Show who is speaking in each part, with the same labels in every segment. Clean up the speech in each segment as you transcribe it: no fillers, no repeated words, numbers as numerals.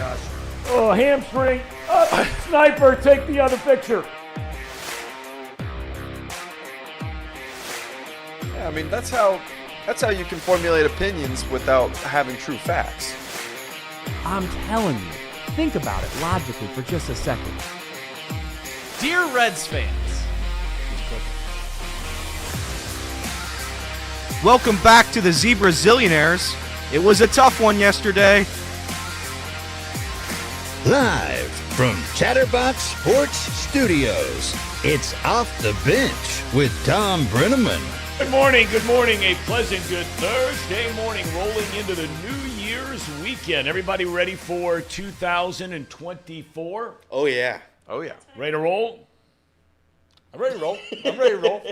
Speaker 1: gosh.
Speaker 2: Oh, hamstring. Up. Sniper, take the other picture.
Speaker 1: Yeah, I mean, that's how you can formulate opinions without having true facts.
Speaker 3: I'm telling you, think about it logically for just a second.
Speaker 4: Dear Reds fans, welcome back to the Zebra Zillionaires. It was a tough one yesterday.
Speaker 5: Live from Chatterbox Sports Studios, it's Off the Bench with Tom Brenneman.
Speaker 2: Good morning. A pleasant good Thursday morning rolling into the New Year's weekend. Everybody ready for 2024?
Speaker 1: Oh, yeah.
Speaker 2: Ready to roll?
Speaker 6: I'm ready to roll.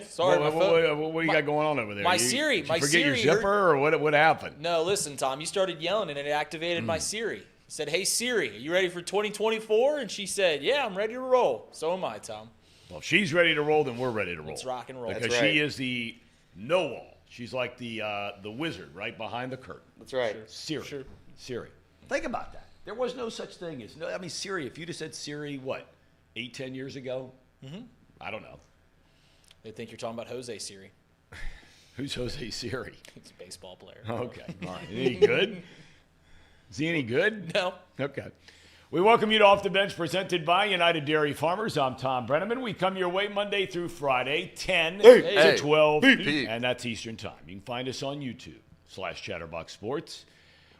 Speaker 6: Sorry,
Speaker 2: what do you got going on over there?
Speaker 6: My
Speaker 2: Did
Speaker 6: Siri
Speaker 2: you forget your
Speaker 6: heard-
Speaker 2: zipper, or what happened?
Speaker 6: No, listen, Tom. You started yelling, and it activated my Siri. It said, "Hey Siri, are you ready for 2024?" And she said, "Yeah, I'm ready to roll." So am I, Tom.
Speaker 2: Well, if she's ready to roll, then we're ready to roll.
Speaker 6: Let's rock and roll.
Speaker 2: Because
Speaker 1: That's right.
Speaker 2: she is the know-all. She's like the wizard right behind the curtain.
Speaker 1: That's right.
Speaker 2: Siri.
Speaker 6: Sure.
Speaker 2: Siri. Think about that. There was no such thing as Siri. If you'd have said Siri, 8-10 years ago? Mm-hmm. I don't know.
Speaker 6: They think you're talking about Jose Siri.
Speaker 2: Who's Jose Siri?
Speaker 6: He's a baseball player.
Speaker 2: Okay. All right. Any good? Is he any good?
Speaker 6: No.
Speaker 2: Okay. We welcome you to Off the Bench, presented by United Dairy Farmers. I'm Tom Brenneman. We come your way Monday through Friday, 10 to 12, and that's Eastern Time. You can find us on YouTube/Chatterbox Sports.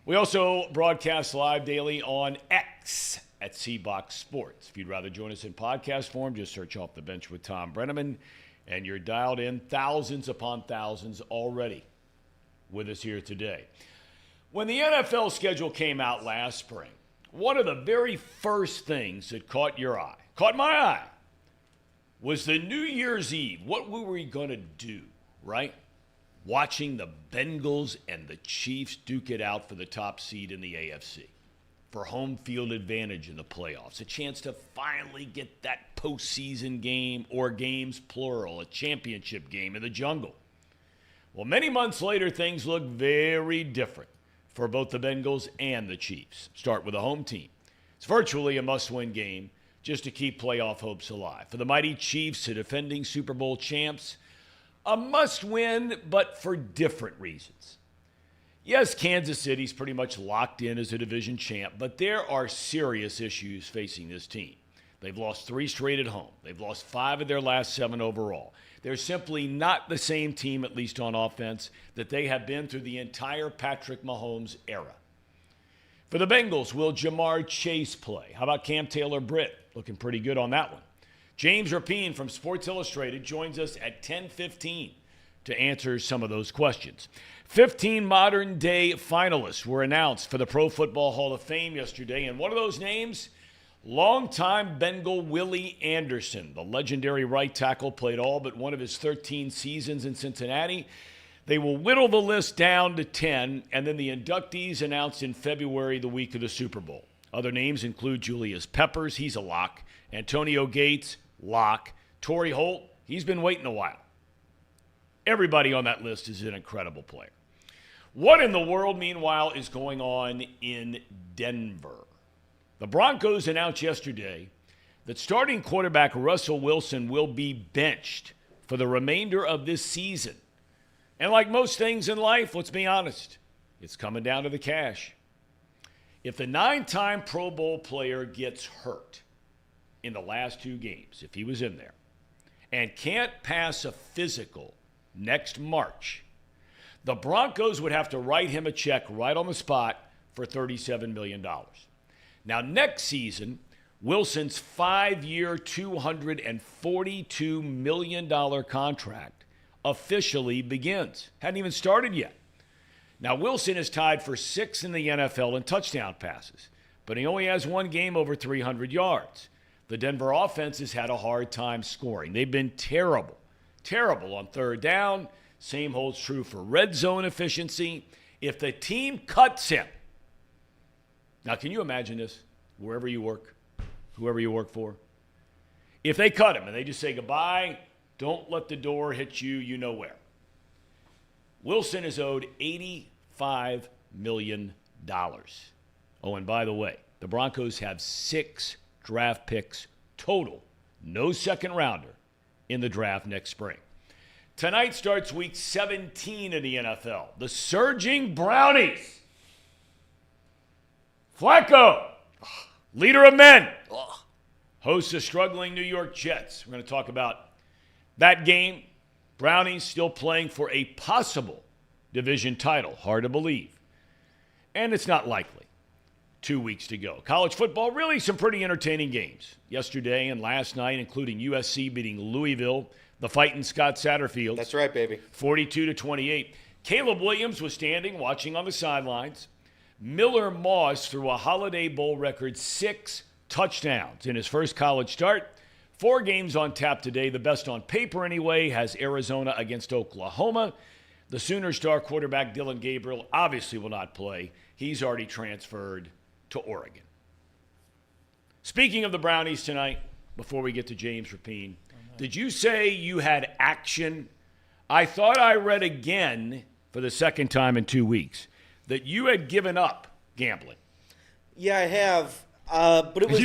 Speaker 2: We also broadcast live daily on X at CBox Sports. If you'd rather join us in podcast form, just search Off the Bench with Tom Brenneman, and you're dialed in, thousands upon thousands already with us here today. When the NFL schedule came out last spring, one of the very first things that caught my eye, was the New Year's Eve. What were we going to do, right? Watching the Bengals and the Chiefs duke it out for the top seed in the AFC, for home field advantage in the playoffs, a chance to finally get that postseason game, or games plural, a championship game in the jungle. Well, many months later, things look very different for both the Bengals and the Chiefs. Start with the home team. It's virtually a must-win game just to keep playoff hopes alive. For the mighty Chiefs, the defending Super Bowl champs, a must-win, but for different reasons. Yes, Kansas City's pretty much locked in as a division champ, but there are serious issues facing this team. They've lost 3 straight at home. They've lost 5 of their last 7 overall. They're simply not the same team, at least on offense, that they have been through the entire Patrick Mahomes era. For the Bengals, will Jamar Chase play? How about Cam Taylor-Britt? Looking pretty good on that one. James Rapien from Sports Illustrated joins us at 10:15 to answer some of those questions. 15 modern-day finalists were announced for the Pro Football Hall of Fame yesterday, and one of those names, longtime Bengal Willie Anderson, the legendary right tackle, played all but one of his 13 seasons in Cincinnati. They will whittle the list down to 10, and then the inductees announced in February, the week of the Super Bowl. Other names include Julius Peppers, he's a lock. Antonio Gates, lock. Torrey Holt, he's been waiting a while. Everybody on that list is an incredible player. What in the world, meanwhile, is going on in Denver? The Broncos announced yesterday that starting quarterback Russell Wilson will be benched for the remainder of this season. And like most things in life, let's be honest, it's coming down to the cash. If the 9-time Pro Bowl player gets hurt in the last 2 games, if he was in there, and can't pass a physical next March, the Broncos would have to write him a check right on the spot for $37 million. Now, next season, Wilson's 5-year, $242 million contract officially begins. Hadn't even started yet. Now, Wilson is tied for 6th in the NFL in touchdown passes, but he only has 1 game over 300 yards. The Denver offense has had a hard time scoring. They've been terrible on third down. Same holds true for red zone efficiency. If the team cuts him, now can you imagine this, wherever you work, whoever you work for? If they cut him and they just say goodbye, don't let the door hit you, you know where. Wilson is owed $85 million. Oh, and by the way, The Broncos have 6 draft picks total. No second rounder in the draft next spring. Tonight starts week 17 in the NFL. The surging Brownies. Flacco, leader of men, hosts the struggling New York Jets. We're going to talk about that game. Brownies still playing for a possible division title. Hard to believe. And it's not likely. 2 weeks to go. College football, really some pretty entertaining games. Yesterday and last night, including USC beating Louisville, the fighting Scott Satterfield.
Speaker 7: That's right, baby.
Speaker 2: 42-28. Caleb Williams was standing, watching on the sidelines. Miller Moss threw a Holiday Bowl record 6 touchdowns in his first college start. 4 games on tap today. The best on paper anyway has Arizona against Oklahoma. The Sooner star quarterback Dylan Gabriel obviously will not play. He's already transferred to Oregon. Speaking of the Brownies tonight, before we get to James Rapien, did you say you had action? I thought I read again for the second time in 2 weeks that you had given up gambling.
Speaker 7: Yeah, I have. But it was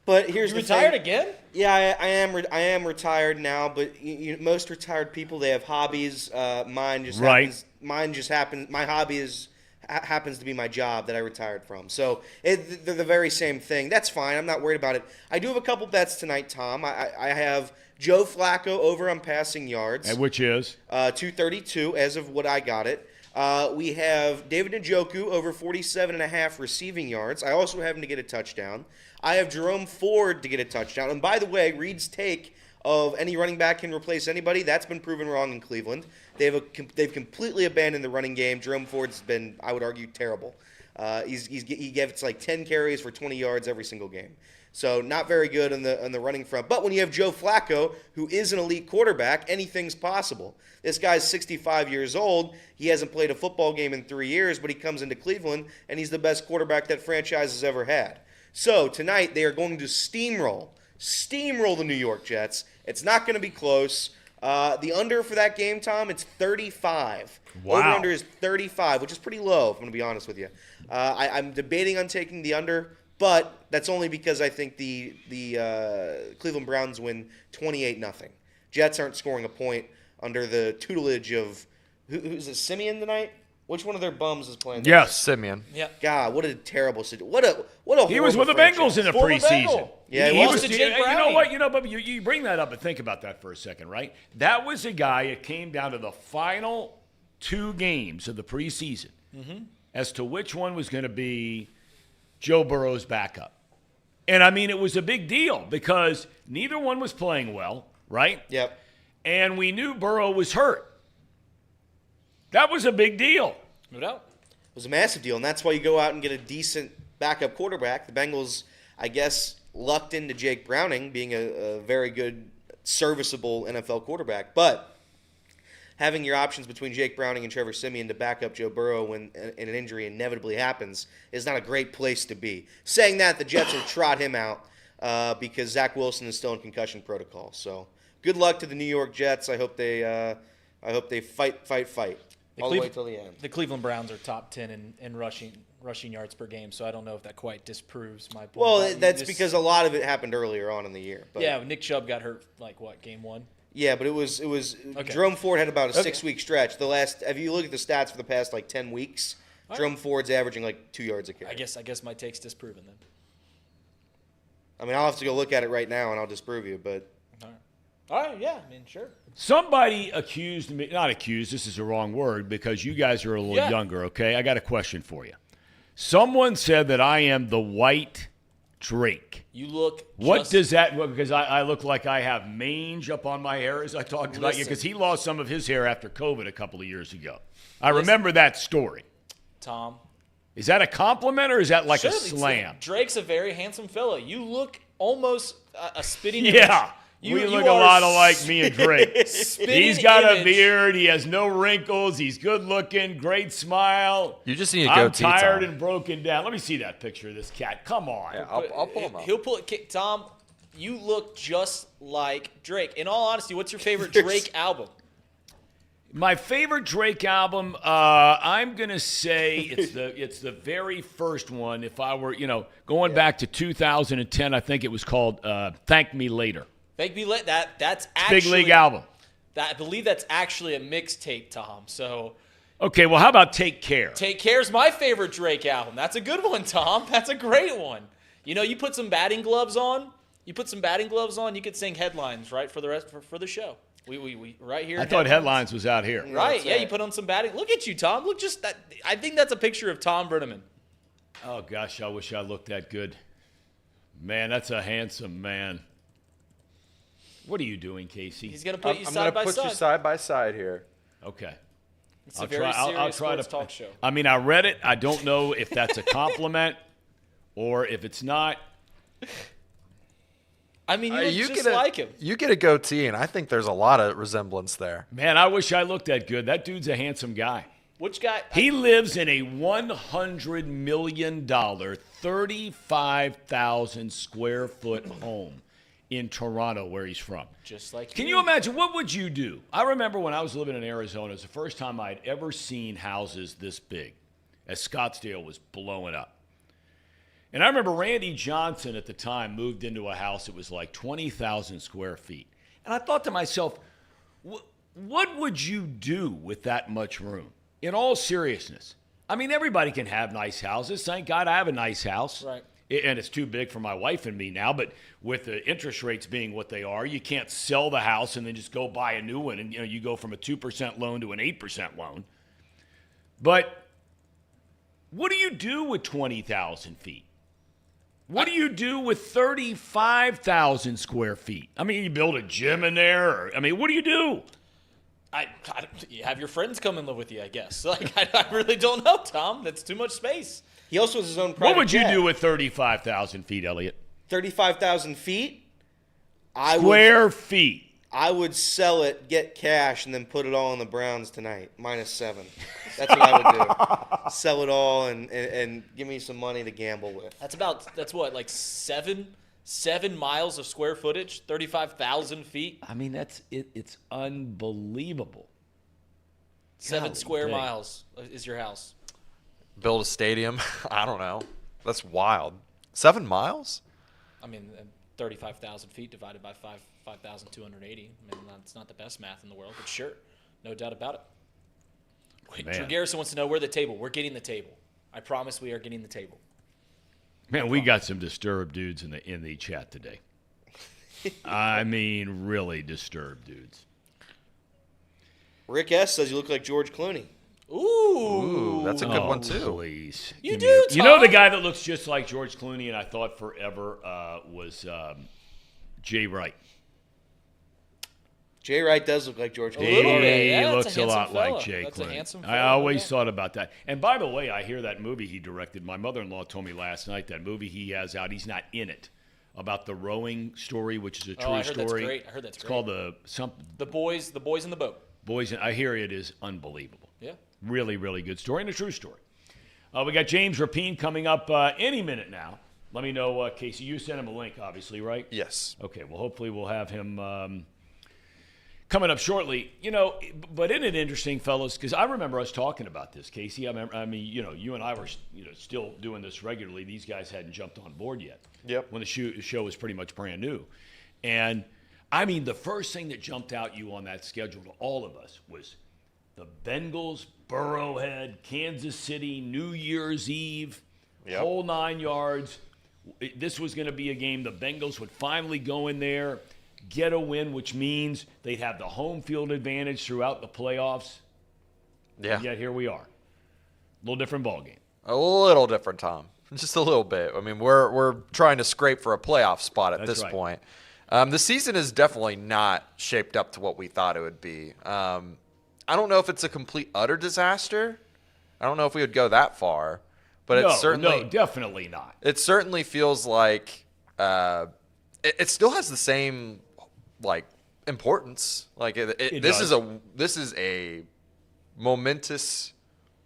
Speaker 7: But here's
Speaker 6: You
Speaker 7: the
Speaker 6: retired
Speaker 7: thing.
Speaker 6: again?
Speaker 7: Yeah, I am retired now. But most retired people, they have hobbies. Mine just happens. My hobby happens to be my job that I retired from. So they're the very same thing. That's fine. I'm not worried about it. I do have a couple bets tonight, Tom. I have Joe Flacco over on passing yards.
Speaker 2: And which is?
Speaker 7: 232 as of what I got it. We have David Njoku over 47.5 receiving yards. I also have him to get a touchdown. I have Jerome Ford to get a touchdown. And by the way, Reed's take of any running back can replace anybody, that's been proven wrong in Cleveland. They've completely abandoned the running game. Jerome Ford's been, I would argue, terrible. He gets like 10 carries for 20 yards every single game. So not very good on the running front. But when you have Joe Flacco, who is an elite quarterback, anything's possible. This guy's 65 years old. He hasn't played a football game in 3 years, but he comes into Cleveland, and he's the best quarterback that franchise has ever had. So tonight they are going to steamroll the New York Jets. It's not going to be close. The under for that game, Tom, it's 35.
Speaker 2: Wow.
Speaker 7: Over-under is 35, which is pretty low, if I'm going to be honest with you. I'm debating on taking the under, but that's only because I think the Cleveland Browns win 28-0. Jets aren't scoring a point under the tutelage of who's it, Simeon tonight? Which one of their bums is playing?
Speaker 2: Yes,
Speaker 1: Simeon.
Speaker 6: Yeah.
Speaker 7: God, what a terrible situation. What a
Speaker 2: he was with the
Speaker 7: franchise.
Speaker 2: Bengals in the
Speaker 6: Former
Speaker 2: preseason.
Speaker 6: Bengal.
Speaker 7: Yeah,
Speaker 2: he
Speaker 7: he
Speaker 2: was.
Speaker 6: to
Speaker 2: You
Speaker 6: Jake
Speaker 2: know
Speaker 6: Browning.
Speaker 2: what? But you bring that up and think about that for a second, right? That was a guy. It came down to the final 2 games of the preseason as to which one was going to be Joe Burrow's backup. And I mean, it was a big deal because neither one was playing well, right?
Speaker 7: Yep.
Speaker 2: And we knew Burrow was hurt. That was a big deal.
Speaker 6: No doubt.
Speaker 7: It was a massive deal, and that's why you go out and get a decent backup quarterback. The Bengals, I guess, lucked into Jake Browning being a very good, serviceable NFL quarterback. But having your options between Jake Browning and Trevor Siemian to back up Joe Burrow when an injury inevitably happens is not a great place to be. Saying that, the Jets will trot him out because Zach Wilson is still in concussion protocol. So good luck to the New York Jets. I hope they fight. All the way till the end.
Speaker 6: The Cleveland Browns are top 10 in rushing yards per game, so I don't know if that quite disproves my point.
Speaker 7: Well, that's because a lot of it happened earlier on in the year. But
Speaker 6: yeah, Nick Chubb got hurt game 1.
Speaker 7: Yeah, but it was
Speaker 6: Okay.
Speaker 7: Jerome Ford had about a 6-week stretch. If you look at the stats for the past 10 weeks, Jerome Ford's averaging 2 yards a carry.
Speaker 6: I guess my take's disproven then.
Speaker 7: I mean, I'll have to go look at it right now and I'll disprove you, but
Speaker 6: All right, yeah, I mean, sure.
Speaker 2: Somebody accused me, not accused, this is the wrong word because you guys are a little younger, okay? I got a question for you. Someone said that I am the white Drake.
Speaker 6: You look
Speaker 2: What does that, because I look like I have mange up on my hair as I talked about you, because he lost some of his hair after COVID a couple of years ago. I remember that story.
Speaker 6: Tom.
Speaker 2: Is that a compliment or is that like
Speaker 6: Sure,
Speaker 2: a slam?
Speaker 6: Drake's a very handsome fellow. You look almost a spitting
Speaker 2: Yeah.
Speaker 6: image.
Speaker 2: We look a lot alike, me and Drake.
Speaker 6: Spitting
Speaker 2: He's got a
Speaker 6: image.
Speaker 2: beard. He has no wrinkles. He's good looking. Great smile.
Speaker 1: You just need a
Speaker 2: I'm
Speaker 1: goatee,
Speaker 2: tired
Speaker 1: Tom.
Speaker 2: and broken down. Let me see that picture of this cat. Come on.
Speaker 1: Yeah, I'll pull him up.
Speaker 6: He'll pull it. Tom, you look just like Drake. In all honesty, what's your favorite Drake album?
Speaker 2: My favorite Drake album, I'm gonna say it's the very first one. If I were, going back to 2010, I think it was called "Thank Me Later."
Speaker 6: Thank Me Later. That's actually
Speaker 2: Big League album.
Speaker 6: I believe that's actually a mixtape, Tom. So.
Speaker 2: Okay, well, how about Take Care?
Speaker 6: Take Care's my favorite Drake album. That's a good one, Tom. That's a great one. You put some batting gloves on. You could sing Headlines, right, for the show. We right here.
Speaker 2: I thought Headlines was out here.
Speaker 6: Right, yeah, you put on some batting. Look at you, Tom. Look just that. I think that's a picture of Tom Brenneman.
Speaker 2: Oh, gosh, I wish I looked that good. Man, that's a handsome man. What are you doing, Casey?
Speaker 6: He's going to put you
Speaker 1: I'm
Speaker 6: side by
Speaker 1: gonna put
Speaker 6: side.
Speaker 1: you side by side here.
Speaker 2: Okay.
Speaker 6: It's a very serious sports talk show.
Speaker 2: I mean, I read it. I don't know if that's a compliment or if it's not.
Speaker 6: I mean, you look just like him.
Speaker 8: You get a goatee, and I think there's a lot of resemblance there.
Speaker 2: Man, I wish I looked that good. That dude's a handsome guy.
Speaker 6: Which guy?
Speaker 2: He lives in a $100 million, 35,000 square foot home in Toronto, where he's from.
Speaker 6: Just like
Speaker 2: Can you imagine? What would you do? I remember when I was living in Arizona, it was the first time I'd ever seen houses this big, as Scottsdale was blowing up. And I remember Randy Johnson at the time moved into a house that was like 20,000 square feet. And I thought to myself, what would you do with that much room? In all seriousness. I mean, everybody can have nice houses. Thank God I have a nice house.
Speaker 6: Right.
Speaker 2: And it's too big for my wife and me now. But with the interest rates being what they are, you can't sell the house and then just go buy a new one. And, you go from a 2% loan to an 8% loan. But what do you do with 20,000 feet? What do you do with 35,000 square feet? I mean, you build a gym in there? What do you do?
Speaker 6: You have your friends come and live with you, I guess. I really don't know, Tom. That's too much space.
Speaker 7: He also has his own private
Speaker 2: What would you
Speaker 7: jet.
Speaker 2: do with 35,000 feet, Elliot?
Speaker 7: 35,000 feet?
Speaker 2: Square feet.
Speaker 7: I would sell it, get cash, and then put it all on the Browns tonight, -7. That's what I would do. Sell it all and give me some money to gamble with.
Speaker 6: That's what, like 7 miles of square footage, 35,000 feet.
Speaker 2: I mean, it's unbelievable.
Speaker 6: 7 square
Speaker 2: dang.
Speaker 6: miles is your house.
Speaker 8: Build a stadium. I don't know. That's wild. 7 miles?
Speaker 6: I mean, 35,000 feet divided by 5,280. I mean, that's not the best math in the world, but sure, no doubt about it. Drew Garrison wants to know where the table. We're getting the table. I promise we are getting the table.
Speaker 2: Man, we got some disturbed dudes in the chat today. I mean, really disturbed dudes.
Speaker 7: Rick S. says you look like George Clooney.
Speaker 6: Ooh,
Speaker 8: that's a good one, too.
Speaker 2: Please.
Speaker 6: You do, Tom.
Speaker 2: You know the guy that looks just like George Clooney, and I thought forever was Jay Wright.
Speaker 7: Jay Wright does look like George Clooney.
Speaker 2: He
Speaker 6: Yeah,
Speaker 2: looks
Speaker 6: that's
Speaker 2: a
Speaker 6: a
Speaker 2: lot
Speaker 6: handsome
Speaker 2: like
Speaker 6: fella.
Speaker 2: Jay
Speaker 6: That's a
Speaker 2: Clooney.
Speaker 6: handsome
Speaker 2: I
Speaker 6: fella,
Speaker 2: always
Speaker 6: yeah.
Speaker 2: thought about that. And by the way, I hear that movie he directed. My mother-in-law told me last night that movie he has out, he's not in it, about the rowing story, which is a true
Speaker 6: I heard
Speaker 2: story.
Speaker 6: that's great. I heard that's
Speaker 2: it's
Speaker 6: great.
Speaker 2: called
Speaker 6: The boys in the boat.
Speaker 2: Boys. I hear it is unbelievable.
Speaker 6: Yeah.
Speaker 2: Really, really good story and a true story. We got James Rapien coming up any minute now. Let me know, Casey. You sent him a link, obviously, right?
Speaker 8: Yes.
Speaker 2: Okay. Well, hopefully we'll have him coming up shortly. But isn't it interesting, fellas? Because I remember us talking about this, Casey. You and I were still doing this regularly. These guys hadn't jumped on board yet.
Speaker 8: Yep.
Speaker 2: When the show was pretty much brand new. And, I mean, the first thing that jumped out you on that schedule to all of us was the Bengals, Burrowhead, Kansas City, New Year's Eve, whole 9 yards. This was going to be a game the Bengals would finally go in there, get a win, which means they'd have the home field advantage throughout the playoffs.
Speaker 8: Yeah.
Speaker 2: And yet here we are. A little different ballgame.
Speaker 8: A little different, Tom. Just a little bit. I mean, we're trying to scrape for a playoff spot at this point. The season is definitely not shaped up to what we thought it would be. I don't know if it's a complete, utter disaster. I don't know if we would go that far. But it's certainly...
Speaker 2: No, definitely not.
Speaker 8: It certainly feels like it still has the same, importance. This is a momentous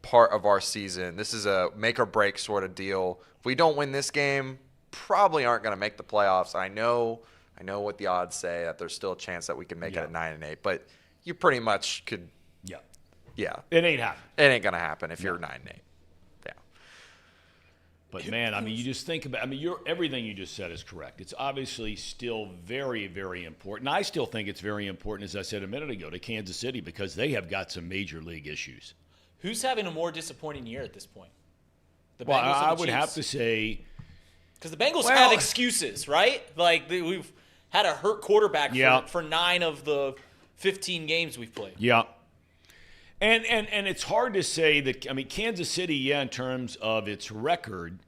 Speaker 8: part of our season. This is a make-or-break sort of deal. If we don't win this game, probably aren't going to make the playoffs. I know what the odds say, that there's still a chance that we can make it at 9-8. But you pretty much could Yeah.
Speaker 2: It ain't happening.
Speaker 8: It ain't going to happen if you're 9-8. Yeah.
Speaker 2: But, man, I mean, you just think about – I mean, everything you just said is correct. It's obviously still very, very important. I still think it's very important, as I said a minute ago, to Kansas City because they have got some major league issues.
Speaker 6: Who's having a more disappointing year at this point? The
Speaker 2: Well,
Speaker 6: Bengals or the
Speaker 2: I would
Speaker 6: Chiefs?
Speaker 2: have to say –
Speaker 6: because the Bengals have excuses, right? Like, we've had a hurt quarterback for 9 of the 15 games we've played.
Speaker 2: Yeah. And it's hard to say that – I mean, Kansas City, in terms of its record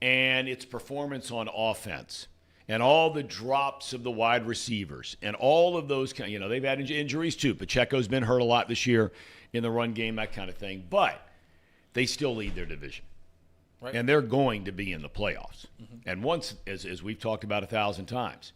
Speaker 2: and its performance on offense and all the drops of the wide receivers and all of those – they've had injuries too. Pacheco's been hurt a lot this year in the run game, that kind of thing. But they still lead their division. Right. And they're going to be in the playoffs. Mm-hmm. And once, as we've talked about 1,000 times,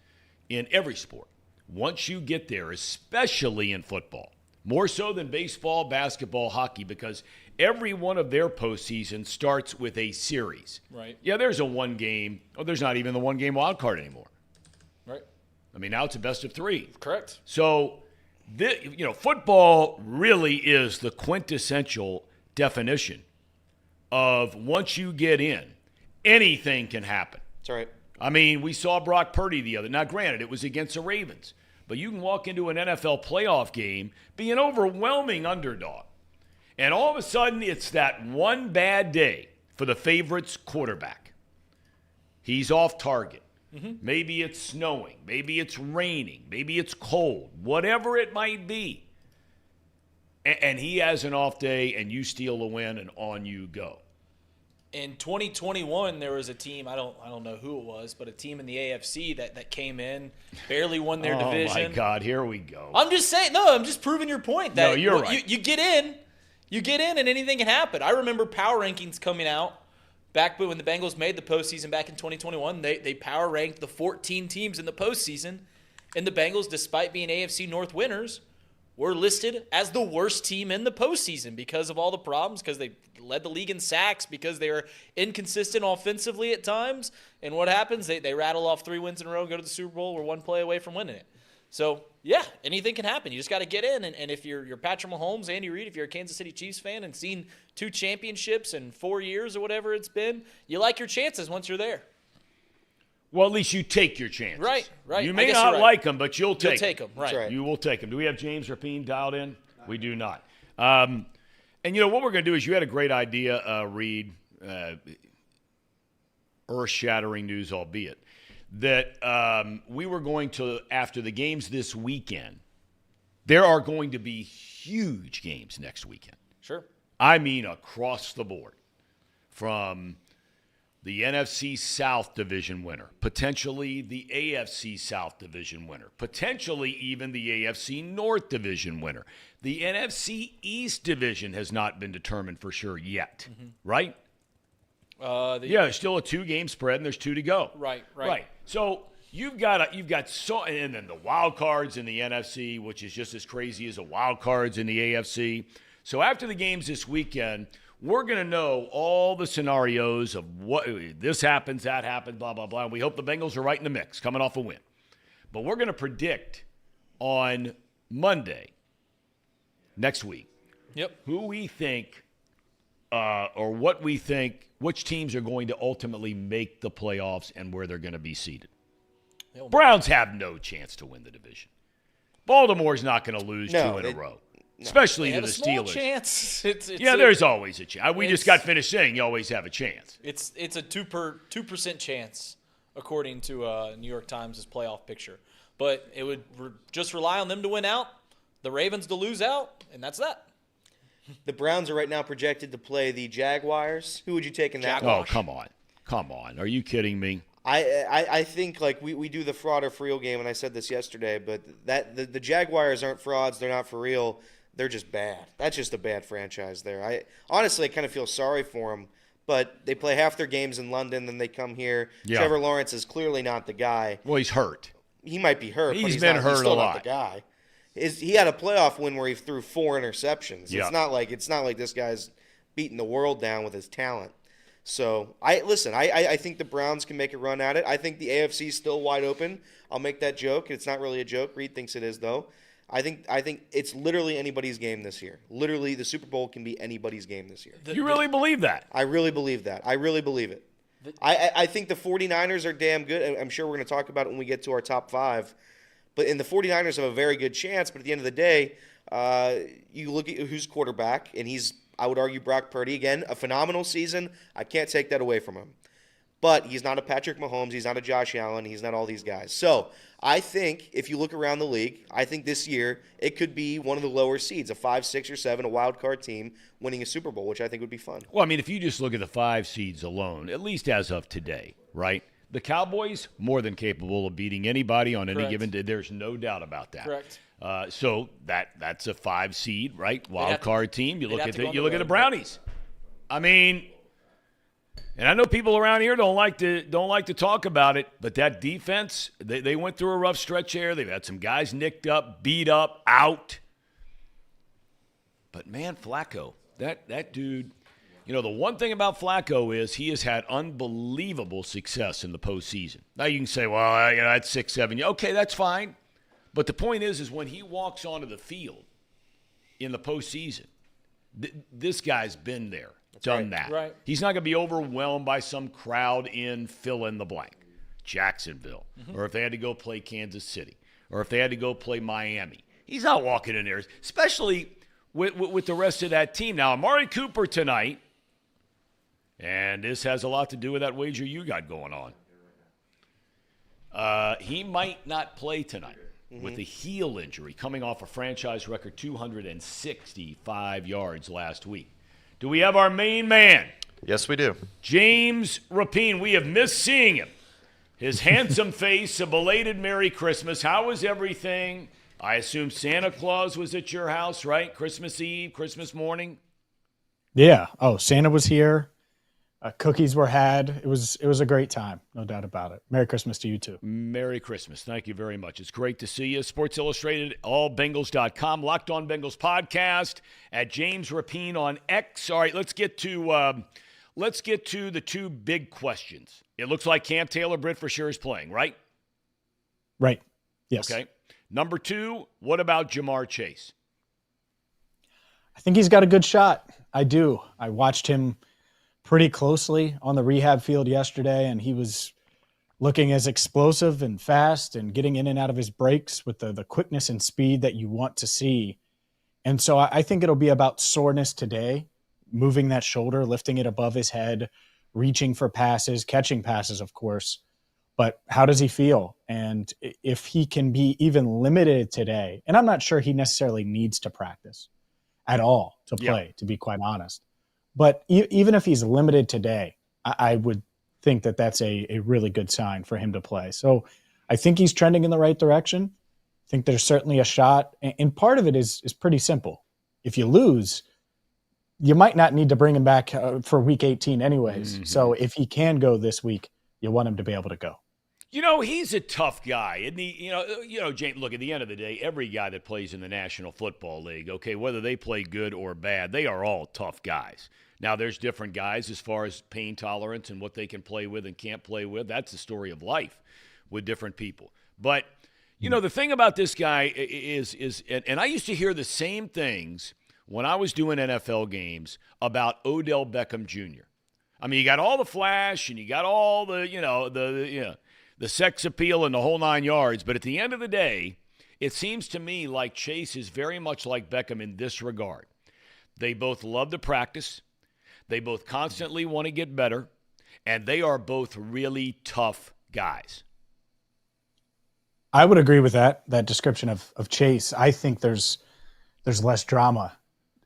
Speaker 2: in every sport, once you get there, especially in football, more so than baseball, basketball, hockey, because every one of their postseason starts with a series.
Speaker 6: Right.
Speaker 2: Yeah, there's a one-game – there's not even the one-game wild card anymore.
Speaker 6: Right.
Speaker 2: I mean, now it's a best of 3.
Speaker 6: Correct.
Speaker 2: So, football really is the quintessential definition of once you get in, anything can happen.
Speaker 7: That's right.
Speaker 2: I mean, we saw Brock Purdy the other. Now, granted, it was against the Ravens, but you can walk into an NFL playoff game, be an overwhelming underdog, and all of a sudden it's that one bad day for the favorite's quarterback. He's off target. Mm-hmm. Maybe it's snowing. Maybe it's raining. Maybe it's cold. Whatever it might be. And he has an off day, and you steal a win, and on you go.
Speaker 6: In 2021, there was a team, I don't know who it was, but a team in the AFC that came in, barely won their division.
Speaker 2: Oh, my God, here we go.
Speaker 6: I'm just saying, I'm just proving your point. That
Speaker 2: no, you're right.
Speaker 6: You get in, and anything can happen. I remember power rankings coming out back when the Bengals made the postseason back in 2021. They power ranked the 14 teams in the postseason, and the Bengals, despite being AFC North winners, were listed as the worst team in the postseason because of all the problems, because they led the league in sacks, because they were inconsistent offensively at times. And what happens? They rattle off 3 wins in a row, go to the Super Bowl. We're one play away from winning it. So, yeah, anything can happen. You just got to get in. And if you're Patrick Mahomes, Andy Reid, if you're a Kansas City Chiefs fan and seen 2 championships in 4 years or whatever it's been, you like your chances once you're there.
Speaker 2: Well, at least you take your chances.
Speaker 6: Right.
Speaker 2: You may not like them, but you'll take
Speaker 6: them. Right.
Speaker 2: You will take them. Do we have James Rapien dialed in? We do not. And, what we're going to do is you had a great idea, Reed, earth-shattering news, albeit, that we were going to, after the games this weekend, there are going to be huge games next weekend.
Speaker 6: Sure.
Speaker 2: I mean across the board, from the NFC South Division winner, potentially the AFC South Division winner, potentially even the AFC North Division winner. The NFC East Division has not been determined for sure yet, right? There's still a 2-game spread, and there's 2 to go.
Speaker 6: Right.
Speaker 2: So you've got and then the wild cards in the NFC, which is just as crazy as the wild cards in the AFC. So after the games this weekend, we're going to know all the scenarios of what this happens, that happens, blah, blah, blah. And we hope the Bengals are right in the mix, coming off a win. But we're going to predict on Monday next week who we think or what we think, which teams are going to ultimately make the playoffs and where they're going to be seated. Browns have no chance to win the division. Baltimore's not going to lose 2 in a row. Especially to the Steelers.
Speaker 6: Chance.
Speaker 2: There's always a chance. We just got finished saying you always have a chance.
Speaker 6: It's a 2% chance, according to New York Times' playoff picture. But it would just rely on them to win out, the Ravens to lose out, and that's that.
Speaker 7: The Browns are right now projected to play the Jaguars. Who would you take in that one?
Speaker 2: Oh, come on. Are you kidding me?
Speaker 7: I think like we do the fraud or for real game, and I said this yesterday, but the Jaguars aren't frauds. They're not for real. They're just bad. That's just a bad franchise there. I honestly kind of feel sorry for them, but they play half their games in London, then they come here. Yeah. Trevor Lawrence is clearly not the guy.
Speaker 2: Well, he's hurt.
Speaker 7: He might be hurt, but he's
Speaker 2: been hurt
Speaker 7: he's still
Speaker 2: a lot.
Speaker 7: Not the guy. He had a playoff win where he threw 4 interceptions.
Speaker 2: Yeah.
Speaker 7: It's not like this guy's beating the world down with his talent. So I think the Browns can make a run at it. I think the AFC is still wide open. I'll make that joke. It's not really a joke. Reed thinks it is though. I think it's literally anybody's game this year. Literally, the Super Bowl can be anybody's game this year.
Speaker 2: You really believe that?
Speaker 7: I really believe that. I really believe it. I think the 49ers are damn good. I'm sure we're going to talk about it when we get to our top 5. But the 49ers have a very good chance. But at the end of the day, you look at who's quarterback, and I would argue, Brock Purdy. Again, a phenomenal season. I can't take that away from him. But he's not a Patrick Mahomes. He's not a Josh Allen. He's not all these guys. So I think if you look around the league, I think this year it could be one of the lower seeds, a 5, 6, or 7, a wild card team winning a Super Bowl, which I think would be fun.
Speaker 2: Well, I mean, if you just look at the 5 seeds alone, at least as of today, right? The Cowboys, more than capable of beating anybody on any given day. There's no doubt about that.
Speaker 6: Correct.
Speaker 2: So that's a 5 seed, right? Wild card team. You look at the Brownies. I mean, and I know people around here don't like to talk about it, but that defense, they went through a rough stretch there. They've had some guys nicked up, beat up, out. But man, Flacco, that dude. You know, the one thing about Flacco is he has had unbelievable success in the postseason. Now you can say, well, that's 6, 7. Okay, that's fine. But the point is when he walks onto the field in the postseason, this guy's been there, done that.
Speaker 6: Right.
Speaker 2: He's not going to be overwhelmed by some crowd in fill in the blank, Jacksonville, or if they had to go play Kansas City, or if they had to go play Miami. He's not walking in there, especially with the rest of that team. Now, Amari Cooper tonight. And this has a lot to do with that wager you got going on. He might not play tonight with a heel injury coming off a franchise record 265 yards last week. Do we have our main man?
Speaker 8: Yes, we do.
Speaker 2: James Rapien. We have missed seeing him. His handsome face, a belated Merry Christmas. How was everything? I assume Santa Claus was at your house, right? Christmas Eve, Christmas morning?
Speaker 9: Yeah. Oh, Santa was here. Cookies were had. It was a great time, no doubt about it. Merry Christmas to you too.
Speaker 2: Merry Christmas. Thank you very much. It's great to see you. Sports Illustrated, allbengals.com, Locked On Bengals podcast, at James Rapien on X. All right, let's get to the 2 big questions. It looks like Cam Taylor-Britt for sure is playing, right?
Speaker 9: Right. Yes.
Speaker 2: Okay. Number 2, what about Jamar Chase?
Speaker 9: I think he's got a good shot. I do. I watched him pretty closely on the rehab field yesterday, and he was looking as explosive and fast and getting in and out of his breaks with the quickness and speed that you want to see. And so I think it'll be about soreness today, moving that shoulder, lifting it above his head, reaching for passes, catching passes, of course. But how does he feel? And if he can be even limited today, and I'm not sure he necessarily needs to practice at all to play, to be quite honest. But even if he's limited today, I would think that that's a really good sign for him to play. So I think he's trending in the right direction. I think there's certainly a shot. And part of it is pretty simple. If you lose, you might not need to bring him back for week 18 anyways. Mm-hmm. So if he can go this week, you want him to be able to go.
Speaker 2: You know, he's a tough guy, isn't he? You know, James, look, at the end of the day, every guy that plays in the National Football League, okay, whether they play good or bad, they are all tough guys. Now, there's different guys as far as pain tolerance and what they can play with and can't play with. That's the story of life with different people. But, you know, the thing about this guy is and I used to hear the same things when I was doing NFL games about Odell Beckham Jr. I mean, you got all the flash and you got all the sex appeal and the whole 9 yards. But at the end of the day, it seems to me like Chase is very much like Beckham in this regard. They both love to practice. They both constantly want to get better. And they are both really tough guys.
Speaker 9: I would agree with that description of Chase. I think there's less drama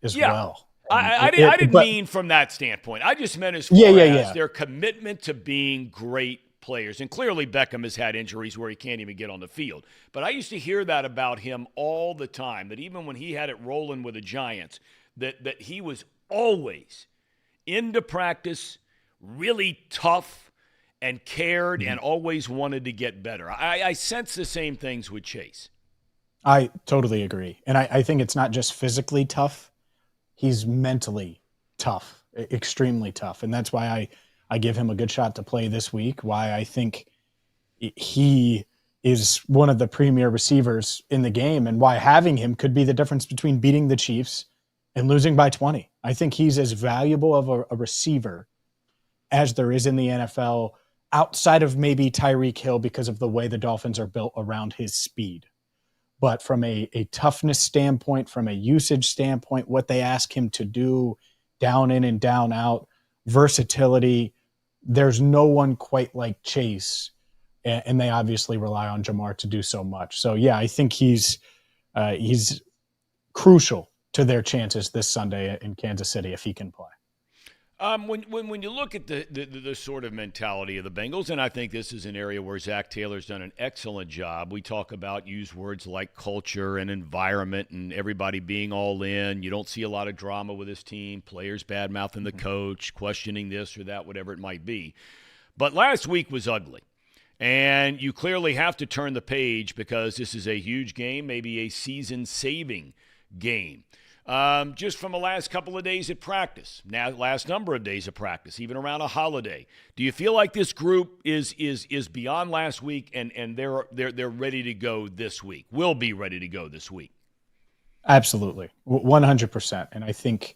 Speaker 9: as well.
Speaker 2: I didn't mean from that standpoint. I just meant as far as their commitment to being great players. And clearly Beckham has had injuries where he can't even get on the field. But I used to hear that about him all the time, that even when he had it rolling with the Giants, that he was always into practice, really tough and cared and always wanted to get better. I sense the same things with Chase.
Speaker 9: I totally agree. And I think it's not just physically tough. He's mentally tough, extremely tough. And that's why I give him a good shot to play this week, why I think he is one of the premier receivers in the game, and why having him could be the difference between beating the Chiefs and losing by 20. I think he's as valuable of a receiver as there is in the NFL, outside of maybe Tyreek Hill because of the way the Dolphins are built around his speed. But from a toughness standpoint, from a usage standpoint, what they ask him to do, down in and down out, versatility, there's no one quite like Chase. And they obviously rely on Jamar to do so much. So, yeah, I think he's crucial to their chances this Sunday in Kansas City if he can play.
Speaker 2: When you look at the sort of mentality of the Bengals, and I think this is an area where Zach Taylor's done an excellent job. We talk about, use words like culture and environment and everybody being all in. You don't see a lot of drama with this team, players bad-mouthing the coach, questioning this or that, whatever it might be. But last week was ugly. And you clearly have to turn the page because this is a huge game, maybe a season-saving game. Just from the last couple of days at practice, now last number of days of practice, even around a holiday, do you feel like this group is beyond last week and they're ready to go this week? Will be ready to go this week?
Speaker 9: Absolutely, 100%. And I think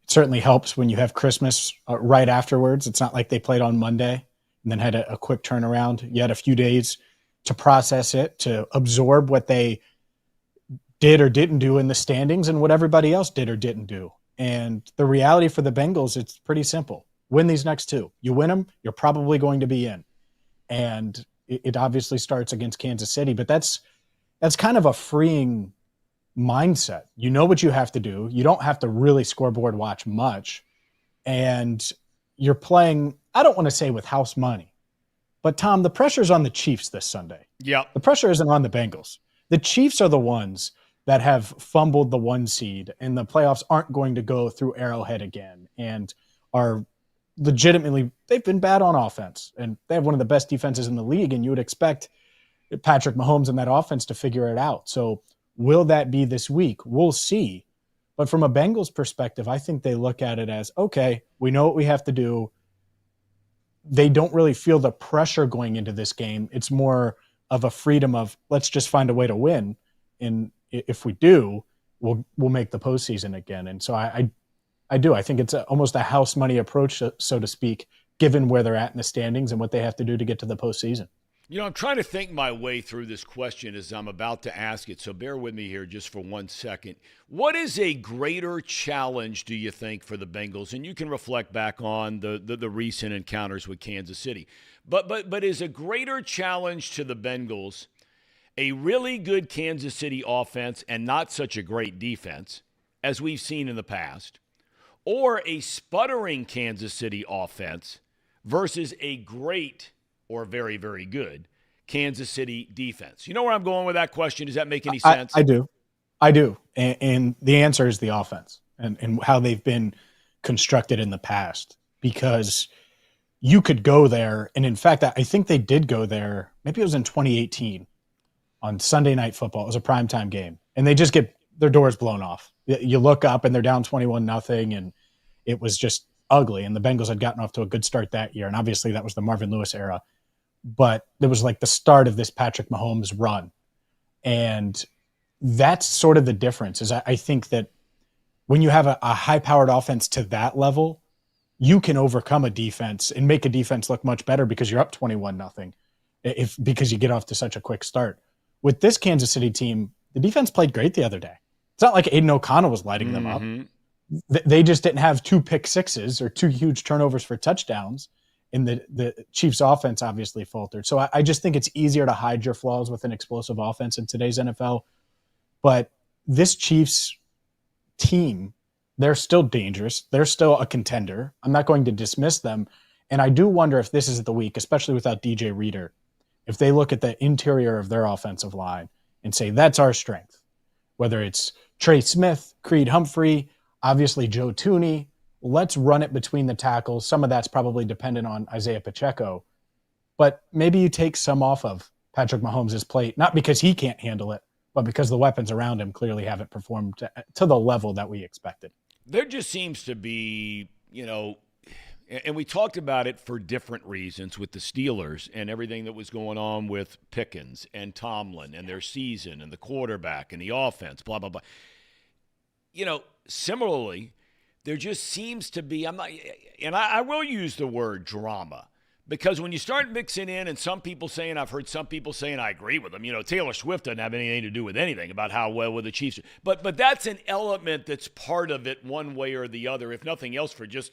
Speaker 9: it certainly helps when you have Christmas right afterwards. It's not like they played on Monday and then had a quick turnaround. You had a few days to process it, to absorb what they did or didn't do in the standings and what everybody else did or didn't do. And the reality for the Bengals, it's pretty simple. Win these next two. You win them, you're probably going to be in. And it obviously starts against Kansas City, but that's kind of a freeing mindset. You know what you have to do. You don't have to really scoreboard watch much. And you're playing, I don't want to say with house money, but Tom, the pressure's on the Chiefs this Sunday.
Speaker 2: Yeah.
Speaker 9: The pressure isn't on the Bengals. The Chiefs are the ones that have fumbled the 1 seed, and the playoffs aren't going to go through Arrowhead again, and are legitimately, they've been bad on offense, and they have one of the best defenses in the league, and you would expect Patrick Mahomes and that offense to figure it out. So will that be this week? We'll see. But from a Bengals perspective, I think they look at it as, okay, we know what we have to do. They don't really feel the pressure going into this game. It's more of a freedom of, let's just find a way to win. And if we do, we'll make the postseason again. And so I do. I think it's almost a house money approach, so to speak, given where they're at in the standings and what they have to do to get to the postseason.
Speaker 2: You know, I'm trying to think my way through this question as I'm about to ask it, so bear with me here just for 1 second. What is a greater challenge, do you think, for the Bengals? And you can reflect back on the recent encounters with Kansas City. But is a greater challenge to the Bengals a really good Kansas City offense and not such a great defense, as we've seen in the past, or a sputtering Kansas City offense versus a great or very, very good Kansas City defense? You know where I'm going with that question? Does that make any sense?
Speaker 9: I do. And the answer is the offense and how they've been constructed in the past, because you could go there. And in fact, I think they did go there. Maybe it was in 2018 on Sunday Night Football. It was a primetime game, and they just get their doors blown off. You look up and they're down 21-0, and it was just ugly. And the Bengals had gotten off to a good start that year. And obviously that was the Marvin Lewis era, but it was like the start of this Patrick Mahomes run. And that's sort of the difference, is I think that when you have a high-powered offense to that level, you can overcome a defense and make a defense look much better because you're up 21-0, because you get off to such a quick start. With this Kansas City team, the defense played great the other day. It's not like Aiden O'Connell was lighting them up. They just didn't have 2 pick sixes or 2 huge turnovers for touchdowns, and the Chiefs' offense obviously faltered. So I just think it's easier to hide your flaws with an explosive offense in today's NFL. But this Chiefs team, they're still dangerous. They're still a contender. I'm not going to dismiss them. And I do wonder if this is the week, especially without DJ Reader, if they look at the interior of their offensive line and say, that's our strength, whether it's Trey Smith, Creed Humphrey, obviously Joe Tooney, let's run it between the tackles. Some of that's probably dependent on Isaiah Pacheco, but maybe you take some off of Patrick Mahomes' plate, not because he can't handle it, but because the weapons around him clearly haven't performed to the level that we expected.
Speaker 2: There just seems to be, And we talked about it for different reasons with the Steelers and everything that was going on with Pickens and Tomlin and their season and the quarterback and the offense, blah, blah, blah. Similarly, there just seems to be, I will use the word drama, because when you start mixing in, and I've heard some people saying, I agree with them, Taylor Swift doesn't have anything to do with anything about how well with the Chiefs. But that's an element that's part of it one way or the other, if nothing else for just,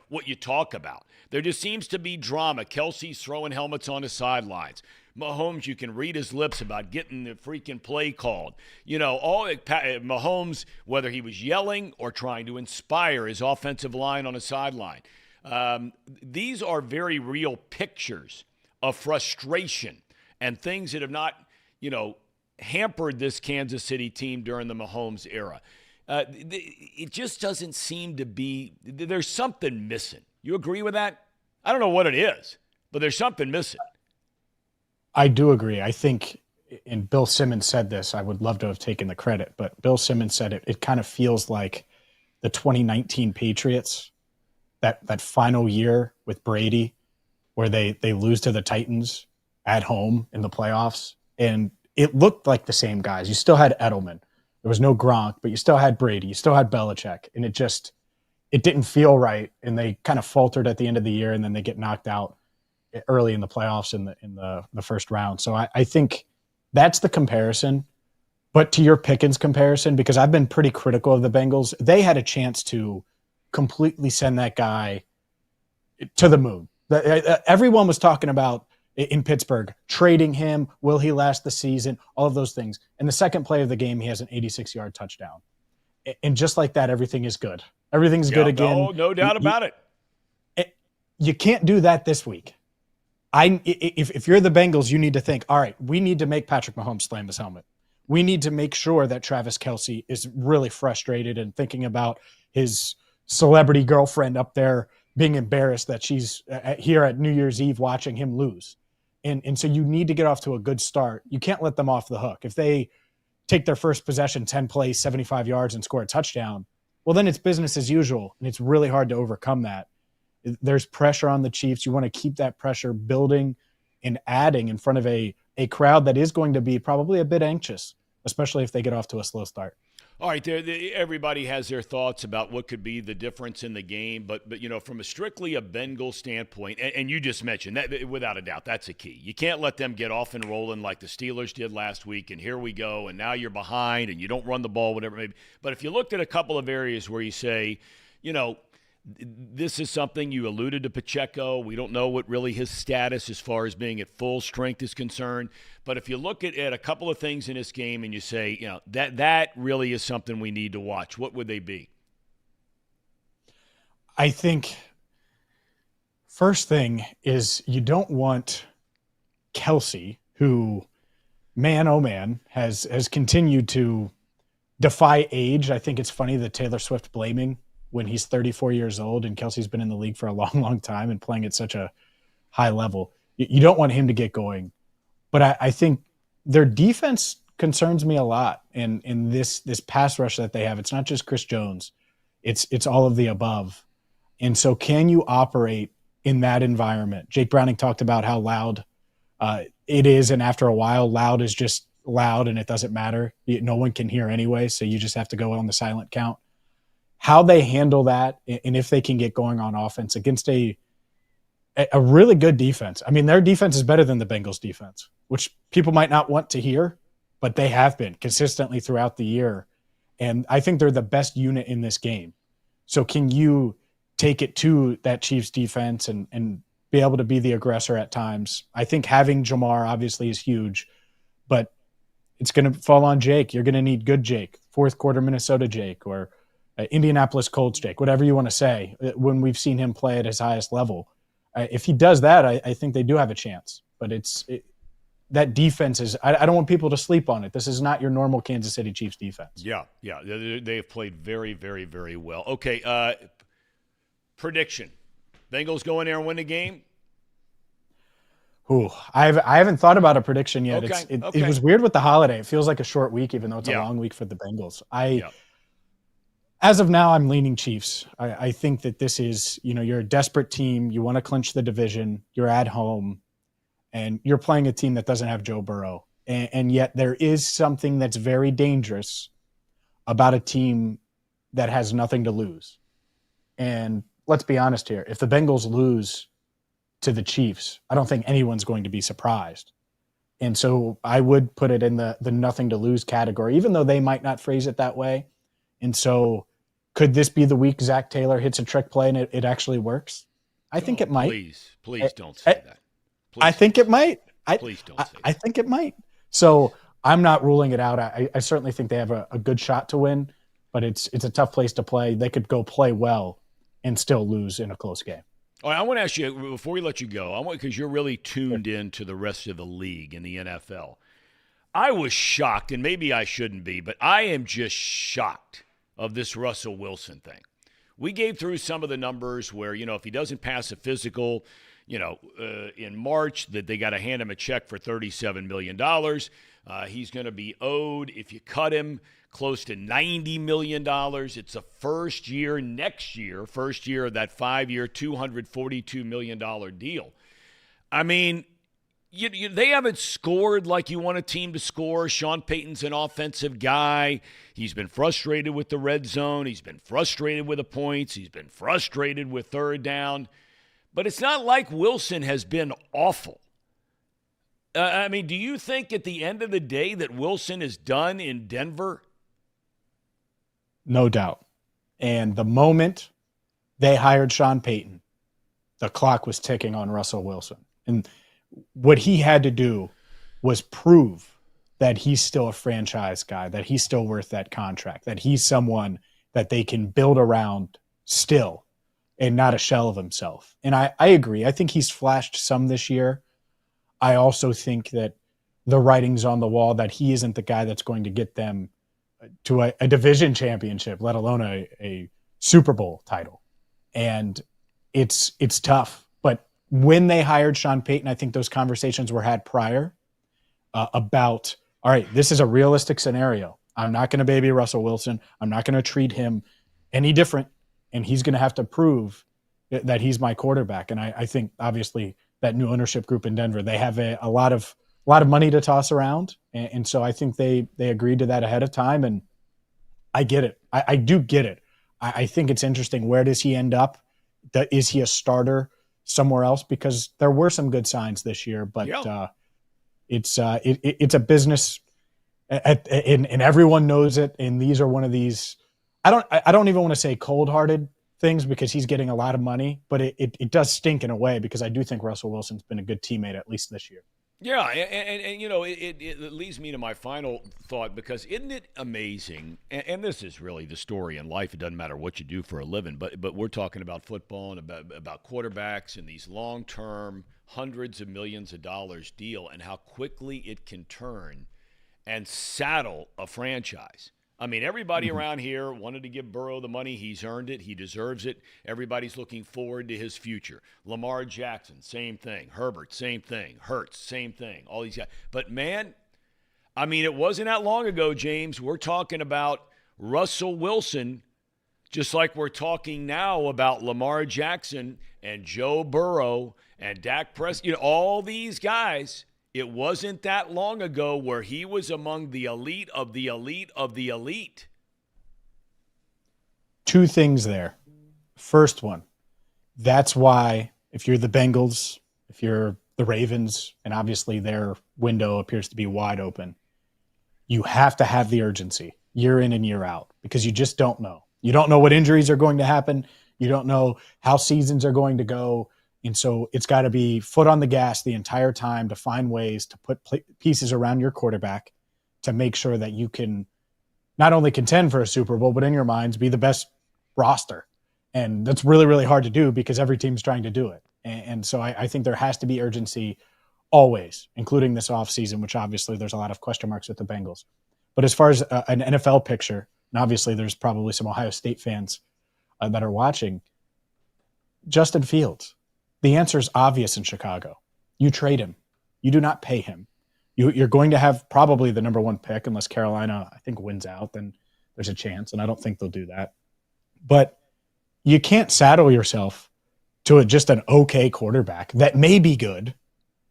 Speaker 2: what you talk about. There just seems to be drama. Kelsey's throwing helmets on the sidelines. Mahomes, you can read his lips about getting the freaking play called. Mahomes, whether he was yelling or trying to inspire his offensive line on a sideline. These are very real pictures of frustration and things that have not, hampered this Kansas City team during the Mahomes era. It just doesn't seem to be – there's something missing. You agree with that? I don't know what it is, but there's something missing.
Speaker 9: I do agree. I think, and Bill Simmons said this, I would love to have taken the credit, but Bill Simmons said it kind of feels like the 2019 Patriots – that final year with Brady where they lose to the Titans at home in the playoffs. And it looked like the same guys. You still had Edelman. There was no Gronk, but you still had Brady. You still had Belichick. And it didn't feel right. And they kind of faltered at the end of the year, and then they get knocked out early in the playoffs in the first round. So I think that's the comparison. But to your Pickens comparison, because I've been pretty critical of the Bengals, they had a chance to completely send that guy to the moon. Everyone was talking about in Pittsburgh, trading him. Will he last the season? All of those things. And the second play of the game, he has an 86-yard touchdown. And just like that, everything is good. Everything's good again.
Speaker 2: No doubt about it.
Speaker 9: You can't do that this week. If you're the Bengals, you need to think, all right, we need to make Patrick Mahomes slam his helmet. We need to make sure that Travis Kelce is really frustrated and thinking about his celebrity girlfriend up there being embarrassed that she's here at New Year's Eve watching him lose. And so you need to get off to a good start. You can't let them off the hook. If they take their first possession, 10 plays, 75 yards, and score a touchdown, well, then it's business as usual, and it's really hard to overcome that. There's pressure on the Chiefs. You want to keep that pressure building and adding in front of a crowd that is going to be probably a bit anxious, especially if they get off to a slow start.
Speaker 2: All right, everybody has their thoughts about what could be the difference in the game, but from a strictly a Bengals standpoint, and you just mentioned that without a doubt, that's a key. You can't let them get off and rolling like the Steelers did last week, and here we go, and now you're behind, and you don't run the ball, whatever it may be. But if you looked at a couple of areas where you say, this is something you alluded to Pacheco. We don't know what really his status as far as being at full strength is concerned. But if you look at a couple of things in this game and you say, that really is something we need to watch, what would they be?
Speaker 9: I think first thing is you don't want Kelsey, who, man, oh man, has continued to defy age. I think it's funny that Taylor Swift blaming when he's 34 years old and Kelsey's been in the league for a long, long time and playing at such a high level. You don't want him to get going. But I think their defense concerns me a lot in this pass rush that they have. It's not just Chris Jones. It's all of the above. And so can you operate in that environment? Jake Browning talked about how loud it is, and after a while, loud is just loud and it doesn't matter. No one can hear anyway, so you just have to go on the silent count. How they handle that, and if they can get going on offense against a really good defense. I mean, their defense is better than the Bengals defense, which people might not want to hear, but they have been consistently throughout the year. And I think they're the best unit in this game. So can you take it to that Chiefs defense and be able to be the aggressor at times? I think having Jamar obviously is huge, but it's going to fall on Jake. You're going to need good Jake, fourth quarter Minnesota Jake, or Indianapolis Colts Jake, whatever you want to say, when we've seen him play at his highest level. If he does that, I think they do have a chance. But that defense is – I don't want people to sleep on it. This is not your normal Kansas City Chiefs defense.
Speaker 2: Yeah. They have played very, very, very well. Okay, prediction. Bengals go in there and win the game?
Speaker 9: Ooh, I haven't thought about a prediction yet.
Speaker 2: Okay.
Speaker 9: It was weird with the holiday. It feels like a short week, even though it's a long week for the Bengals. As of now, I'm leaning Chiefs. I think that this is, you're a desperate team. You want to clinch the division. You're at home, and you're playing a team that doesn't have Joe Burrow. And yet there is something that's very dangerous about a team that has nothing to lose. And let's be honest here. If the Bengals lose to the Chiefs, I don't think anyone's going to be surprised. And so I would put it in the nothing to lose category, even though they might not phrase it that way. And so could this be the week Zach Taylor hits a trick play and it actually works? I think it might.
Speaker 2: Please don't say that.
Speaker 9: I think it might.
Speaker 2: Please don't say that.
Speaker 9: I think it might. So I'm not ruling it out. I certainly think they have a good shot to win, but it's a tough place to play. They could go play well and still lose in a close game.
Speaker 2: All right, I want to ask you, before we let you go, because you're really tuned in to the rest of the league in the NFL. I was shocked, and maybe I shouldn't be, but I am just shocked of this Russell Wilson thing. We gave through some of the numbers where, if he doesn't pass a physical, in March, that they got to hand him a check for $37 million. He's going to be owed, if you cut him, close to $90 million. It's a first year of that 5-year, $242 million deal. I mean, they haven't scored like you want a team to score. Sean Payton's an offensive guy. He's been frustrated with the red zone. He's been frustrated with the points. He's been frustrated with third down. But it's not like Wilson has been awful. I mean, do you think at the end of the day that Wilson is done in Denver?
Speaker 9: No doubt. And the moment they hired Sean Payton, the clock was ticking on Russell Wilson. And what he had to do was prove that he's still a franchise guy, that he's still worth that contract, that he's someone that they can build around still and not a shell of himself. And I agree. I think he's flashed some this year. I also think that the writing's on the wall that he isn't the guy that's going to get them to a division championship, let alone a Super Bowl title. And it's tough. But when they hired Sean Payton, I think those conversations were had prior about, all right, this is a realistic scenario. I'm not going to baby Russell Wilson. I'm not going to treat him any different. And he's going to have to prove that he's my quarterback. And I think, obviously, that new ownership group in Denver, they have a lot of money to toss around. And so I think they agreed to that ahead of time. And I get it. I do get it. I think it's interesting. Where does he end up? Is he a starter somewhere else? Because there were some good signs this year, but it's a business and everyone knows it. And these are one of these, I don't even want to say cold-hearted things because he's getting a lot of money, but it does stink in a way because I do think Russell Wilson's been a good teammate at least this year.
Speaker 2: Yeah, and it leads me to my final thought, because isn't it amazing, and this is really the story in life, it doesn't matter what you do for a living, but we're talking about football and about quarterbacks and these long-term hundreds of millions of dollars deal and how quickly it can turn and saddle a franchise. I mean, everybody around here wanted to give Burrow the money. He's earned it. He deserves it. Everybody's looking forward to his future. Lamar Jackson, same thing. Herbert, same thing. Hurts, same thing. All these guys. But, man, I mean, it wasn't that long ago, James. We're talking about Russell Wilson, just like we're talking now about Lamar Jackson and Joe Burrow and Dak Prescott. All these guys. It wasn't that long ago where he was among the elite of the elite of the elite.
Speaker 9: Two things there. First one, that's why if you're the Bengals, if you're the Ravens, and obviously their window appears to be wide open, you have to have the urgency year in and year out because you just don't know. You don't know what injuries are going to happen. You don't know how seasons are going to go. And so it's got to be foot on the gas the entire time to find ways to put pieces around your quarterback to make sure that you can not only contend for a Super Bowl, but in your minds be the best roster. And that's really, really hard to do because every team's trying to do it. And so I think there has to be urgency always, including this offseason, which obviously there's a lot of question marks with the Bengals. But as far as an NFL picture, and obviously there's probably some Ohio State fans that are watching, Justin Fields. The answer is obvious in Chicago. You trade him. You do not pay him. You're going to have probably the number one pick unless Carolina, I think, wins out. Then there's a chance, and I don't think they'll do that. but you can't saddle yourself to just an okay quarterback that may be good.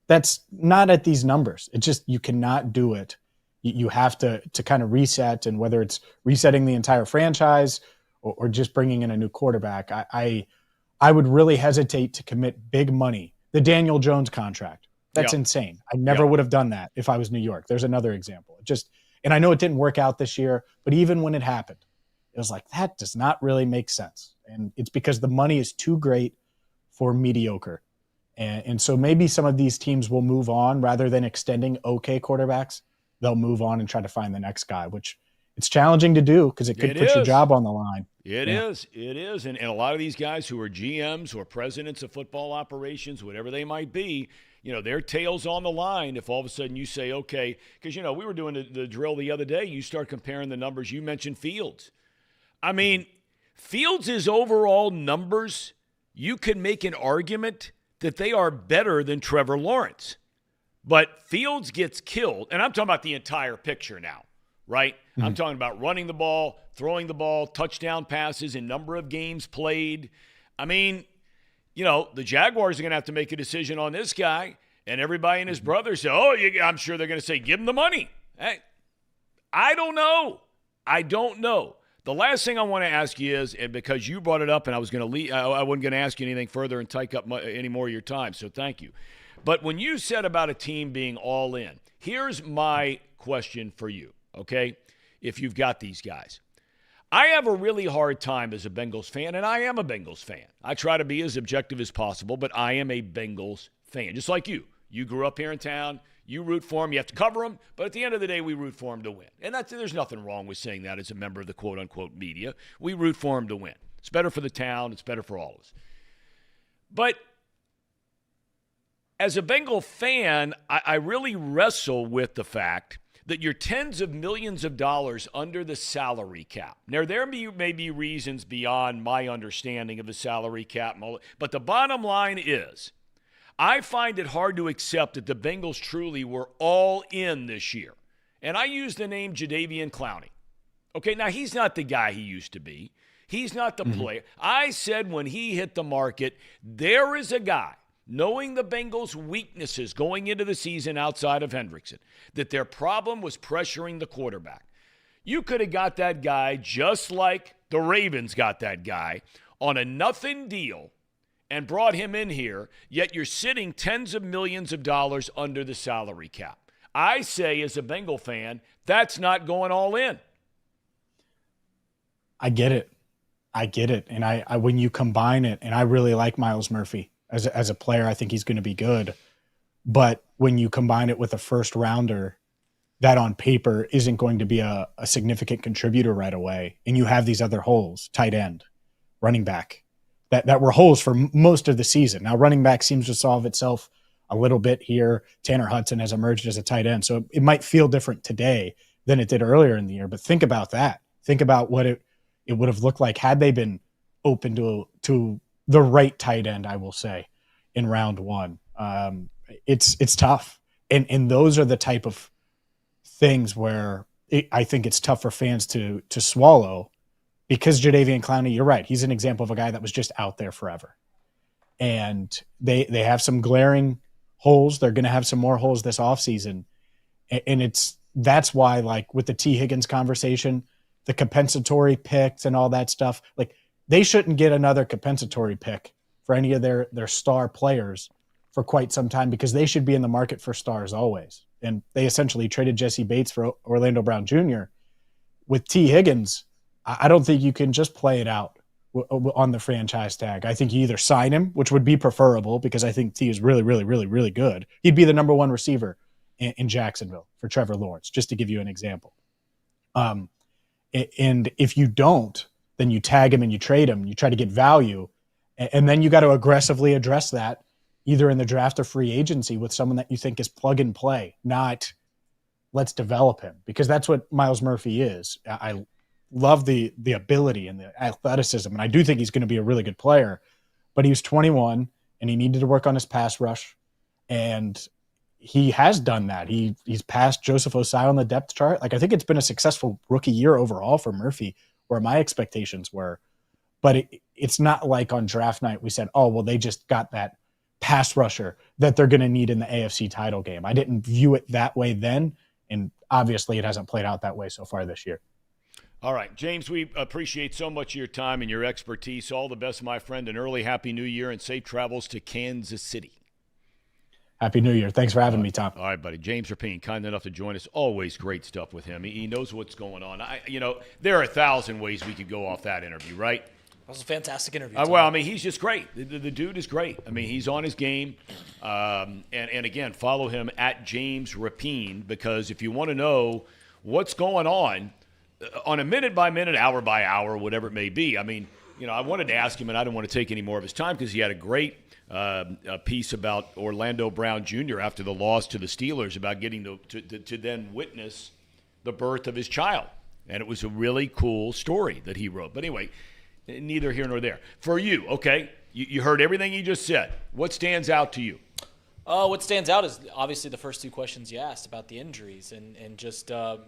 Speaker 9: That's not at these numbers. It just, you cannot do it. You have to kind of reset, and whether it's resetting the entire franchise or just bringing in a new quarterback, I would really hesitate to commit big money. The Daniel Jones contract, that's insane. I never would have done that if I was New York. There's another example. And I know it didn't work out this year, but even when it happened, it was like, that does not really make sense. And it's because the money is too great for mediocre. And so maybe some of these teams will move on rather than extending okay quarterbacks. They'll move on and try to find the next guy, which it's challenging to do because it could put your job on the line.
Speaker 2: It is. And a lot of these guys who are GMs or presidents of football operations, whatever they might be, their tail's on the line if all of a sudden you say, okay, because, we were doing the drill the other day. You start comparing the numbers. You mentioned Fields. I mean, Fields' overall numbers, you can make an argument that they are better than Trevor Lawrence. But Fields gets killed, and I'm talking about the entire picture now, right? Mm-hmm. I'm talking about running the ball, throwing the ball, touchdown passes, and number of games played. I mean, the Jaguars are going to have to make a decision on this guy, and everybody and his brother say, I'm sure they're going to say, give him the money. Hey, I don't know. The last thing I want to ask you is, and because you brought it up and I was going to leave, I wasn't going to ask you anything further and take up any more of your time, so thank you. But when you said about a team being all in, here's my question for you, okay, if you've got these guys. I have a really hard time as a Bengals fan, and I am a Bengals fan. I try to be as objective as possible, but I am a Bengals fan, just like you. You grew up here in town. You root for them. You have to cover them. But at the end of the day, we root for them to win. And there's nothing wrong with saying that as a member of the quote-unquote media. We root for them to win. It's better for the town. It's better for all of us. But as a Bengal fan, I really wrestle with the fact that you're tens of millions of dollars under the salary cap. Now, there may be reasons beyond my understanding of the salary cap, but the bottom line is, I find it hard to accept that the Bengals truly were all in this year. And I use the name Jadeveon Clowney. Okay, now he's not the guy he used to be. He's not the player. I said when he hit the market, there is a guy, knowing the Bengals' weaknesses going into the season outside of Hendrickson, that their problem was pressuring the quarterback. You could have got that guy just like the Ravens got that guy on a nothing deal and brought him in here, yet you're sitting tens of millions of dollars under the salary cap. I say, as a Bengal fan, that's not going all in.
Speaker 9: I get it. And I when you combine it, and I really like Myles Murphy as a player, I think he's going to be good. But when you combine it with a first rounder that on paper isn't going to be a significant contributor right away, and you have these other holes, tight end, running back, that were holes for most of the season. Now, running back seems to solve itself a little bit here. Tanner Hudson has emerged as a tight end, so it might feel different today than it did earlier in the year. But think about that. Think about what it would have looked like had they been open to the right tight end, I will say, in round one. It's tough. And those are the type of things where I think it's tough for fans to swallow, because Jadeveon Clowney, you're right, he's an example of a guy that was just out there forever. And they have some glaring holes. They're going to have some more holes this offseason. And that's why, like with the T. Higgins conversation, the compensatory picks and all that stuff, like they shouldn't get another compensatory pick for any of their star players for quite some time, because they should be in the market for stars always. And they essentially traded Jesse Bates for Orlando Brown Jr. With T. Higgins, I don't think you can just play it out on the franchise tag. I think you either sign him, which would be preferable, because I think T is really, really, really, really good. He'd be the number one receiver in Jacksonville for Trevor Lawrence, just to give you an example. And if you don't, then you tag him and you trade him. You try to get value, and then you got to aggressively address that either in the draft or free agency with someone that you think is plug and play, not let's develop him, because that's what Myles Murphy is. I love the ability and the athleticism, and I do think he's going to be a really good player, but he was 21 and he needed to work on his pass rush, and he has done that. He's passed Joseph Osai on the depth chart. Like, I think it's been a successful rookie year overall for Murphy, where my expectations were. but it's not like on draft night we said, oh, well, they just got that pass rusher that they're going to need in the AFC title game. I didn't view it that way then, and obviously it hasn't played out that way so far this year.
Speaker 2: All right, James, we appreciate so much your time and your expertise. All the best, my friend, and early Happy New Year and safe travels to Kansas City.
Speaker 9: Happy New Year. Thanks for having me, Tom.
Speaker 2: All right, buddy. James Rapien, kind enough to join us. Always great stuff with him. He knows what's going on. There are 1,000 ways we could go off that interview, right?
Speaker 6: That was a fantastic interview.
Speaker 2: Well, I mean, he's just great. The dude is great. I mean, he's on his game. And again, follow him at James Rapien, because if you want to know what's going on a minute-by-minute, hour-by-hour, whatever it may be, I mean, I wanted to ask him, and I didn't want to take any more of his time because he had a great a piece about Orlando Brown Jr. after the loss to the Steelers about getting to then witness the birth of his child. And it was a really cool story that he wrote. But anyway, neither here nor there. For you, okay, you heard everything he just said. What stands out to you?
Speaker 6: What stands out is obviously the first two questions you asked about the injuries and just, the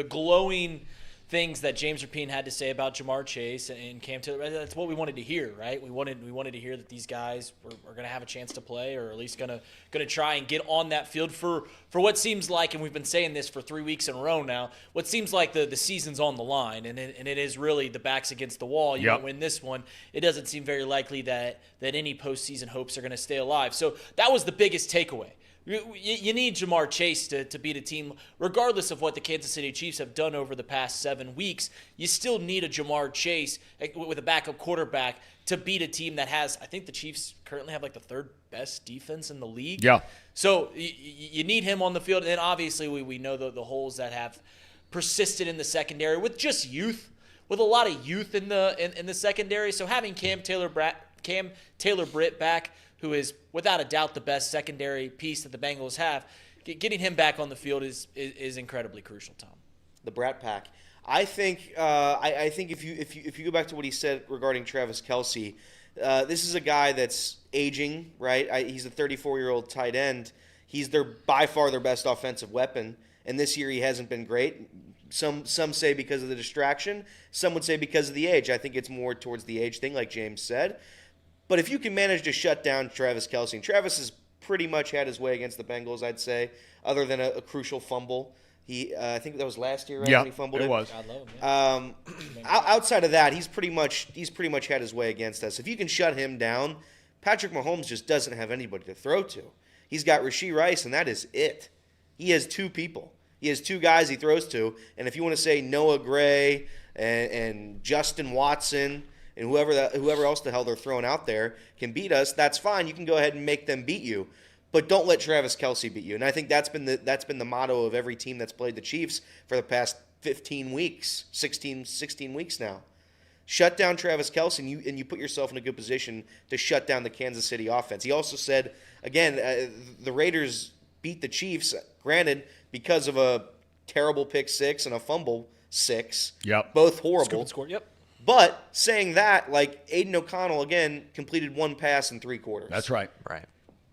Speaker 6: glowing things that James Rapien had to say about Jamar Chase and Cam Taylor. That's what we wanted to hear, right? We wanted to hear that these guys are going to have a chance to play, or at least going to try and get on that field for what seems like, and we've been saying this for 3 weeks in a row now, what seems like the season's on the line, and it is really the back's against the wall. You don't win this one, it doesn't seem very likely that any postseason hopes are going to stay alive. So that was the biggest takeaway. You need Jamar Chase to beat a team, regardless of what the Kansas City Chiefs have done over the past 7 weeks. You still need a Jamar Chase with a backup quarterback to beat a team that has, I think the Chiefs currently have like the third best defense in the league.
Speaker 2: Yeah.
Speaker 6: So you need him on the field. And then obviously we know the holes that have persisted in the secondary with just youth, with a lot of youth in the secondary. So having Cam Taylor-Britt back, who is without a doubt the best secondary piece that the Bengals have, getting him back on the field is incredibly crucial, Tom.
Speaker 7: The Brat Pack. I think I think if you go back to what he said regarding Travis Kelce, this is a guy that's aging, right? He's a 34-year-old tight end. He's by far their best offensive weapon, and this year he hasn't been great. Some say because of the distraction. Some would say because of the age. I think it's more towards the age thing, like James said. But if you can manage to shut down Travis Kelce, and Travis has pretty much had his way against the Bengals, I'd say, other than a crucial fumble. I think that was last year, right?
Speaker 2: Yeah,
Speaker 7: when he fumbled
Speaker 2: it was.
Speaker 6: God love him, yeah.
Speaker 7: Outside of that, he's pretty much had his way against us. If you can shut him down, Patrick Mahomes just doesn't have anybody to throw to. He's got Rashee Rice, and that is it. He has two people. He has two guys he throws to, and if you want to say Noah Gray and Justin Watson and whoever else the hell they're throwing out there can beat us, that's fine. You can go ahead and make them beat you. But don't let Travis Kelce beat you. And I think that's been the motto of every team that's played the Chiefs for the past 15 weeks, 16 weeks now. Shut down Travis Kelce, and you put yourself in a good position to shut down the Kansas City offense. He also said, again, the Raiders beat the Chiefs, granted, because of a terrible pick six and a fumble six.
Speaker 2: Yep.
Speaker 7: Both horrible.
Speaker 6: Scored, yep.
Speaker 7: But saying that, like Aiden O'Connell again completed one pass in 3 quarters.
Speaker 2: That's right.
Speaker 8: Right.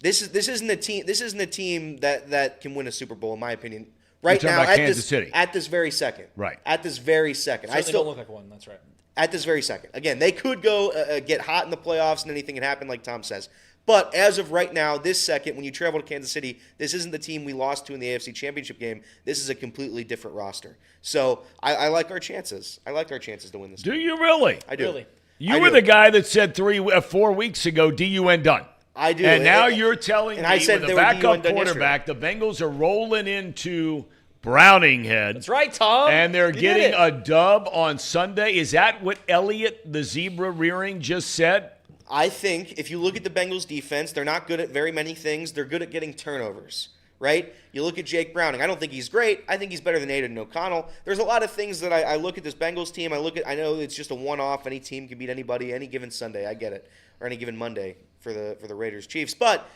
Speaker 7: This isn't a team. This isn't a team that can win a Super Bowl, in my opinion. Right now,
Speaker 2: about Kansas City.
Speaker 7: At this very second.
Speaker 2: Right.
Speaker 7: At this very second.
Speaker 6: I still don't look like one. That's right.
Speaker 7: At this very second. Again, they could go get hot in the playoffs and anything can happen, like Tom says. But as of right now, this second, when you travel to Kansas City, this isn't the team we lost to in the AFC Championship game. This is a completely different roster. So I like our chances. I like our chances to win this.
Speaker 2: Do you really?
Speaker 7: I do.
Speaker 6: Really?
Speaker 2: You were the guy that said 4 weeks ago, DUN done.
Speaker 7: I do.
Speaker 2: And now you're telling me
Speaker 7: I said
Speaker 2: with a
Speaker 7: they were
Speaker 2: backup
Speaker 7: DUN
Speaker 2: quarterback, the Bengals are rolling into Browninghead.
Speaker 6: That's right, Tom.
Speaker 2: And they're
Speaker 6: You
Speaker 2: getting
Speaker 6: did it.
Speaker 2: a dub on Sunday. Is that what Elliott, the zebra rearing, just said?
Speaker 7: I think if you look at the Bengals defense, they're not good at very many things. They're good at getting turnovers, right? You look at Jake Browning. I don't think he's great. I think he's better than Aiden O'Connell. There's a lot of things that I look at this Bengals team. I know it's just a one-off. Any team can beat anybody any given Sunday. I get it. Or any given Monday for the Raiders Chiefs. But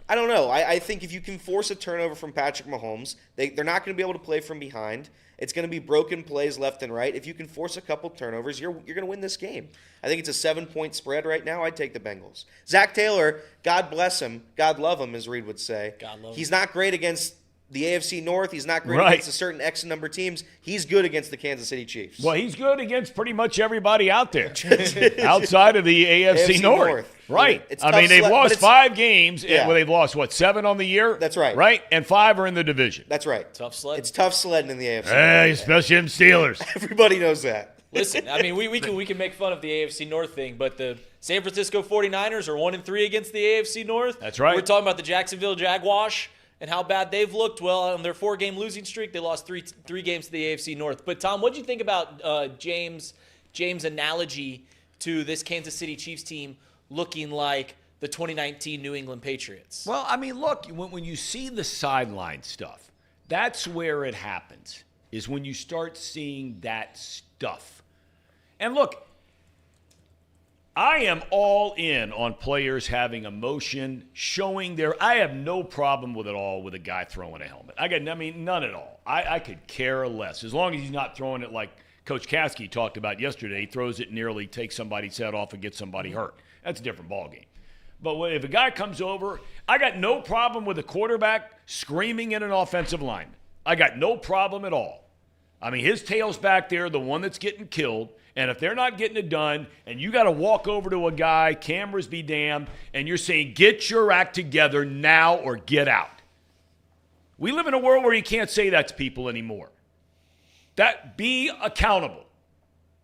Speaker 7: I don't know. I think if you can force a turnover from Patrick Mahomes, they're not going to be able to play from behind. It's going to be broken plays left and right. If you can force a couple turnovers, you're going to win this game. I think it's a 7-point spread right now. I'd take the Bengals. Zach Taylor, God bless him, God love him, as Reed would say.
Speaker 6: God love him.
Speaker 7: He's not great against the AFC North. He's not great
Speaker 2: Right.
Speaker 7: against a certain X number of teams. He's good against the Kansas City Chiefs.
Speaker 2: Well, he's good against pretty much everybody out there outside of the AFC North. Right. I mean, they've lost 5 games.
Speaker 7: Yeah.
Speaker 2: Well, they've lost, 7 on the year?
Speaker 7: That's right.
Speaker 2: Right? And 5 are in the division.
Speaker 7: That's right.
Speaker 6: Tough sledding.
Speaker 7: It's tough sledding in the AFC.
Speaker 2: Hey, especially in Steelers.
Speaker 7: Everybody knows that.
Speaker 6: Listen, I mean, we can make fun of the AFC North thing, but the San Francisco 49ers are 1-3 against the AFC North.
Speaker 2: That's right.
Speaker 6: We're talking about the Jacksonville Jaguars and how bad they've looked. Well, on their 4-game losing streak, they lost three games to the AFC North. But Tom, what do you think about James' analogy to this Kansas City Chiefs team looking like the 2019 New England Patriots?
Speaker 2: Well, I mean, look, when you see the sideline stuff, that's where it happens, is when you start seeing that stuff. And look, I am all in on players having emotion, showing I have no problem with it all with a guy throwing a helmet. None at all. I could care less. As long as he's not throwing it like Coach Caskey talked about yesterday. He throws it nearly takes somebody's head off and gets somebody hurt. That's a different ballgame. But if a guy comes over, I got no problem with a quarterback screaming at an offensive lineman. I got no problem at all. I mean, his tail's back there, the one that's getting killed. And if they're not getting it done, and you got to walk over to a guy, cameras be damned, and you're saying, get your act together now or get out. We live in a world where you can't say that to people anymore. Be accountable.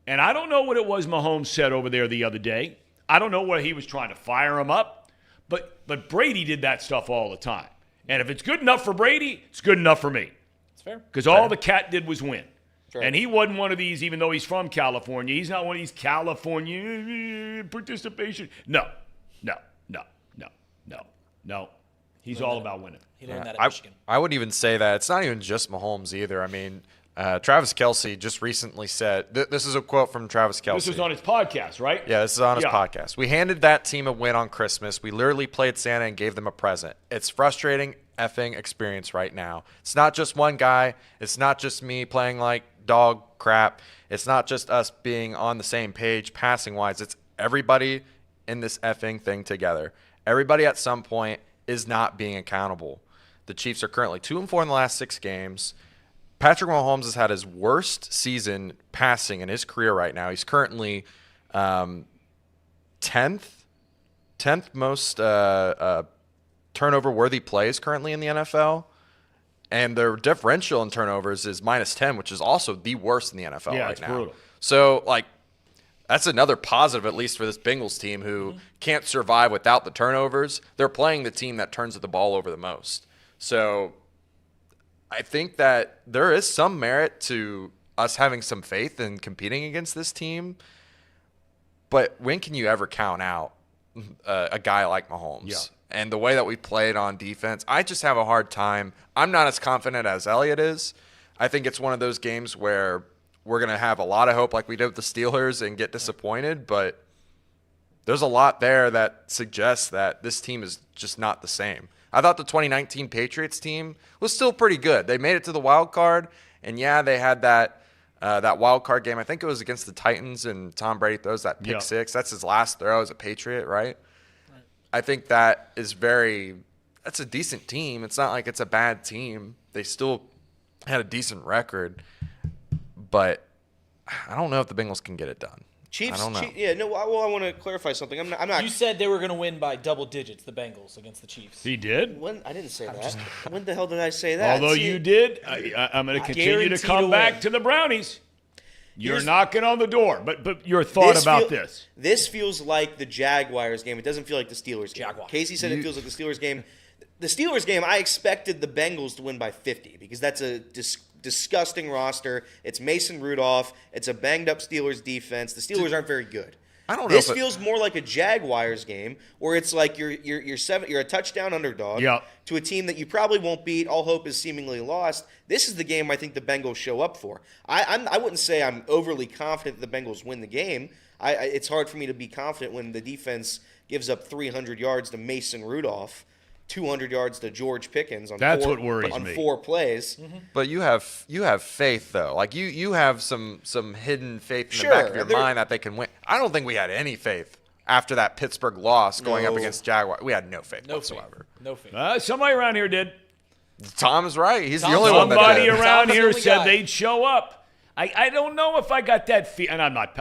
Speaker 2: And I don't know what it was Mahomes said over there the other day. I don't know whether he was trying to fire him up. But Brady did that stuff all the time. And if it's good enough for Brady, it's good enough for me.
Speaker 6: It's fair.
Speaker 2: Because all the cat did was win.
Speaker 7: Sure.
Speaker 2: And he wasn't one of these, even though he's from California. He's not one of these California participation. No. He's all about winning.
Speaker 6: He learned that at Michigan.
Speaker 8: I wouldn't even say that. It's not even just Mahomes either. I mean, Travis Kelce just recently said, this is a quote from Travis Kelce.
Speaker 2: This was on his podcast, right?
Speaker 8: Yeah, this is on his podcast. We handed that team a win on Christmas. We literally played Santa and gave them a present. It's frustrating effing experience right now. It's not just one guy. It's not just me playing like dog crap. It's not just us being on the same page passing-wise. It's everybody in this effing thing together. Everybody at some point is not being accountable. The Chiefs are currently 2-4 in the last 6 games. Patrick Mahomes has had his worst season passing in his career right now. He's currently 10th most turnover-worthy plays currently in the NFL. And their differential in turnovers is -10, which is also the worst in the NFL right now.
Speaker 2: Brutal.
Speaker 8: So, that's another positive, at least for this Bengals team, who can't survive without the turnovers. They're playing the team that turns the ball over the most. So I think that there is some merit to us having some faith in competing against this team. But when can you ever count out a guy like Mahomes?
Speaker 2: Yeah.
Speaker 8: And the way that we played on defense, I just have a hard time. I'm not as confident as Elliott is. I think it's one of those games where we're going to have a lot of hope like we did with the Steelers and get disappointed, but there's a lot there that suggests that this team is just not the same. I thought the 2019 Patriots team was still pretty good. They made it to the wild card, and yeah, they had that wild card game. I think it was against the Titans, and Tom Brady throws that pick six. That's his last throw as a Patriot, right? I think that is that's a decent team. It's not like it's a bad team. They still had a decent record, but I don't know if the Bengals can get it done.
Speaker 7: Chiefs,
Speaker 8: I don't know.
Speaker 7: I want to clarify something. I'm not.
Speaker 6: You said they were going to win by double digits, the Bengals, against the Chiefs.
Speaker 2: He did?
Speaker 7: I didn't say that. When the hell did I say that?
Speaker 2: Although you did, I'm going to continue to come back to the Brownies. You're knocking on the door, but your thought about this.
Speaker 7: This feels like the Jaguars game. It doesn't feel like the Steelers game. Casey said it feels like the Steelers game. The Steelers game, I expected the Bengals to win by 50 because that's a disgusting roster. It's Mason Rudolph. It's a banged-up Steelers defense. The Steelers aren't very good.
Speaker 8: I don't know.
Speaker 7: This feels more like a Jaguars game where it's like you're a touchdown underdog to a team that you probably won't beat. All hope is seemingly lost. This is the game I think the Bengals show up for. I wouldn't say I'm overly confident the Bengals win the game. It's hard for me to be confident when the defense gives up 300 yards to Mason Rudolph, 200 yards to George Pickens on
Speaker 2: what worries
Speaker 7: on
Speaker 2: me.
Speaker 7: 4 plays.
Speaker 8: But you have faith though. Like you have some hidden faith in the back of your mind that they can win. I don't think we had any faith after that Pittsburgh loss going up against Jaguars. We had no faith whatsoever.
Speaker 6: No faith.
Speaker 2: Somebody around here did.
Speaker 8: Tom's right. He's the
Speaker 6: Tom's
Speaker 8: only one that
Speaker 2: Somebody
Speaker 8: did.
Speaker 2: around
Speaker 6: Tom's the
Speaker 2: here
Speaker 6: only
Speaker 2: said
Speaker 6: guy.
Speaker 2: they'd show up. I don't know if I got that feel, and I'm not.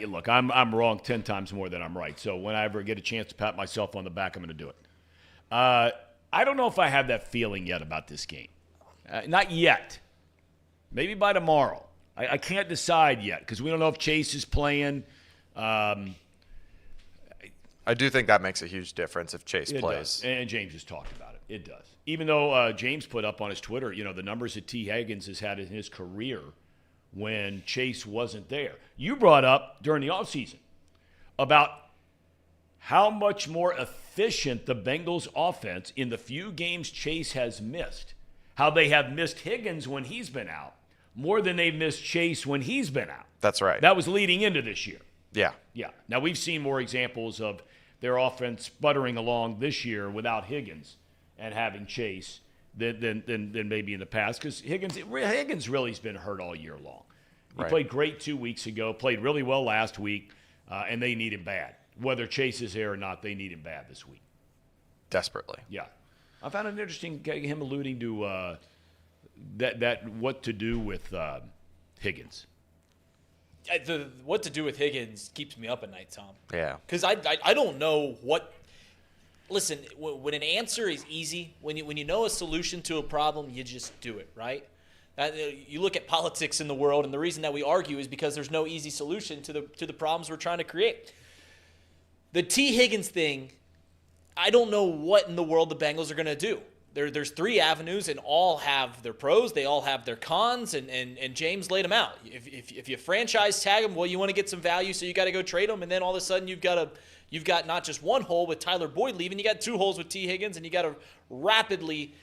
Speaker 2: Look, I'm wrong 10 times more than I'm right. So when I ever get a chance to pat myself on the back, I'm going to do it. I don't know if I have that feeling yet about this game. Not yet. Maybe by tomorrow. I can't decide yet because we don't know if Chase is playing.
Speaker 8: I do think that makes a huge difference if Chase
Speaker 2: It
Speaker 8: plays.
Speaker 2: does. And James has talked about it. It does. Even though James put up on his Twitter, the numbers that T. Higgins has had in his career when Chase wasn't there. You brought up during the offseason about how much more efficient the Bengals offense in the few games Chase has missed. How they have missed Higgins when he's been out more than they've missed Chase when he's been out.
Speaker 8: That's right.
Speaker 2: That was leading into this year.
Speaker 8: Yeah.
Speaker 2: Yeah. Now, we've seen more examples of their offense sputtering along this year without Higgins and having Chase than maybe in the past because Higgins really has been hurt all year long. He played great 2 weeks ago, played really well last week, and they need him bad. Whether Chase is there or not, they need him bad this week.
Speaker 8: Desperately.
Speaker 2: Yeah. I found it interesting him alluding to that what to do with Higgins.
Speaker 6: What to do with Higgins keeps me up at night, Tom.
Speaker 8: Yeah.
Speaker 6: Because I don't know what. Listen, when an answer is easy, when you know a solution to a problem, you just do it, right? You look at politics in the world, and the reason that we argue is because there's no easy solution to the problems we're trying to create. The T. Higgins thing, I don't know what in the world the Bengals are going to do. There's 3 avenues, and all have their pros. They all have their cons, and James laid them out. If you franchise tag them, well, you want to get some value, so you got to go trade them, and then all of a sudden you've got not just one hole with Tyler Boyd leaving, you got 2 holes with T. Higgins, and you got to rapidly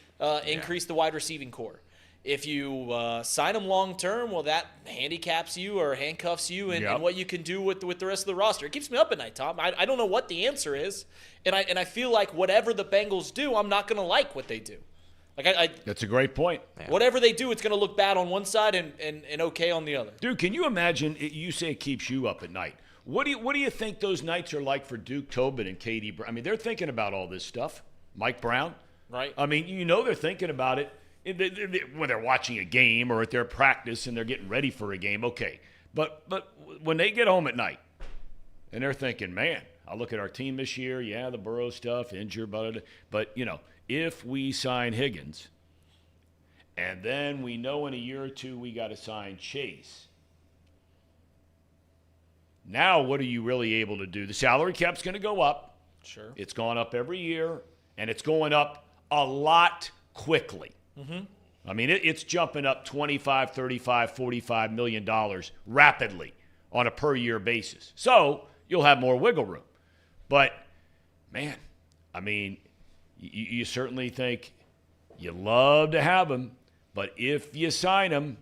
Speaker 6: increase the wide receiving core. If you sign them long term, well, that handicaps you or handcuffs you and what you can do with the rest of the roster. It keeps me up at night, Tom. I don't know what the answer is, and I feel like whatever the Bengals do, I'm not going to like what they do.
Speaker 2: That's a great point.
Speaker 6: Whatever they do, it's going to look bad on one side and okay on the other.
Speaker 2: Dude, can you imagine? You say it keeps you up at night. What do you think those nights are like for Duke Tobin and Katie Brown? I mean, they're thinking about all this stuff. Mike Brown,
Speaker 6: right?
Speaker 2: I mean, they're thinking about it. When they're watching a game or at their practice and they're getting ready for a game, okay. But when they get home at night and they're thinking, man, I look at our team this year, the Burrow stuff, injured, but if we sign Higgins and then we know in a year or two we got to sign Chase, now what are you really able to do? The salary cap's going to go up.
Speaker 6: Sure.
Speaker 2: It's gone up every year, and it's going up a lot quickly. Mm-hmm. I mean, it's jumping up $25, $35, $45 million rapidly on a per-year basis. So you'll have more wiggle room. But, man, I mean, you certainly think you love to have him, but if you sign him,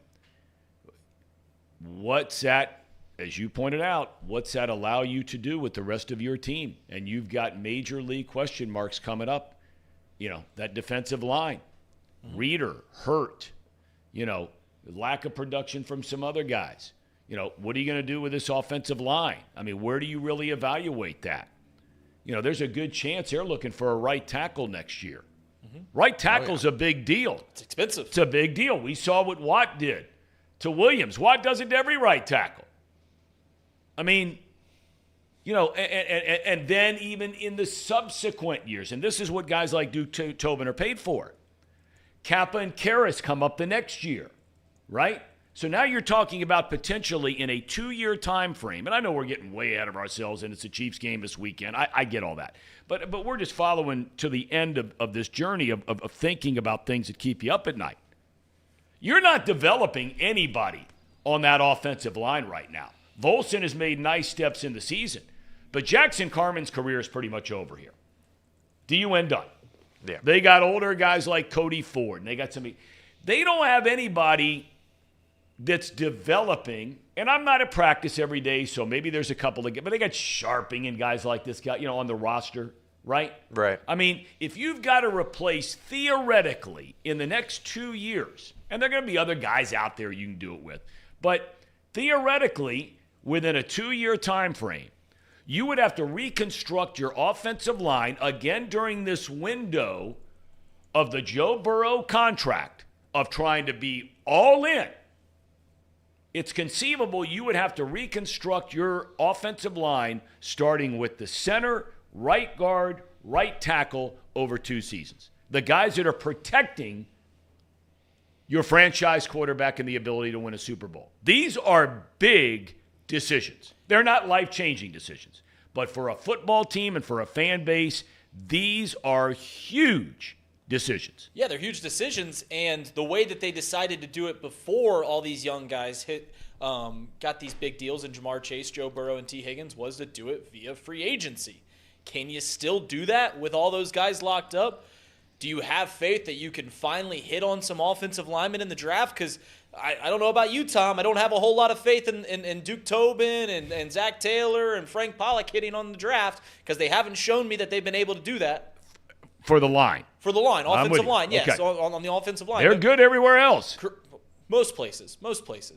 Speaker 2: what's that, as you pointed out, what's that allow you to do with the rest of your team? And you've got major league question marks coming up. That defensive line. Reader, hurt, lack of production from some other guys. What are you going to do with this offensive line? I mean, where do you really evaluate that? There's a good chance they're looking for a right tackle next year. Mm-hmm. Right tackle's a big deal.
Speaker 6: It's expensive.
Speaker 2: It's a big deal. We saw what Watt did to Williams. Watt does it to every right tackle. I mean, and then even in the subsequent years, and this is what guys like Duke Tobin are paid for. Kappa and Karras come up the next year, right? So now you're talking about potentially in a 2-year time frame, and I know we're getting way out of ourselves, and it's a Chiefs game this weekend. I get all that. But we're just following to the end of this journey of thinking about things that keep you up at night. You're not developing anybody on that offensive line right now. Volson has made nice steps in the season, but Jackson Carman's career is pretty much over here. DUN done.
Speaker 8: Yeah.
Speaker 2: They got older guys like Cody Ford, and they got somebody. They don't have anybody that's developing, and I'm not at practice every day, so maybe there's a couple of, but they got Sharping and guys like this guy, on the roster, right?
Speaker 8: Right.
Speaker 2: I mean, if you've got to replace theoretically in the next 2 years, and there are going to be other guys out there you can do it with, but theoretically, within a 2-year time frame, you would have to reconstruct your offensive line again during this window of the Joe Burrow contract of trying to be all in, it's conceivable you would have to reconstruct your offensive line starting with the center, right guard, right tackle over 2 seasons. The guys that are protecting your franchise quarterback and the ability to win a Super Bowl. These are big decisions. They're not life-changing decisions. But for a football team and for a fan base, these are huge decisions.
Speaker 6: Yeah, they're huge decisions, and the way that they decided to do it before all these young guys got these big deals in Jamar Chase, Joe Burrow, and T. Higgins was to do it via free agency. Can you still do that with all those guys locked up? Do you have faith that you can finally hit on some offensive linemen in the draft? Because I don't know about you, Tom. I don't have a whole lot of faith in Duke Tobin and Zach Taylor and Frank Pollock hitting on the draft because they haven't shown me that they've been able to do that.
Speaker 2: For the line.
Speaker 6: For the line. Offensive line, yes. Okay. On the offensive line.
Speaker 2: They're good everywhere else.
Speaker 6: Most places.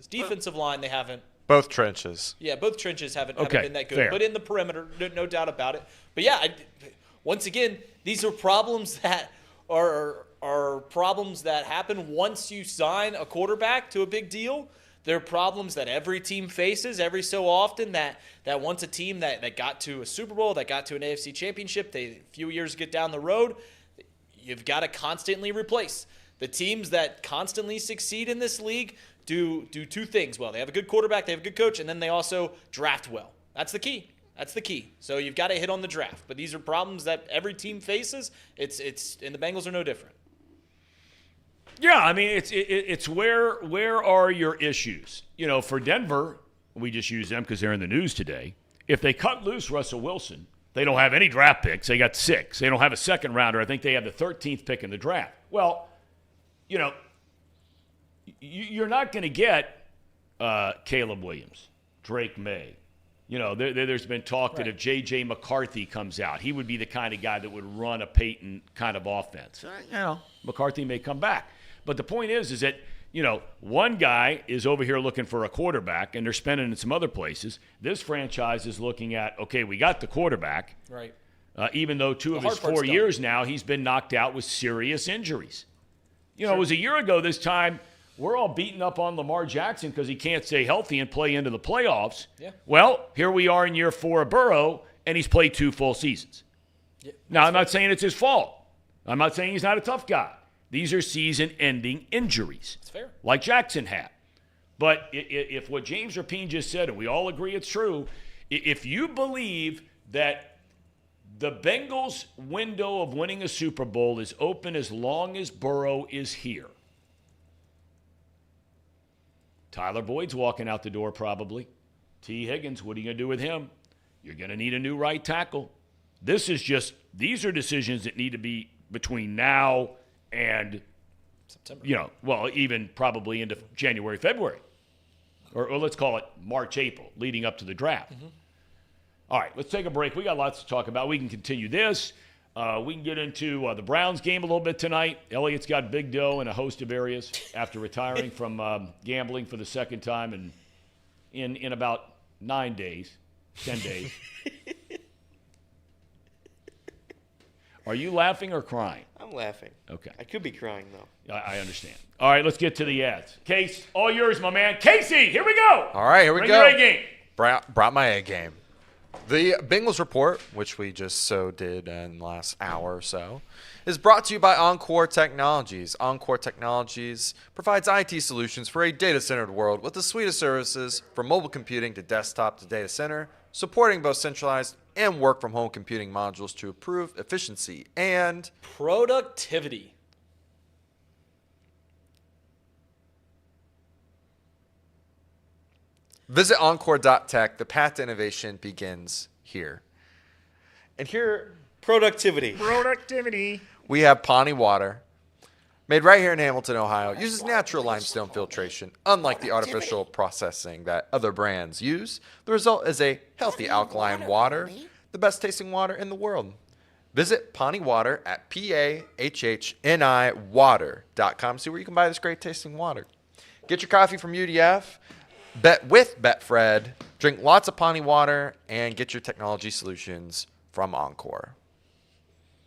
Speaker 6: Defensive line, they haven't.
Speaker 8: Both trenches.
Speaker 6: Yeah, both trenches haven't been that good.
Speaker 2: Fair.
Speaker 6: But in the perimeter, no doubt about it. But yeah, once again, these are problems that are problems that happen once you sign a quarterback to a big deal. They're problems that every team faces every so often that once a team that got to a Super Bowl, that got to an AFC championship, a few years get down the road, you've got to constantly replace. The teams that constantly succeed in this league do 2 things well. They have a good quarterback, they have a good coach, and then they also draft well. That's the key. So you've got to hit on the draft. But these are problems that every team faces. And the Bengals are no different.
Speaker 2: Yeah, I mean, it's where are your issues? You know, for Denver, we just use them because they're in the news today. If they cut loose Russell Wilson, they don't have any draft picks. They got 6. They don't have a second rounder. I think they have the 13th pick in the draft. Well, you know, you're not going to get Caleb Williams, Drake May. You know, there's been talk that if J.J. McCarthy comes out, he would be the kind of guy that would run a Peyton kind of offense. You know, McCarthy may come back. But the point is that, you know, one guy is over here looking for a quarterback, and they're spending in some other places. This franchise is looking at, okay, we got the quarterback.
Speaker 6: Right.
Speaker 2: Even though 2 of his 4 years now, he's been knocked out with serious injuries. You know, It was a year ago this time, we're all beating up on Lamar Jackson because he can't stay healthy and play into the playoffs. Yeah. Well, here we are in year 4 of Burrow, and he's played 2 full seasons. Yeah, now, I'm not saying it's his fault. I'm not saying he's not a tough guy. These are season-ending injuries.
Speaker 6: That's fair.
Speaker 2: Like Jackson had. But if what James Rapien just said, and we all agree it's true, if you believe that the Bengals' window of winning a Super Bowl is open as long as Burrow is here, Tyler Boyd's walking out the door probably. T. Higgins, what are you going to do with him? You're going to need a new right tackle. These are decisions that need to be between now and September. You know, well, even probably into January, February. Or let's call it March, April, leading up to the draft. Mm-hmm. All right, let's take a break. We got lots to talk about. We can continue this. We can get into the Browns game a little bit tonight. Elliott's got big dough in a host of areas after retiring from gambling for the second time in about 9 days, 10 days. Are you laughing or crying?
Speaker 7: I'm laughing.
Speaker 2: Okay.
Speaker 7: I could be crying, though.
Speaker 2: I understand. All right, let's get to the ads. Case, all yours, my man. Casey, here we go.
Speaker 8: All right, here we
Speaker 2: Bring
Speaker 8: go.
Speaker 2: your A game.
Speaker 8: Brought my A game. The Bengals Report, which we just did in the last hour or so, is brought to you by Encore Technologies. Encore Technologies provides IT solutions for a data-centered world with a suite of services from mobile computing to desktop to data center, supporting both centralized and work-from-home computing modules to improve efficiency and
Speaker 6: productivity.
Speaker 8: Visit Encore.tech. The path to innovation begins here. And here,
Speaker 7: productivity.
Speaker 8: We have Pawnee water, made right here in Hamilton, Ohio. Uses natural limestone filtration, unlike the artificial processing that other brands use. The result is a healthy alkaline water, the best tasting water in the world. Visit Pawnee Water at PAHHNIwater.com. See where you can buy this great tasting water. Get your coffee from UDF. Bet with Betfred, drink lots of Pawnee water, and get your technology solutions from Encore.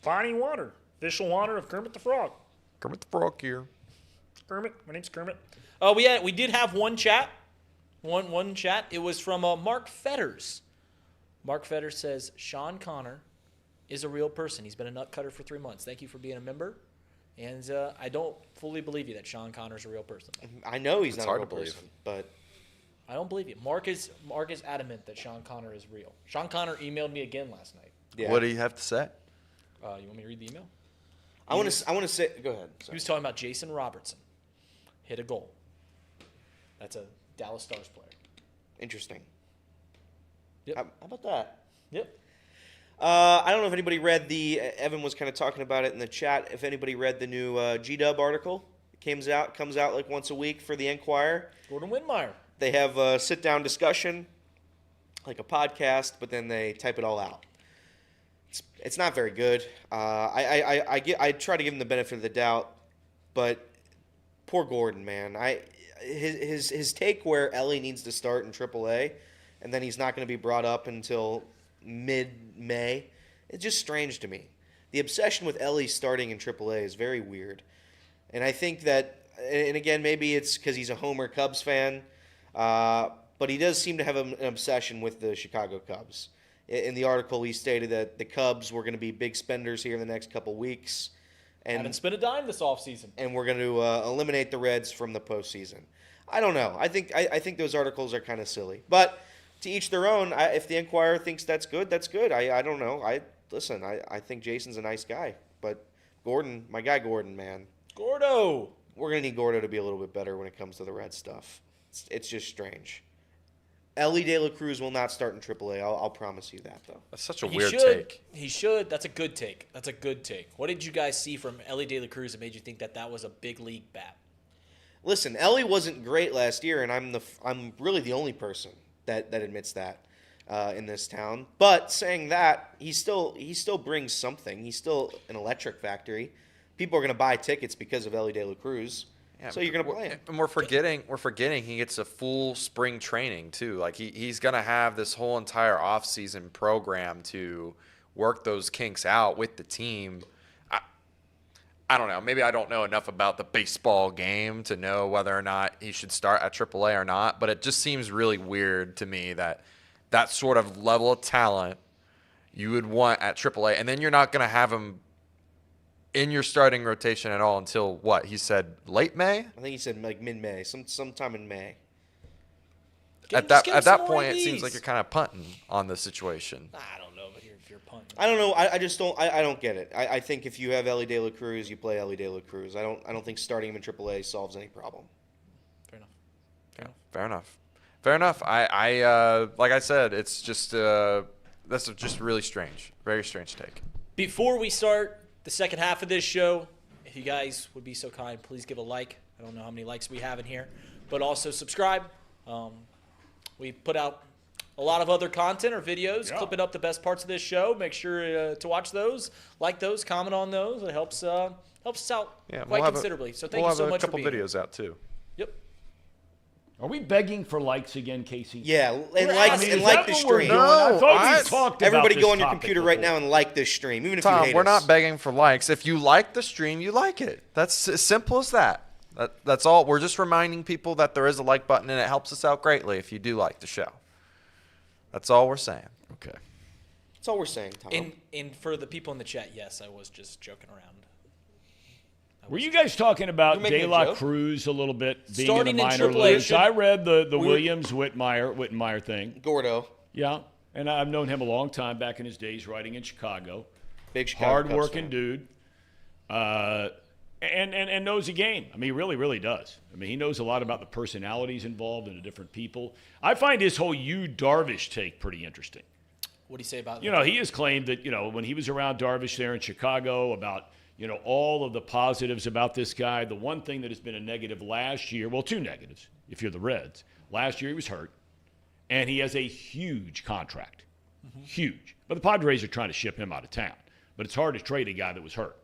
Speaker 2: Pawnee water.
Speaker 10: official honor of Kermit the Frog.
Speaker 8: Kermit the Frog here.
Speaker 10: Kermit, my name's Kermit.
Speaker 6: We did have one chat. One chat. It was from Mark Fetters. Mark Fetters says, Sean Connor is a real person. He's been a nut cutter for 3 months. Thank you for being a member. And I don't fully believe you that Sean Connor is a real person.
Speaker 7: I know he's not a real person, but
Speaker 6: I don't believe you. Mark is adamant that Sean Connor is real. Sean Connor emailed me again last night.
Speaker 8: Yeah. What do you have to say?
Speaker 6: You want me to read the email?
Speaker 7: I want to say. Go ahead. Sorry.
Speaker 6: He was talking about Jason Robertson. Hit a goal. That's a Dallas Stars player.
Speaker 7: Interesting.
Speaker 6: Yep.
Speaker 7: How about that?
Speaker 6: Yep.
Speaker 7: I don't know if anybody read Evan was kind of talking about it in the chat. If anybody read the new G-Dub article, it comes out like once a week for the Enquirer.
Speaker 6: Gordon Windmeyer. They
Speaker 7: have a sit-down discussion, like a podcast, but then they type it all out. It's not very good. I try to give him the benefit of the doubt, but poor Gordon, man. His take where Ellie needs to start in AAA, and then he's not going to be brought up until mid-May. It's just strange to me. The obsession with Ellie starting in AAA is very weird, and I think that, and again, maybe it's because he's a Homer Cubs fan, but he does seem to have an obsession with the Chicago Cubs. In the article, he stated that the Cubs were going to be big spenders here in the next couple weeks. And
Speaker 6: haven't spent a dime this offseason.
Speaker 7: And we're going to eliminate the Reds from the postseason. I don't know. I think those articles are kind of silly. But to each their own. If the Enquirer thinks that's good, that's good. I don't know. I think Jason's a nice guy. But Gordon, my guy Gordon, man.
Speaker 6: Gordo.
Speaker 7: We're going to need Gordo to be a little bit better when it comes to the Red stuff. It's just strange. Ellie De La Cruz will not start in AAA. I'll promise you that, though.
Speaker 8: That's such a weird take.
Speaker 6: He should. That's a good take. What did you guys see from Ellie De La Cruz that made you think that was a big league bat?
Speaker 7: Listen, Ellie wasn't great last year, and I'm really the only person that admits that in this town. But saying that, he still brings something. He's still an electric factory. People are going to buy tickets because of Ellie De La Cruz. Yeah, so you're going to play him.
Speaker 8: And we're forgetting he gets a full spring training too. Like he's going to have this whole entire offseason program to work those kinks out with the team. I don't know. Maybe I don't know enough about the baseball game to know whether or not he should start at AAA or not, but it just seems really weird to me that sort of level of talent you would want at AAA, and then you're not going to have him in your starting rotation at all until what? He said late May?
Speaker 7: I think he said like mid-May, sometime in May.
Speaker 8: At that point, it seems like you're kind of punting on the situation.
Speaker 6: I don't know, but if you're punting.
Speaker 7: I don't know. I just don't. I don't get it. I think if you have Ellie De La Cruz, you play Ellie De La Cruz. I don't think starting him in AAA solves any problem.
Speaker 8: Fair enough. I like I said, it's just that's just really strange. Very strange take.
Speaker 6: Before we start the second half of this show, if you guys would be so kind, please give a like. I don't know how many likes we have in here, but also subscribe. We put out a lot of other content or videos, clipping up the best parts of this show. Make sure to watch those, like those, comment on those. It helps us out quite considerably. So thank you so much for being here.
Speaker 8: We'll have a couple videos out too.
Speaker 6: Yep.
Speaker 2: Are we begging for likes again, Casey?
Speaker 7: Yeah, and like the stream.
Speaker 2: I thought we talked
Speaker 7: everybody
Speaker 2: about
Speaker 7: go
Speaker 2: this
Speaker 7: on your
Speaker 2: topic
Speaker 7: computer
Speaker 2: before.
Speaker 7: right now and like this stream, even if
Speaker 8: Tom,
Speaker 7: you hate
Speaker 8: we're
Speaker 7: us.
Speaker 8: not begging for likes. If you like the stream, you like it. That's as simple as that. That's all. We're just reminding people that there is a like button, and it helps us out greatly if you do like the show. That's all we're saying.
Speaker 2: Okay.
Speaker 7: That's all we're saying, Tom.
Speaker 6: And for the people in the chat, yes, I was just joking around.
Speaker 2: Were you guys talking about
Speaker 7: making
Speaker 2: De
Speaker 7: a
Speaker 2: La
Speaker 7: joke?
Speaker 2: Cruz a little bit being
Speaker 6: Starting
Speaker 2: in the
Speaker 6: in
Speaker 2: minor
Speaker 6: AAA
Speaker 2: leagues? I read the Williams Whitmire thing.
Speaker 7: Gordo.
Speaker 2: Yeah, and I've known him a long time back in his days writing in Chicago.
Speaker 7: Big Chicago
Speaker 2: hard-working
Speaker 7: Cubs
Speaker 2: dude, and knows the game. I mean, he really, really does. I mean, he knows a lot about the personalities involved and the different people. I find his whole Yu Darvish take pretty interesting.
Speaker 6: What do you say about
Speaker 2: that? He has claimed that, when he was around Darvish there in Chicago about, all of the positives about this guy. The one thing that has been a negative last year, well, two negatives if you're the Reds. Last year he was hurt, and he has a huge contract. Mm-hmm. Huge. But the Padres are trying to ship him out of town. But it's hard to trade a guy that was hurt.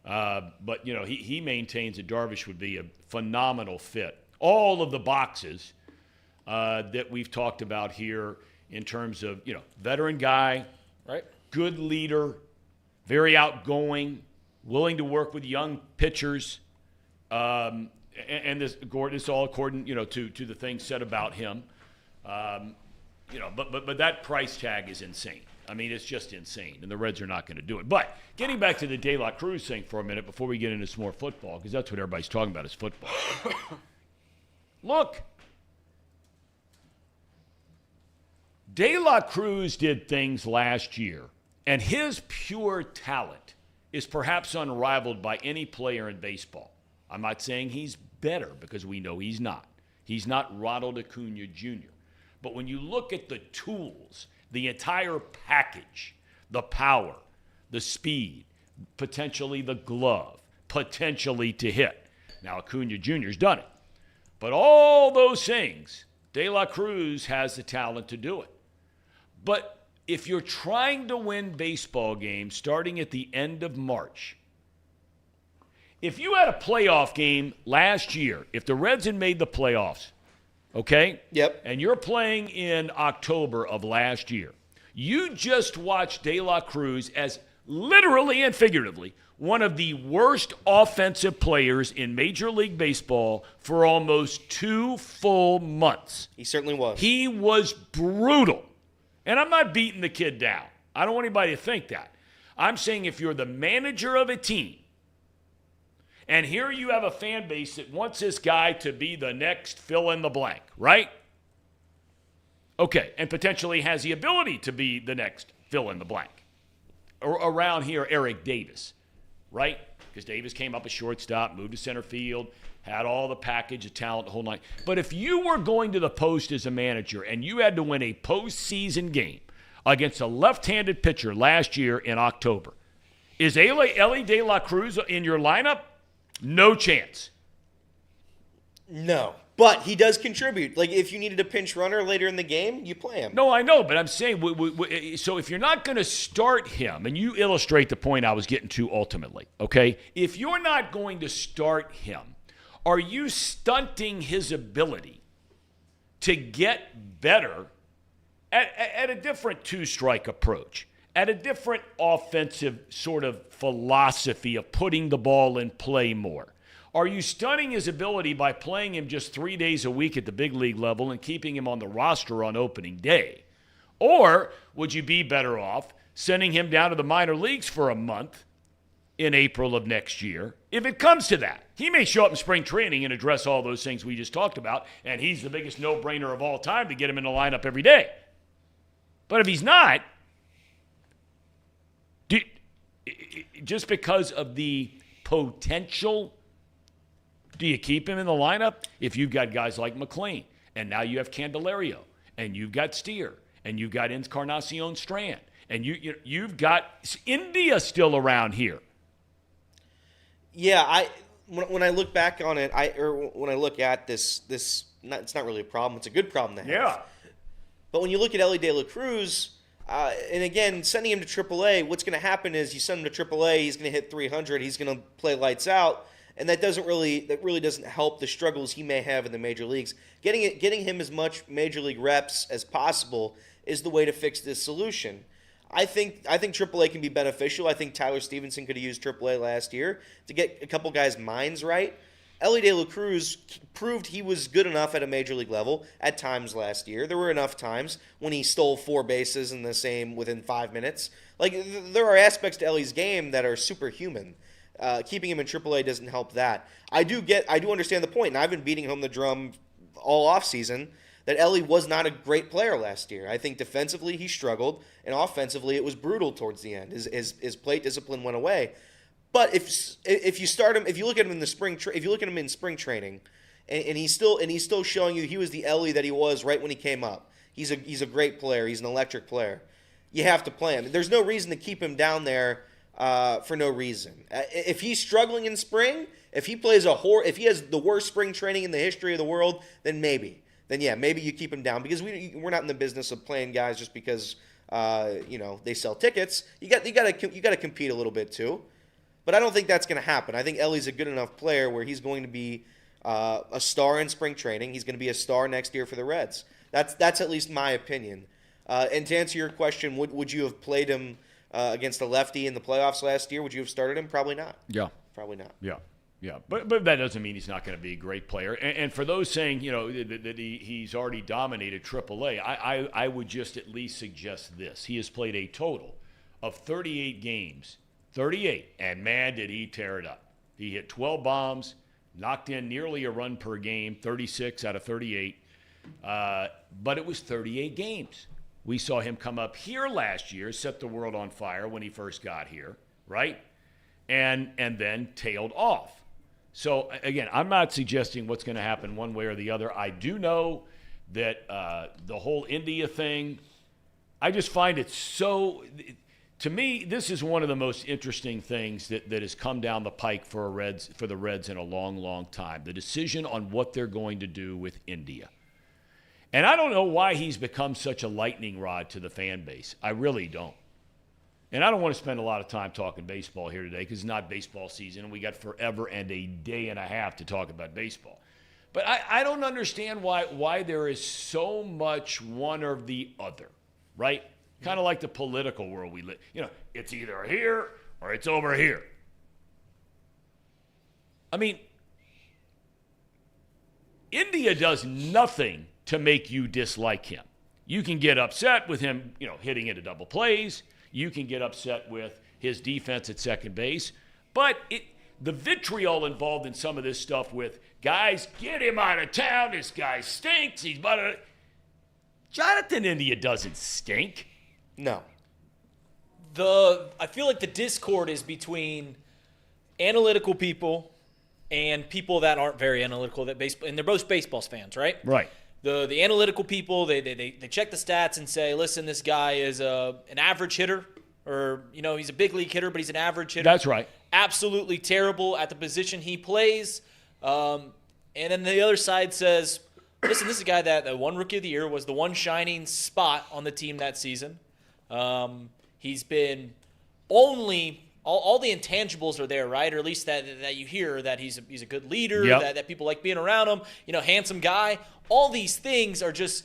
Speaker 2: But, he maintains that Darvish would be a phenomenal fit. All of the boxes that we've talked about here in terms of, veteran guy,
Speaker 6: right?
Speaker 2: Good leader, very outgoing, willing to work with young pitchers, and this Gordon is all according, to the things said about him. But that price tag is insane. I mean, it's just insane, and the Reds are not going to do it. But getting back to the De La Cruz thing for a minute before we get into some more football, because that's what everybody's talking about is football. Look, De La Cruz did things last year, and his pure talent is perhaps unrivaled by any player in baseball. I'm not saying he's better, because we know he's not. He's not Ronald Acuna Jr. But when you look at the tools, the entire package, the power, the speed, potentially the glove, potentially to hit. Now, Acuna Jr.'s done it. But all those things, De La Cruz has the talent to do it. But if you're trying to win baseball games starting at the end of March, if you had a playoff game last year, if the Reds had made the playoffs, okay?
Speaker 7: Yep.
Speaker 2: And you're playing in October of last year, you just watched De La Cruz as literally and figuratively one of the worst offensive players in Major League Baseball for almost 2 full months.
Speaker 7: He certainly was.
Speaker 2: He was brutal. And I'm not beating the kid down. I don't want anybody to think that. I'm saying if you're the manager of a team, and here you have a fan base that wants this guy to be the next fill in the blank, right? Okay, and potentially has the ability to be the next fill in the blank. Or around here, Eric Davis, right? Because Davis came up a shortstop, moved to center field, had all the package of talent the whole night. But if you were going to the post as a manager and you had to win a postseason game against a left-handed pitcher last year in October, is Ellie De La Cruz in your lineup? No chance.
Speaker 7: No. But he does contribute. Like, if you needed a pinch runner later in the game, you play him.
Speaker 2: No, I know, but I'm saying, so if you're not going to start him, and you illustrate the point I was getting to ultimately, okay? If you're not going to start him, are you stunting his ability to get better at a different two-strike approach, at a different offensive sort of philosophy of putting the ball in play more? Are you stunning his ability by playing him just 3 days a week at the big league level and keeping him on the roster on opening day? Or would you be better off sending him down to the minor leagues for a month in April of next year, if it comes to that? He may show up in spring training and address all those things we just talked about, and he's the biggest no-brainer of all time to get him in the lineup every day. But if he's not, just because of the potential, do you keep him in the lineup? If you've got guys like McLean, and now you have Candelario, and you've got Steer, and you've got Encarnacion Strand, and you've got India still around here.
Speaker 7: Yeah, when I look back on it, when I look at this, it's not really a problem. It's a good problem to have.
Speaker 2: Yeah.
Speaker 7: But when you look at Ellie De La Cruz, and again, sending him to AAA, what's going to happen is you send him to AAA, he's going to hit 300, he's going to play lights out. And that really doesn't help the struggles he may have in the major leagues. Getting him as much major league reps as possible is the way to fix this solution. I think AAA can be beneficial. I think Tyler Stevenson could have used AAA last year to get a couple guys' minds right. Ellie De La Cruz proved he was good enough at a major league level at times last year. There were enough times when he stole 4 bases in the same within 5 minutes. Like, there are aspects to Ellie's game that are superhuman. Keeping him in AAA doesn't help that. I do understand the point, and I've been beating home the drum all offseason that Ellie was not a great player last year. I think defensively he struggled, and offensively it was brutal towards the end. His plate discipline went away. But if you start him, if you look at him in spring training, and he's still showing you he was the Ellie that he was right when he came up. He's a great player. He's an electric player. You have to play him. There's no reason to keep him down there. For no reason. If he's struggling in spring, if he has the worst spring training in the history of the world, then maybe you keep him down, because we're not in the business of playing guys just because they sell tickets. You got to compete a little bit too. But I don't think that's going to happen. I think Ellie's a good enough player where he's going to be a star in spring training. He's going to be a star next year for the Reds. That's at least my opinion. And to answer your question, would you have played him against a lefty in the playoffs last year. Would you have started him? Probably not.
Speaker 2: Yeah.
Speaker 7: Probably not.
Speaker 2: Yeah. Yeah, but that doesn't mean he's not going to be a great player. And for those saying, that he's already dominated AAA, I would just at least suggest this. He has played a total of 38 games. 38. And, man, did he tear it up. He hit 12 bombs, knocked in nearly a run per game, 36 out of 38. But it was 38 games. We saw him come up here last year, set the world on fire when he first got here, right? And then tailed off. So, again, I'm not suggesting what's going to happen one way or the other. I do know that the whole India thing, I just find it so – to me, this is one of the most interesting things that has come down the pike for the Reds in a long, long time, the decision on what they're going to do with India. And I don't know why he's become such a lightning rod to the fan base. I really don't. And I don't want to spend a lot of time talking baseball here today because it's not baseball season, and we got forever and a day and a half to talk about baseball. But I don't understand why there is so much one or the other, right? Kind of like the political world we live. It's either here or it's over here. I mean, India does nothing to make you dislike him. You can get upset with him, hitting into double plays. You can get upset with his defense at second base. But the vitriol involved in some of this stuff with, guys, get him out of town. This guy stinks. Jonathan India doesn't stink.
Speaker 7: No.
Speaker 6: I feel like the discord is between analytical people and people that aren't very analytical, and they're both baseball fans, right?
Speaker 2: Right.
Speaker 6: The analytical people, they check the stats and say, listen, this guy is an average hitter, or he's a big league hitter, but he's an average hitter.
Speaker 2: That's right.
Speaker 6: Absolutely terrible at the position he plays. And then the other side says, listen, this is a guy that won Rookie of the Year, was the one shining spot on the team that season. He's been only all the intangibles are there, right? Or at least that you hear that he's a good leader,
Speaker 2: yep.
Speaker 6: that people like being around him, handsome guy. All these things are just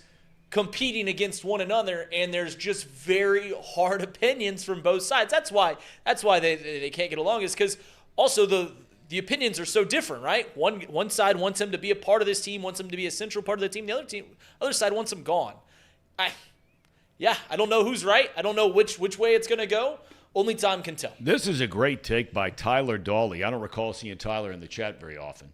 Speaker 6: competing against one another, and there's just very hard opinions from both sides. That's why they can't get along, is because also the opinions are so different, right? One side wants him to be a part of this team, wants him to be a central part of the team. The other side wants him gone. I don't know who's right. I don't know which way it's going to go. Only time can tell.
Speaker 2: This is a great take by Tyler Dawley. I don't recall seeing Tyler in the chat very often.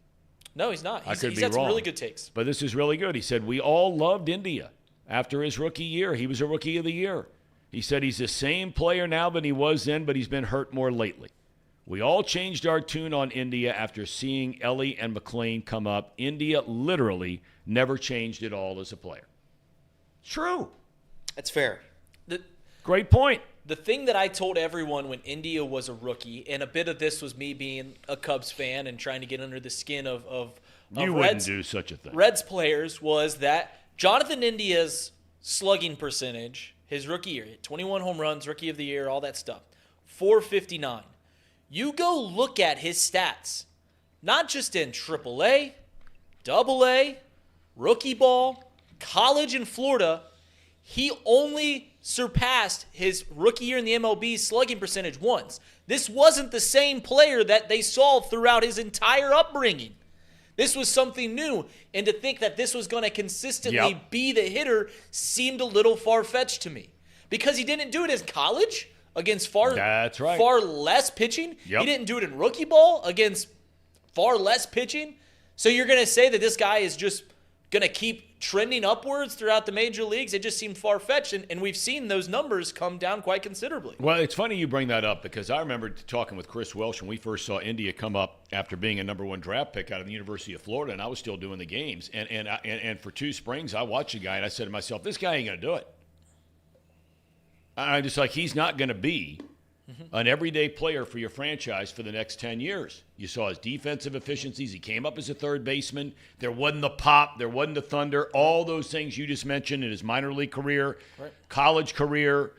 Speaker 6: No, he's not.
Speaker 2: He's
Speaker 6: had some really good takes.
Speaker 2: But this is really good. He said, we all loved India after his rookie year. He was a Rookie of the Year. He said he's the same player now than he was then, but he's been hurt more lately. We all changed our tune on India after seeing Ellie and McLean come up. India literally never changed at all as a player. True.
Speaker 7: That's fair.
Speaker 2: Great point.
Speaker 6: The thing that I told everyone when India was a rookie, and a bit of this was me being a Cubs fan and trying to get under the skin of
Speaker 2: you wouldn't do such a thing.
Speaker 6: Reds players, was that Jonathan India's slugging percentage, his rookie year, 21 home runs, Rookie of the Year, all that stuff, 459. You go look at his stats, not just in AAA, AA, rookie ball, college in Florida. He only surpassed his rookie year in the MLB slugging percentage once. This wasn't the same player that they saw throughout his entire upbringing. This was something new, and to think that this was going to consistently be the hitter seemed a little far-fetched to me, because he didn't do it in college against far less pitching.
Speaker 2: Yep.
Speaker 6: He didn't do it in rookie ball against far less pitching. So you're going to say that this guy is just going to keep trending upwards throughout the major leagues? It just seemed far-fetched, and we've seen those numbers come down quite considerably.
Speaker 2: Well, it's funny you bring that up, because I remember talking with Chris Welsh when we first saw India come up after being a number one draft pick out of the University of Florida, and I was still doing the games. And for 2 springs, I watched the guy, and I said to myself, this guy ain't going to do it. I'm just like, he's not going to be an everyday player for your franchise for the next 10 years. You saw his defensive efficiencies. He came up as a third baseman. There wasn't the pop. There wasn't the thunder. All those things you just mentioned in his minor league career, college career.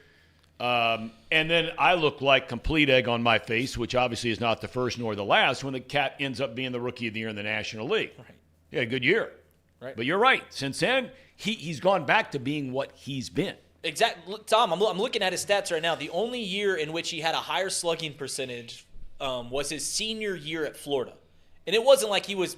Speaker 2: And then I look like complete egg on my face, which obviously is not the first nor the last, when the cat ends up being the Rookie of the Year in the National League.
Speaker 6: Right.
Speaker 2: He had a good year.
Speaker 6: Right.
Speaker 2: But you're right. Since then, he's gone back to being what he's been.
Speaker 6: Exactly, Tom. I'm looking at his stats right now. The only year in which he had a higher slugging percentage was his senior year at Florida, and it wasn't like his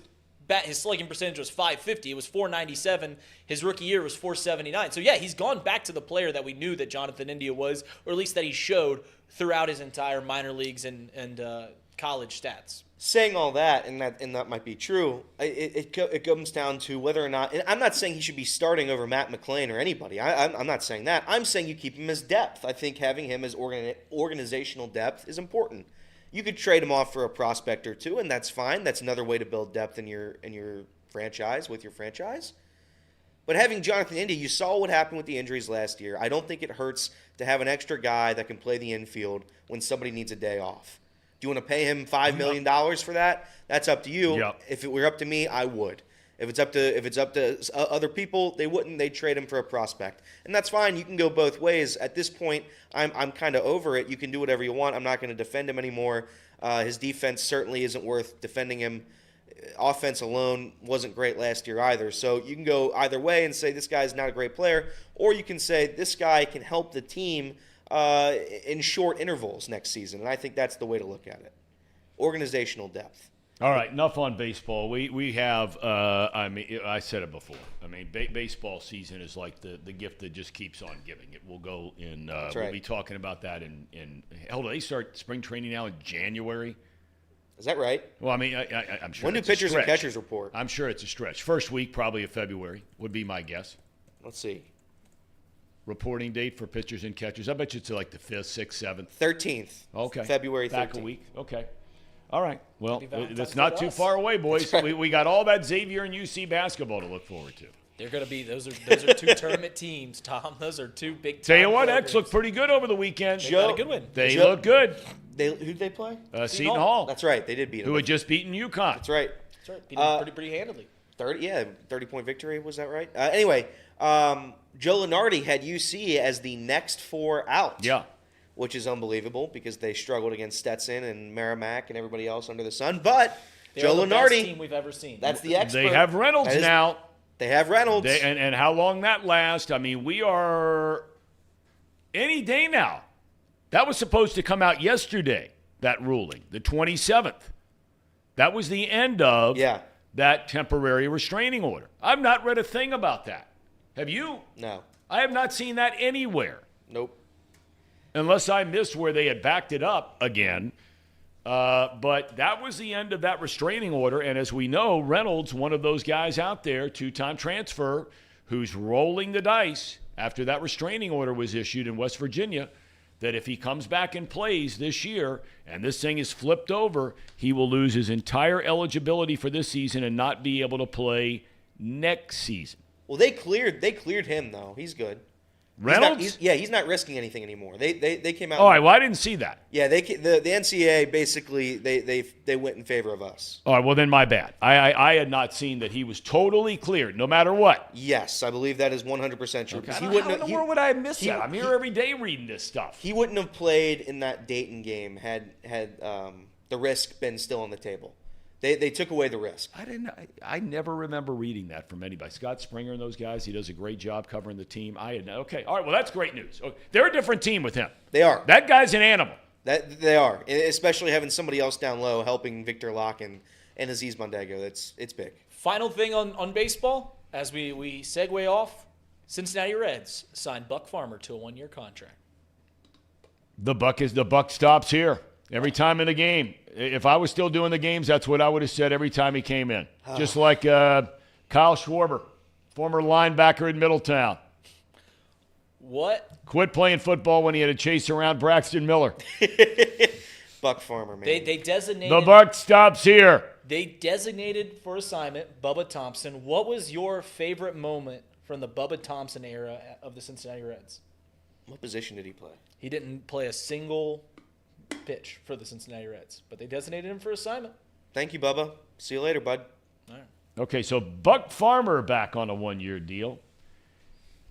Speaker 6: slugging percentage was .550. It was .497. His rookie year was .479. So yeah, he's gone back to the player that we knew that Jonathan India was, or at least that he showed throughout his entire minor leagues and college stats.
Speaker 7: Saying all that, and that might be true, it comes down to whether or not, and I'm not saying he should be starting over Matt McClain or anybody. I'm not saying that. I'm saying you keep him as depth. I think having him as organizational depth is important. You could trade him off for a prospect or two, and that's fine. That's another way to build depth in your franchise, with your franchise. But having Jonathan India, you saw what happened with the injuries last year. I don't think it hurts to have an extra guy that can play the infield when somebody needs a day off. Do you want to pay him $5 million for that? That's up to you.
Speaker 2: Yep.
Speaker 7: If it were up to me, I would. If it's up to other people, they wouldn't. They'd trade him for a prospect, and that's fine. You can go both ways. At this point, I'm kind of over it. You can do whatever you want. I'm not going to defend him anymore. His defense certainly isn't worth defending him. Offense alone wasn't great last year either. So you can go either way and say this guy's not a great player, or you can say this guy can help the team in short intervals next season, and I think that's the way to look at it. Organizational depth.
Speaker 2: All right, enough on baseball. We have, I said it before. I mean, baseball season is like the gift that just keeps on giving. It will go in,
Speaker 7: That's right.
Speaker 2: We'll be talking about that hell, do they start spring training now in January?
Speaker 7: Is that right?
Speaker 2: Well, I mean, I'm sure
Speaker 7: When do
Speaker 2: it's a
Speaker 7: pitchers and
Speaker 2: stretch.
Speaker 7: catchers report?
Speaker 2: I'm sure it's a stretch. First week, probably of February, would be my guess.
Speaker 7: Let's see.
Speaker 2: Reporting date for pitchers and catchers. I bet you it's like the 5th, 6th, 7th.
Speaker 7: 13th.
Speaker 2: Okay.
Speaker 7: February 13th.
Speaker 2: Back a week. Okay. All right. Well,
Speaker 6: Valentine's
Speaker 2: that's not
Speaker 6: for
Speaker 2: too
Speaker 6: us.
Speaker 2: far away, boys.
Speaker 7: Right.
Speaker 2: We got all that Xavier and UC basketball to look forward to.
Speaker 6: They're going to be those are two tournament teams, Tom. Those are two big.
Speaker 2: Tell you what, X looked pretty good over the weekend.
Speaker 6: They got a good win.
Speaker 2: They look good.
Speaker 7: Who'd they play?
Speaker 2: Seton Hall.
Speaker 7: That's right. They did beat them.
Speaker 2: Who had just beaten UConn.
Speaker 7: That's right.
Speaker 6: That's right. Beat them pretty handily.
Speaker 7: 30-point victory. Was that right? Anyway, Joe Lunardi had UC as the next 4 out.
Speaker 2: Yeah.
Speaker 7: Which is unbelievable because they struggled against Stetson and Merrimack and everybody else under the sun. But
Speaker 6: They're
Speaker 7: Joe
Speaker 6: the best
Speaker 7: Lunardi,
Speaker 6: team we've ever seen.
Speaker 7: that's the expert.
Speaker 2: They have Reynolds now.
Speaker 7: They have Reynolds.
Speaker 2: And how long that lasts, I mean, we are any day now. That was supposed to come out yesterday, that ruling, the 27th. That was the end of that temporary restraining order. I've not read a thing about that. Have you?
Speaker 7: No.
Speaker 2: I have not seen that anywhere.
Speaker 7: Nope.
Speaker 2: Unless I missed where they had backed it up again. But that was the end of that restraining order. And as we know, Reynolds, one of those guys out there, 2-time transfer, who's rolling the dice after that restraining order was issued in West Virginia, that if he comes back and plays this year and this thing is flipped over, he will lose his entire eligibility for this season and not be able to play next season.
Speaker 7: Well, they cleared him, though. He's good.
Speaker 2: Reynolds?
Speaker 7: He's not risking anything anymore. They came out.
Speaker 2: All right, well, I didn't see that.
Speaker 7: Yeah, the NCAA basically they went in favor of us.
Speaker 2: All right, well, then my bad. I had not seen that he was totally cleared, no matter what.
Speaker 7: Yes, I believe that is 100% true.
Speaker 2: Okay. How in the world would I have missed that? I'm here every day reading this stuff.
Speaker 7: He wouldn't have played in that Dayton game had the risk been still on the table. They took away the risk.
Speaker 2: I never remember reading that from anybody. Scott Springer and those guys, he does a great job covering the team. Okay, all right, well, that's great news. They're a different team with him.
Speaker 7: They are.
Speaker 2: That guy's an animal.
Speaker 7: They are, especially having somebody else down low helping Victor Locke and Aziz Mondego. It's big.
Speaker 6: Final thing on baseball, as we segue off, Cincinnati Reds signed Buck Farmer to a 1-year contract.
Speaker 2: The buck stops here every time in the game. If I was still doing the games, that's what I would have said every time he came in. Just like Kyle Schwarber, former linebacker in Middletown.
Speaker 6: What?
Speaker 2: Quit playing football when he had to chase around Braxton Miller.
Speaker 7: Buck Farmer, man.
Speaker 6: They designated.
Speaker 2: The buck stops here.
Speaker 6: They designated for assignment Bubba Thompson. What was your favorite moment from the Bubba Thompson era of the Cincinnati Reds?
Speaker 7: What position did he play?
Speaker 6: He didn't play a single pitch for the Cincinnati Reds, but they designated him for assignment.
Speaker 7: Thank you, Bubba. See you later, bud.
Speaker 6: All right.
Speaker 2: Okay, so Buck Farmer back on a 1-year deal.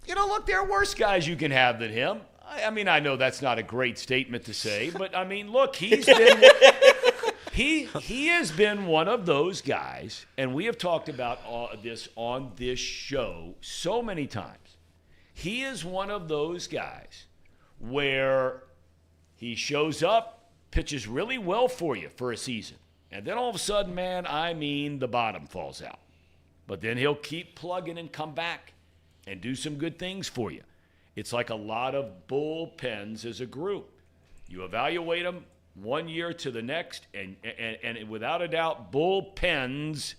Speaker 2: You know, look, there are worse guys you can have than him. I mean, I know that's not a great statement to say, but I mean, look, he's been he has been one of those guys, and we have talked about this on this show so many times. He is one of those guys where he shows up, pitches really well for you for a season, and then all of a sudden, man, the bottom falls out. But then he'll keep plugging and come back and do some good things for you. It's like a lot of bullpens as a group. You evaluate them 1 year to the next, and without a doubt, bullpens,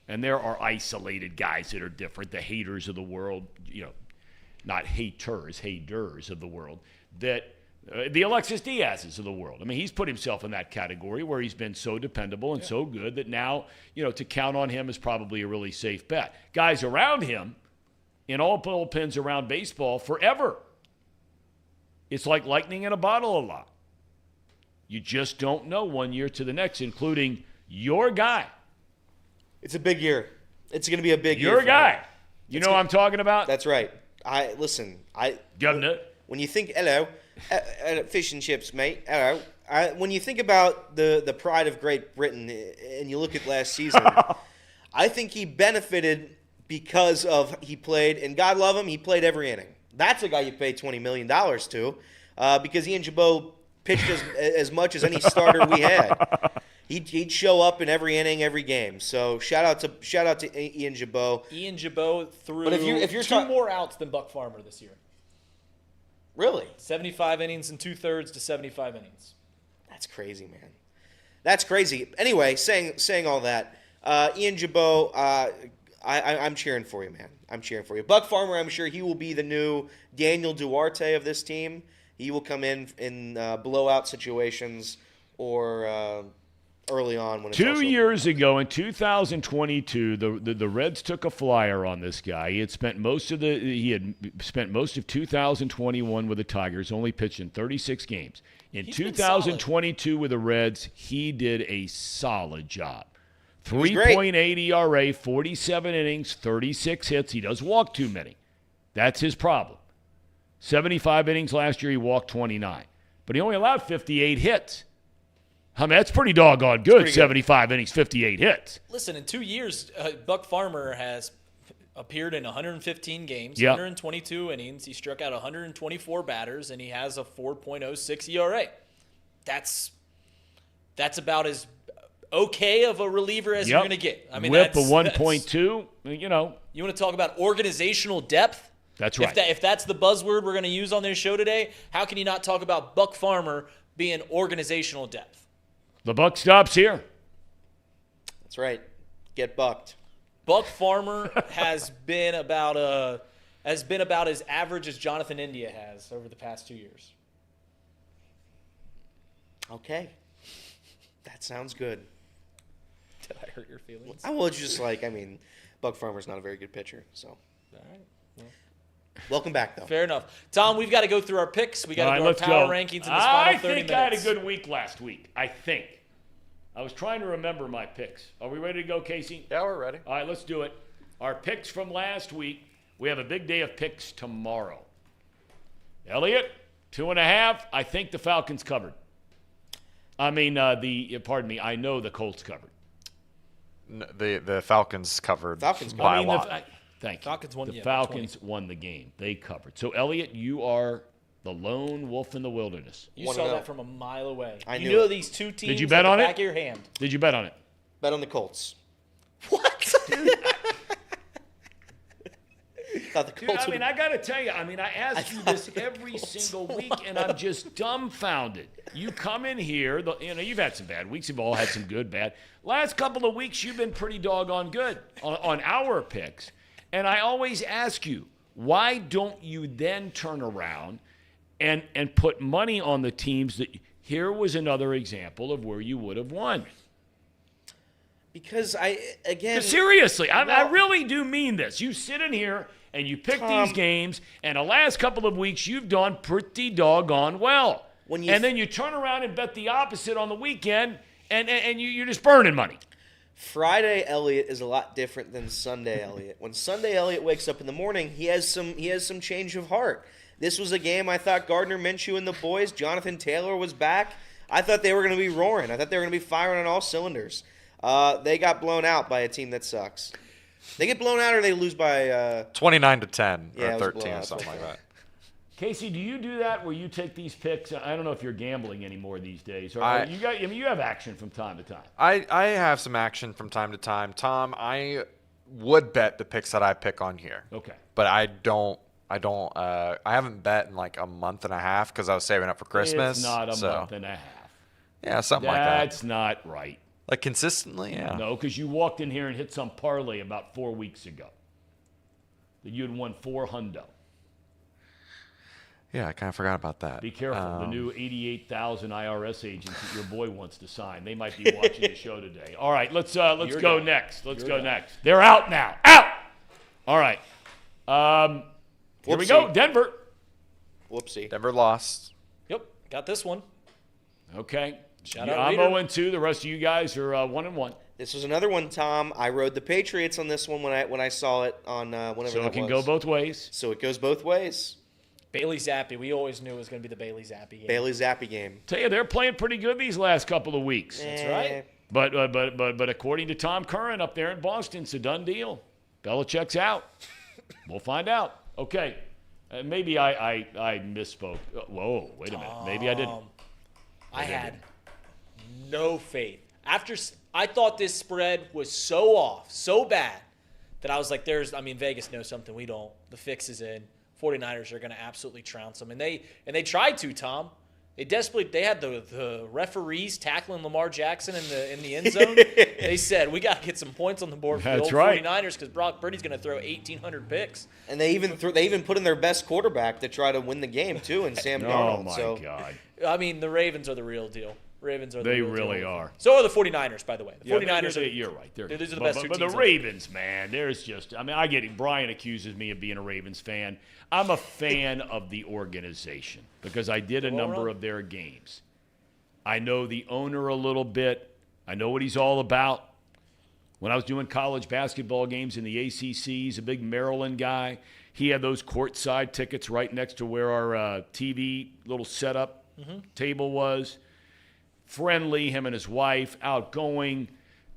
Speaker 2: and there are isolated guys that are different, the haters of the world, not haters of the world, that the Alexis Diaz's of the world. I mean, he's put himself in that category where he's been so dependable and so good that now, to count on him is probably a really safe bet. Guys around him, in all bullpens around baseball, forever. It's like lightning in a bottle a lot. You just don't know 1 year to the next, including your guy.
Speaker 7: It's a big year. It's going to be a big year.
Speaker 2: Your guy. You know what I'm talking about?
Speaker 7: That's right.
Speaker 2: Governor.
Speaker 7: When you think, fish and chips, mate. Hello. When you think about the pride of Great Britain and you look at last season, I think he benefited because he played, and God love him, he played every inning. That's a guy you pay $20 million to because Ian Jabot pitched as much as any starter we had. He'd show up in every inning, every game. So shout out to Ian Jabot.
Speaker 6: Ian Jabot threw
Speaker 7: but if you're
Speaker 6: two more outs than Buck Farmer this year.
Speaker 7: Really? 75
Speaker 6: innings and 2/3 to 75 innings.
Speaker 7: That's crazy, man. That's crazy. Anyway, saying all that, Ian Jabot, I'm cheering for you, man. I'm cheering for you. Buck Farmer, I'm sure he will be the new Daniel Duarte of this team. He will come in blowout situations or early on when it's
Speaker 2: 2 years ago in 2022, the Reds took a flyer on this guy. He had spent most of 2021 with the Tigers, only pitched in 36 games. In 2022 with the Reds, he did a solid job. 3.8 ERA, 47 innings, 36 hits. He does walk too many. That's his problem. 75 innings last year, he walked 29. But he only allowed 58 hits. I mean, that's pretty doggone good, 75 innings, 58 hits.
Speaker 6: Listen, in 2 years, Buck Farmer has appeared in 115 games, 122 innings. He struck out 124 batters, and he has a 4.06 ERA. That's about as okay of a reliever as you're going to get. I mean,
Speaker 2: whip a 1.2, You want
Speaker 6: to talk about organizational depth?
Speaker 2: That's right.
Speaker 6: If that's the buzzword we're going to use on this show today, how can you not talk about Buck Farmer being organizational depth?
Speaker 2: The buck stops here.
Speaker 7: That's right. Get bucked.
Speaker 6: Buck Farmer has been about as average as Jonathan India has over the past 2 years.
Speaker 7: Okay. That sounds good.
Speaker 6: Did I hurt your feelings?
Speaker 7: Well, it's just Buck Farmer's not a very good pitcher, so.
Speaker 6: All right. Well.
Speaker 7: Welcome back, though.
Speaker 6: Fair enough. Tom, we've got to go through our picks. We got to do our power rankings in this final 30 minutes.
Speaker 2: I think I had a good week last week. I was trying to remember my picks. Are we ready to go, Casey?
Speaker 8: Yeah, we're ready.
Speaker 2: All right, let's do it. Our picks from last week. We have a big day of picks tomorrow. Elliot, 2.5. I think the Falcons covered. I know the Colts covered.
Speaker 8: No, the Falcons covered.
Speaker 7: Falcons
Speaker 8: by a
Speaker 7: covered.
Speaker 8: lot.
Speaker 2: Thank you.
Speaker 6: Falcons won,
Speaker 2: the Falcons won the game. They covered. So, Elliot, you are the lone wolf in the wilderness.
Speaker 6: You saw that from a mile away.
Speaker 7: I knew
Speaker 6: you know
Speaker 7: it.
Speaker 6: These two teams
Speaker 2: Did you bet
Speaker 6: at
Speaker 2: on
Speaker 6: the
Speaker 2: it?
Speaker 6: back of your hand.
Speaker 2: Did you bet on it?
Speaker 7: Bet on the Colts.
Speaker 6: What?
Speaker 7: Thought the Colts
Speaker 2: Dude, I got to tell you, I ask you this every single week, and I'm just dumbfounded. You come in here, you've had some bad weeks. You've all had some good, bad. Last couple of weeks, you've been pretty doggone good on our picks. And I always ask you, why don't you then turn around and put money on the teams that here was another example of where you would have won?
Speaker 7: Because
Speaker 2: seriously, I really do mean this. You sit in here and you pick these games, and the last couple of weeks you've done pretty doggone well. Then you turn around and bet the opposite on the weekend, and you're just burning money.
Speaker 7: Friday Elliott is a lot different than Sunday Elliott. When Sunday Elliott wakes up in the morning, he has some change of heart. This was a game I thought Gardner Minshew and the boys, Jonathan Taylor was back. I thought they were going to be roaring. I thought they were going to be firing on all cylinders. They got blown out by a team that sucks. They get blown out or they lose by
Speaker 8: 29-10
Speaker 7: yeah,
Speaker 8: or 13 or
Speaker 7: blowout.
Speaker 8: something like that.
Speaker 2: Casey, do you do that where you take these picks? I don't know if you're gambling anymore these days. Or you have action from time to time.
Speaker 8: I have some action from time to time. Tom, I would bet the picks that I pick on here.
Speaker 2: Okay.
Speaker 8: But I haven't bet in like a month and a half because I was saving up for Christmas.
Speaker 2: It's not a month and a half.
Speaker 8: Yeah, something like that.
Speaker 2: That's not right.
Speaker 8: Like consistently, yeah.
Speaker 2: No, because you walked in here and hit some parlay about 4 weeks ago that you had won $400.
Speaker 8: Yeah, I kind of forgot about that.
Speaker 2: Be careful. The new 88,000 IRS agents that your boy wants to sign. They might be watching the show today. All right, let's go next. Let's go next. They're out now. Out! All right. Here we go. Denver.
Speaker 7: Whoopsie.
Speaker 8: Denver lost.
Speaker 6: Yep, got this one.
Speaker 2: Okay.
Speaker 6: Shout out
Speaker 2: I'm
Speaker 6: Reader.
Speaker 2: 0-2. The rest of you guys are 1-1.
Speaker 7: This was another one, Tom. I rode the Patriots on this one when I saw it on whenever
Speaker 2: So
Speaker 7: that
Speaker 2: it can
Speaker 7: was.
Speaker 2: go both ways.
Speaker 7: So it goes both ways.
Speaker 6: Bailey Zappi. We always knew it was going to be the Bailey Zappi game.
Speaker 7: Bailey Zappi game.
Speaker 2: Tell you, they're playing pretty good these last couple of weeks.
Speaker 6: That's right.
Speaker 2: But according to Tom Curran up there in Boston, it's a done deal. Belichick's out. We'll find out. Okay. Maybe I misspoke. Whoa, wait a minute. Maybe I didn't.
Speaker 6: I had no faith. I thought this spread was so off, so bad, that I was like, Vegas knows something we don't. The fix is in. 49ers are going to absolutely trounce them. And they tried to, Tom. They had the referees tackling Lamar Jackson in the end zone. They said, we got to get some points on the board for the old 49ers because Brock Purdy's going to throw 1,800 picks.
Speaker 7: And they even put in their best quarterback to try to win the game, too, in Sam Darnold.
Speaker 2: Oh, my God.
Speaker 6: I mean, the Ravens are the real deal.
Speaker 2: They really are.
Speaker 6: So are the 49ers, by the way. The 49ers
Speaker 2: you're right.
Speaker 6: These are the best two
Speaker 2: But
Speaker 6: teams.
Speaker 2: the Ravens, man, I get it. Brian accuses me of being a Ravens fan. I'm a fan of the organization because I did a number of their games. I know the owner a little bit. I know what he's all about. When I was doing college basketball games in the ACC, he's a big Maryland guy. He had those courtside tickets right next to where our TV little setup table was. Friendly, him and his wife, outgoing.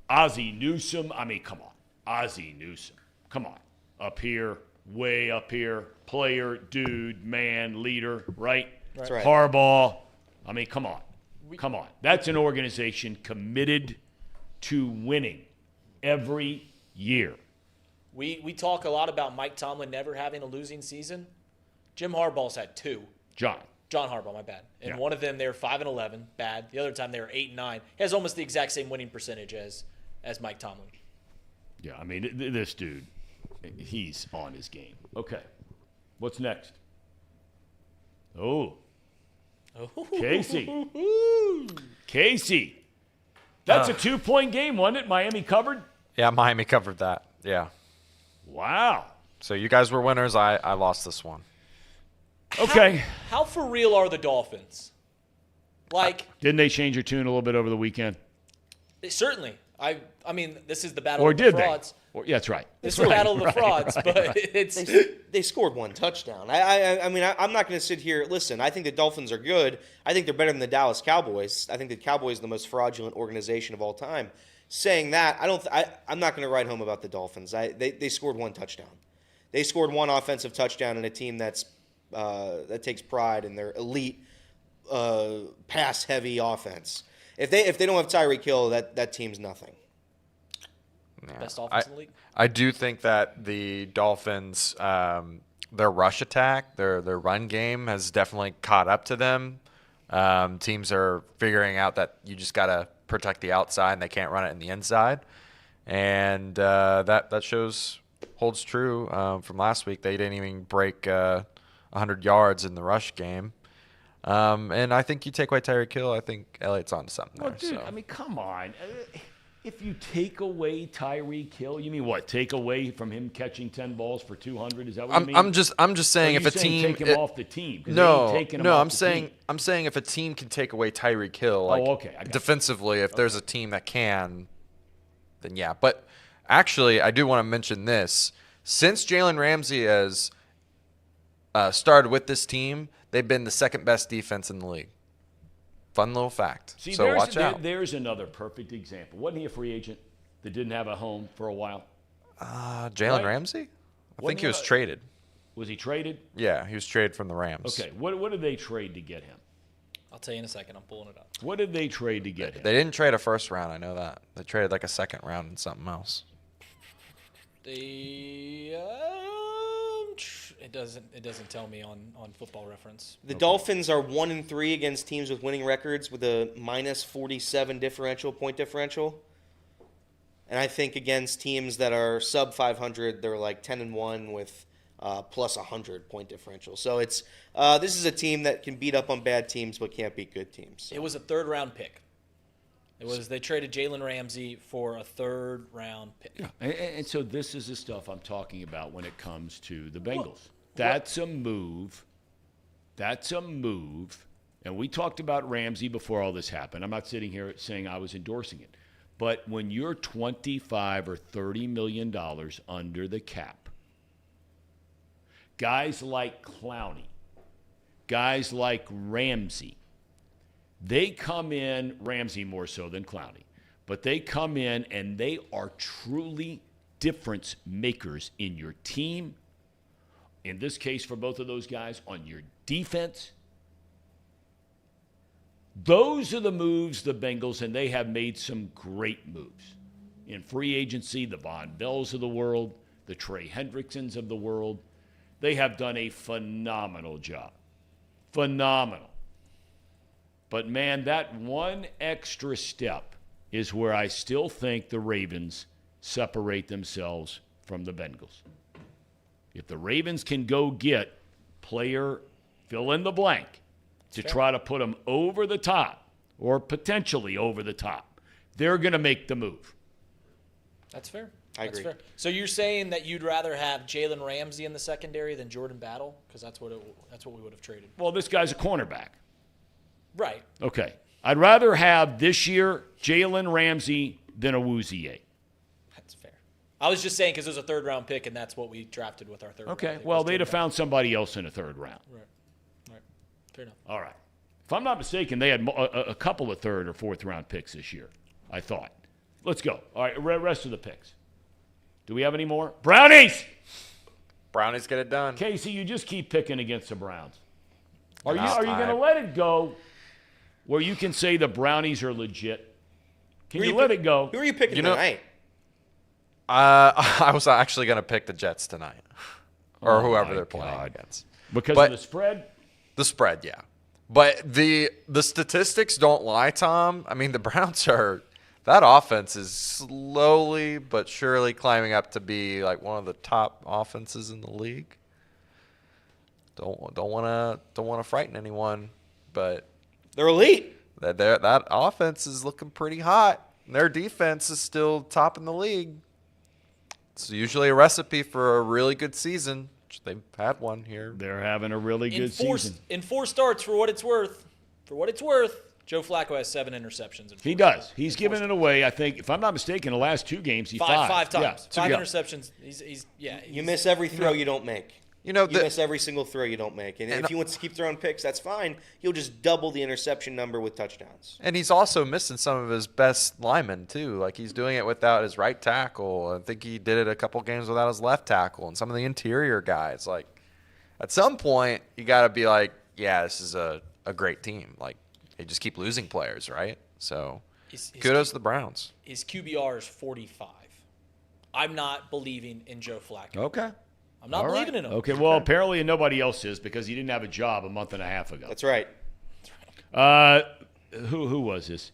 Speaker 2: Ozzie Newsome. I mean, come on. Ozzie Newsome. Come on. Up here, way up here. Player, dude, man, leader, right?
Speaker 7: That's right.
Speaker 2: Harbaugh. I mean, come on. Come on. That's an organization committed to winning every year.
Speaker 6: We talk a lot about Mike Tomlin never having a losing season. Jim Harbaugh's had two. John Harbaugh, my bad. And one of them, they were 5-11, bad. The other time, they were 8-9. He has almost the exact same winning percentage as Mike Tomlin.
Speaker 2: Yeah, I mean, this dude, he's on his game. Okay, what's next? Oh, Casey. Casey. That's a 2-point game, wasn't it? Miami covered?
Speaker 8: Yeah, Miami covered that. Yeah.
Speaker 2: Wow.
Speaker 8: So you guys were winners. I lost this one.
Speaker 2: Okay.
Speaker 6: How for real are the Dolphins?
Speaker 2: Didn't they change your tune a little bit over the weekend?
Speaker 6: Certainly. I mean, this is the battle
Speaker 2: Or
Speaker 6: of the
Speaker 2: did
Speaker 6: frauds.
Speaker 2: they? Yeah, that's right.
Speaker 6: This is the battle of the frauds, but it's
Speaker 7: they scored one touchdown. I'm not going to sit here. Listen, I think the Dolphins are good. I think they're better than the Dallas Cowboys. I think the Cowboys are the most fraudulent organization of all time. Saying that, I'm not going to write home about the Dolphins. They scored one touchdown. They scored one offensive touchdown in a team that takes pride in their elite pass-heavy offense. If they don't have Tyreek Hill, that team's nothing.
Speaker 8: Yeah.
Speaker 6: best offense in the league.
Speaker 8: I do think that the Dolphins, their rush attack, their run game has definitely caught up to them. Teams are figuring out that you just got to protect the outside and they can't run it in the inside. And that holds true from last week. They didn't even break 100 yards in the rush game. And I think you take away Tyreek Hill, I think Elliott's on to something there.
Speaker 2: Dude,
Speaker 8: so.
Speaker 2: I mean, come on. If you take away Tyreek Hill, you mean what? Take away from him catching 10 balls for 200? Is that what you mean?
Speaker 8: I'm just saying if a team
Speaker 2: take him off the team.
Speaker 8: I'm saying if a team can take away Tyreek Hill, defensively, if there's a team that can, then yeah. But actually, I do want to mention this: since Jalen Ramsey has started with this team, they've been the second best defense in the league. Fun little fact.
Speaker 2: See,
Speaker 8: so watch out.
Speaker 2: There's another perfect example. Wasn't he a free agent that didn't have a home for a while?
Speaker 8: Jalen Ramsey? I think he was traded.
Speaker 2: Was he traded?
Speaker 8: Yeah, he was traded from the Rams.
Speaker 2: Okay, what did they trade to get him?
Speaker 6: I'll tell you in a second. I'm pulling it up.
Speaker 2: What did they trade to get him?
Speaker 8: They didn't trade a first round. I know that. They traded like a second round and something else.
Speaker 6: It doesn't tell me on Football Reference.
Speaker 7: The Dolphins are 1-3 against teams with winning records with a minus 47 point differential. And I think against teams that are sub 500, they're like 10-1 with plus 100 point differential. So it's this is a team that can beat up on bad teams but can't beat good teams.
Speaker 6: It was a third-round pick. They traded Jalen Ramsey for a third-round pick.
Speaker 2: Yeah. And so this is the stuff I'm talking about when it comes to the Bengals. That's a move. That's a move. And we talked about Ramsey before all this happened. I'm not sitting here saying I was endorsing it. But when you're $25 or $30 million under the cap, guys like Clowney, guys like Ramsey, they come in, Ramsey more so than Clowney, but they come in and they are truly difference makers in your team. In this case, for both of those guys, on your defense. Those are the moves, the Bengals, and they have made some great moves. In free agency, the Von Bells of the world, the Trey Hendricksons of the world, they have done a phenomenal job. Phenomenal. But, man, that one extra step is where I still think the Ravens separate themselves from the Bengals. If the Ravens can go get player fill in the blank to try to put them over the top or potentially over the top, they're going to make the move.
Speaker 6: That's fair.
Speaker 7: I agree.
Speaker 6: Fair. So you're saying that you'd rather have Jalen Ramsey in the secondary than Jordan Battle? Because that's what we would have traded.
Speaker 2: Well, this guy's a cornerback.
Speaker 6: Right.
Speaker 2: Okay. I'd rather have this year Jalen Ramsey than Awuzie.
Speaker 6: That's fair. I was just saying because it was a third-round pick, and that's what we drafted with our third-round pick.
Speaker 2: Okay. Well, they'd have found somebody else in a third round.
Speaker 6: Right. Fair enough.
Speaker 2: All right. If I'm not mistaken, they had a couple of third or fourth-round picks this year, I thought. Let's go. All right, rest of the picks. Do we have any more? Brownies!
Speaker 8: Brownies get it done.
Speaker 2: Casey, you just keep picking against the Browns. Are you going to let it go where you can say the Brownies are legit? Can you let it go?
Speaker 7: Who are you picking tonight?
Speaker 8: I was actually going to pick the Jets tonight, or whoever they're playing against.
Speaker 2: Because of the spread?
Speaker 8: The spread, yeah. But the statistics don't lie, Tom. I mean, the Browns that offense is slowly but surely climbing up to be like one of the top offenses in the league. Don't want to frighten anyone, but
Speaker 7: they're elite.
Speaker 8: That offense is looking pretty hot. Their defense is still top in the league. It's usually a recipe for a really good season. They've had one here.
Speaker 2: They're having a really good season.
Speaker 6: In 4 starts, for what it's worth, Joe Flacco has 7 interceptions.
Speaker 2: He does. He's given it away, I think. If I'm not mistaken, the last 2 games, he
Speaker 6: five times.
Speaker 2: Yeah,
Speaker 6: 5 interceptions.
Speaker 7: You miss every throw you don't make.
Speaker 8: You
Speaker 7: miss every single throw you don't make. And if he wants to keep throwing picks, that's fine. He'll just double the interception number with touchdowns.
Speaker 8: And he's also missing some of his best linemen, too. Like, he's doing it without his right tackle. I think he did it a couple games without his left tackle and some of the interior guys. Like, at some point, you got to be like, yeah, this is a great team. Like, they just keep losing players, right? So, kudos to the Browns.
Speaker 6: His QBR is 45. I'm not believing in Joe Flacco.
Speaker 2: Okay.
Speaker 6: I'm not believing in him.
Speaker 2: Okay, well, apparently nobody else is because he didn't have a job a month and a half ago.
Speaker 7: That's right.
Speaker 2: Who was this?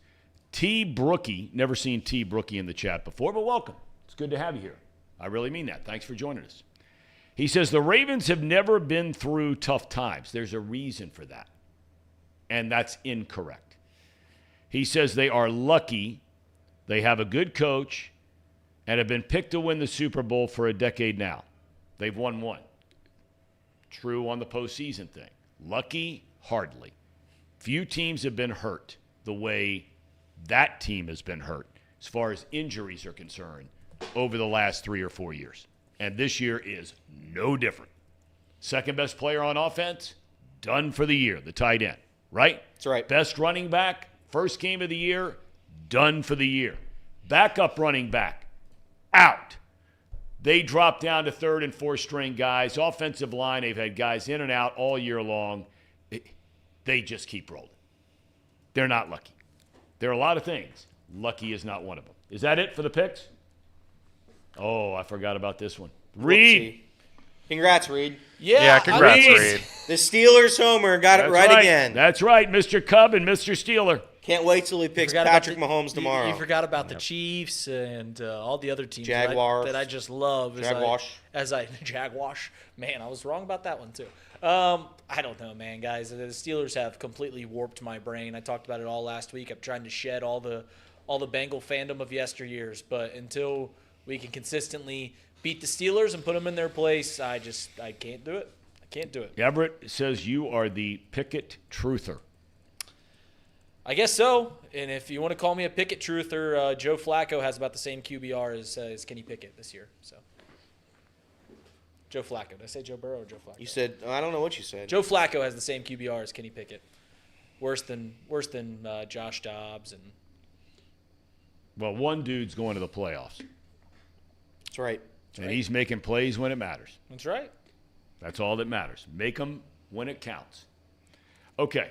Speaker 2: T. Brookie. Never seen T. Brookie in the chat before, but welcome. It's good to have you here. I really mean that. Thanks for joining us. He says the Ravens have never been through tough times. There's a reason for that, and that's incorrect. He says they are lucky. They have a good coach and have been picked to win the Super Bowl for a decade now. They've won 1. True on the postseason thing. Lucky, hardly. Few teams have been hurt the way that team has been hurt as far as injuries are concerned over the last 3 or 4 years. And this year is no different. Second best player on offense, done for the year, the tight end, right?
Speaker 7: That's right.
Speaker 2: Best running back, first game of the year, done for the year. Backup running back, out. They dropped down to third and fourth string guys. Offensive line, they've had guys in and out all year long. They just keep rolling. They're not lucky. There are a lot of things. Lucky is not one of them. Is that it for the picks? Oh, I forgot about this one. Reed.
Speaker 7: Congrats, Reed.
Speaker 8: Yeah, congrats, Reed.
Speaker 7: The Steelers homer got it right again.
Speaker 2: That's right, Mr. Cub and Mr. Steeler.
Speaker 7: Can't wait till he picks Patrick Mahomes tomorrow.
Speaker 6: You forgot about the Chiefs and all the other teams
Speaker 7: Jaguars.
Speaker 6: that I just love. Jaguars. Man, I was wrong about that one too. I don't know, man, guys. The Steelers have completely warped my brain. I talked about it all last week. I'm trying to shed all the Bengal fandom of yesteryears, but until we can consistently beat the Steelers and put them in their place, I can't do it. I can't do it.
Speaker 2: Everett says you are the Pickett truther.
Speaker 6: I guess so. And if you want to call me a Pickett truther, Joe Flacco has about the same QBR as Kenny Pickett this year. So, Joe Flacco. Did I say Joe Burrow or Joe Flacco?
Speaker 7: You said I don't know what you said.
Speaker 6: Joe Flacco has the same QBR as Kenny Pickett. Worse than Josh Dobbs and.
Speaker 2: Well, one dude's going to the playoffs.
Speaker 7: That's right.
Speaker 2: And he's making plays when it matters.
Speaker 6: That's right.
Speaker 2: That's all that matters. Make them when it counts. Okay.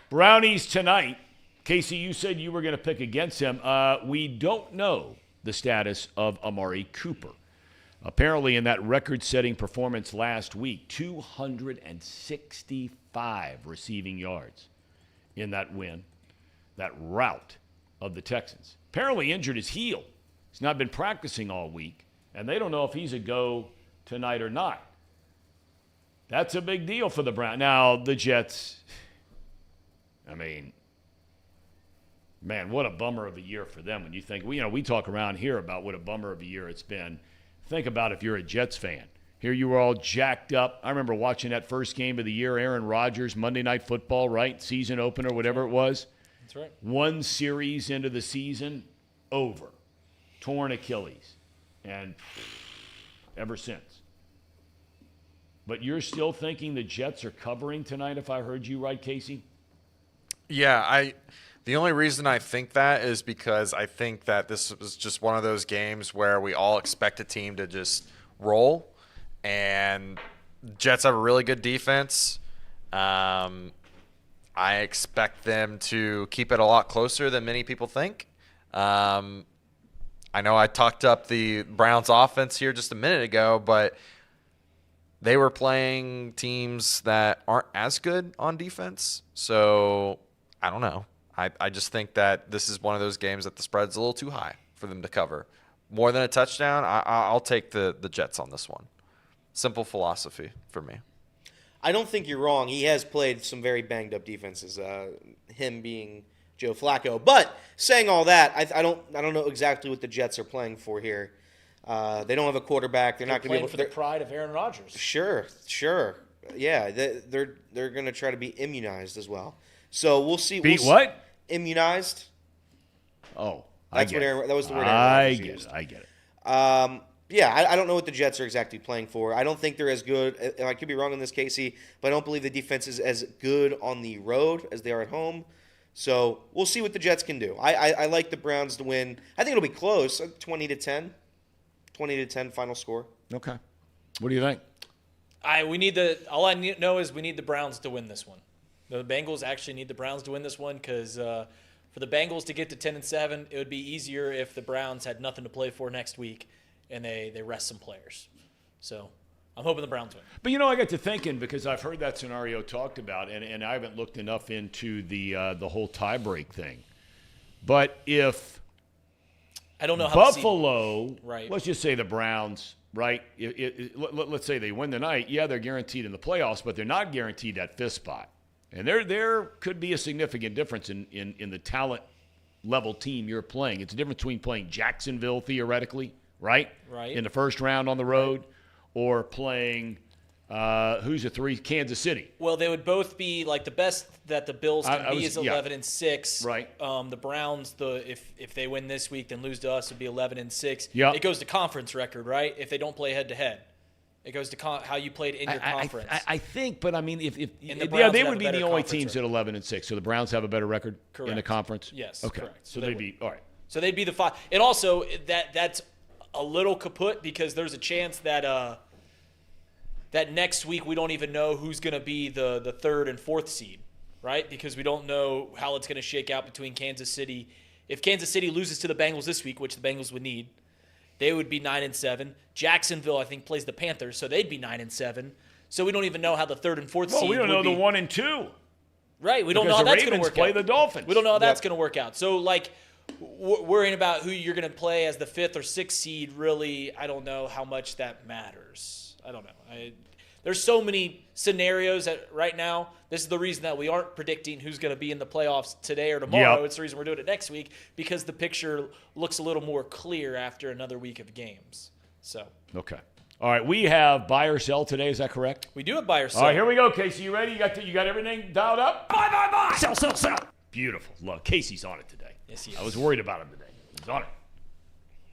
Speaker 2: Brownies tonight. Casey, you said you were going to pick against him. We don't know the status of Amari Cooper. Apparently, in that record-setting performance last week, 265 receiving yards in that win, that rout of the Texans. Apparently injured his heel. He's not been practicing all week, and they don't know if he's a go tonight or not. That's a big deal for the Browns. Now, the Jets, I mean, man, what a bummer of a year for them when you think, we talk around here about what a bummer of a year it's been. Think about if you're a Jets fan. Here you were all jacked up. I remember watching that first game of the year, Aaron Rodgers, Monday Night Football, right? Season opener, whatever it was.
Speaker 6: That's right.
Speaker 2: One series into the season, over. Torn Achilles. And ever since. But you're still thinking the Jets are covering tonight, if I heard you right, Casey?
Speaker 8: Yeah, the only reason I think that is because I think that this was just one of those games where we all expect a team to just roll, and Jets have a really good defense. I expect them to keep it a lot closer than many people think. I know I talked up the Browns offense here just a minute ago, but they were playing teams that aren't as good on defense. So I don't know. I just think that this is one of those games that the spread's a little too high for them to cover. More than a touchdown, I'll take the Jets on this one. Simple philosophy for me.
Speaker 7: I don't think you're wrong. He has played some very banged-up defenses, him being Joe Flacco. But saying all that, I don't know exactly what the Jets are playing for here. They don't have a quarterback. They're not going to be able
Speaker 6: for the pride of Aaron Rodgers.
Speaker 7: Sure. Yeah, they're going to try to be immunized as well. So we'll see.
Speaker 2: What?
Speaker 7: Immunized.
Speaker 2: Oh,
Speaker 7: that was the word Aaron Rodgers used.
Speaker 2: I get it.
Speaker 7: Yeah, I don't know what the Jets are exactly playing for. I don't think they're as good. And I could be wrong on this, Casey, but I don't believe the defense is as good on the road as they are at home. So we'll see what the Jets can do. I like the Browns to win. I think it'll be close, 20-10. 20-10 final score.
Speaker 2: Okay. What do you think?
Speaker 6: All I know is we need the Browns to win this one. The Bengals actually need the Browns to win this one because for the Bengals to get to 10-7, it would be easier if the Browns had nothing to play for next week and they rest some players. So I'm hoping the Browns win.
Speaker 2: But, I got to thinking because I've heard that scenario talked about, and I haven't looked enough into the whole tiebreak thing. But if
Speaker 6: I don't know how
Speaker 2: Buffalo,
Speaker 6: right.
Speaker 2: Let's just say the Browns, right? Let's say they win tonight. Yeah, they're guaranteed in the playoffs, but they're not guaranteed that fifth spot. And there could be a significant difference in the talent level team you're playing. It's a difference between playing Jacksonville theoretically, right?
Speaker 6: Right.
Speaker 2: In the first round on the road, or playing who's the three? Kansas City.
Speaker 6: Well, they would both be like the best that the Bills can be is 11-6.
Speaker 2: Right.
Speaker 6: The Browns, if they win this week, then lose to us would be 11-6.
Speaker 2: Yep.
Speaker 6: It goes to conference record, right? If they don't play head to head. It goes to how you played in your conference.
Speaker 2: I think, but I mean, if
Speaker 6: the
Speaker 2: they would be the only teams at 11-6. So the Browns have a better record in the conference.
Speaker 6: Yes,
Speaker 2: okay.
Speaker 6: correct.
Speaker 2: So they'd be all right.
Speaker 6: So they'd be the 5. And also that's a little kaput because there's a chance that that next week we don't even know who's going to be the 3rd and 4th seed, right? Because we don't know how it's going to shake out between Kansas City. If Kansas City loses to the Bengals this week, which the Bengals would need, they would be 9-7. Jacksonville, I think, plays the Panthers, so they'd be 9-7. So we don't even know how the 3rd and 4th seed.
Speaker 2: Well, we don't know
Speaker 6: would
Speaker 2: the 1 and 2.
Speaker 6: Right, we don't know
Speaker 2: Because
Speaker 6: how
Speaker 2: the
Speaker 6: that's going to
Speaker 2: Ravens
Speaker 6: work
Speaker 2: play
Speaker 6: out.
Speaker 2: the Dolphins.
Speaker 6: We don't know how that's going to work out. So, like, worrying about who you're going to play as the 5th or 6th seed, really, I don't know how much that matters. I don't know. There's so many scenarios right now. This is the reason that we aren't predicting who's going to be in the playoffs today or tomorrow.
Speaker 2: Yep.
Speaker 6: It's the reason we're doing it next week because the picture looks a little more clear after another week of games. So.
Speaker 2: Okay. All right, we have buy or sell today. Is that correct?
Speaker 6: We do have buy or sell.
Speaker 2: All right, here we go, Casey. You ready? You got everything dialed up? Buy. Sell, sell, sell. Beautiful. Look, Casey's on it today.
Speaker 6: Yes, he is.
Speaker 2: I was worried about him today. He's on it.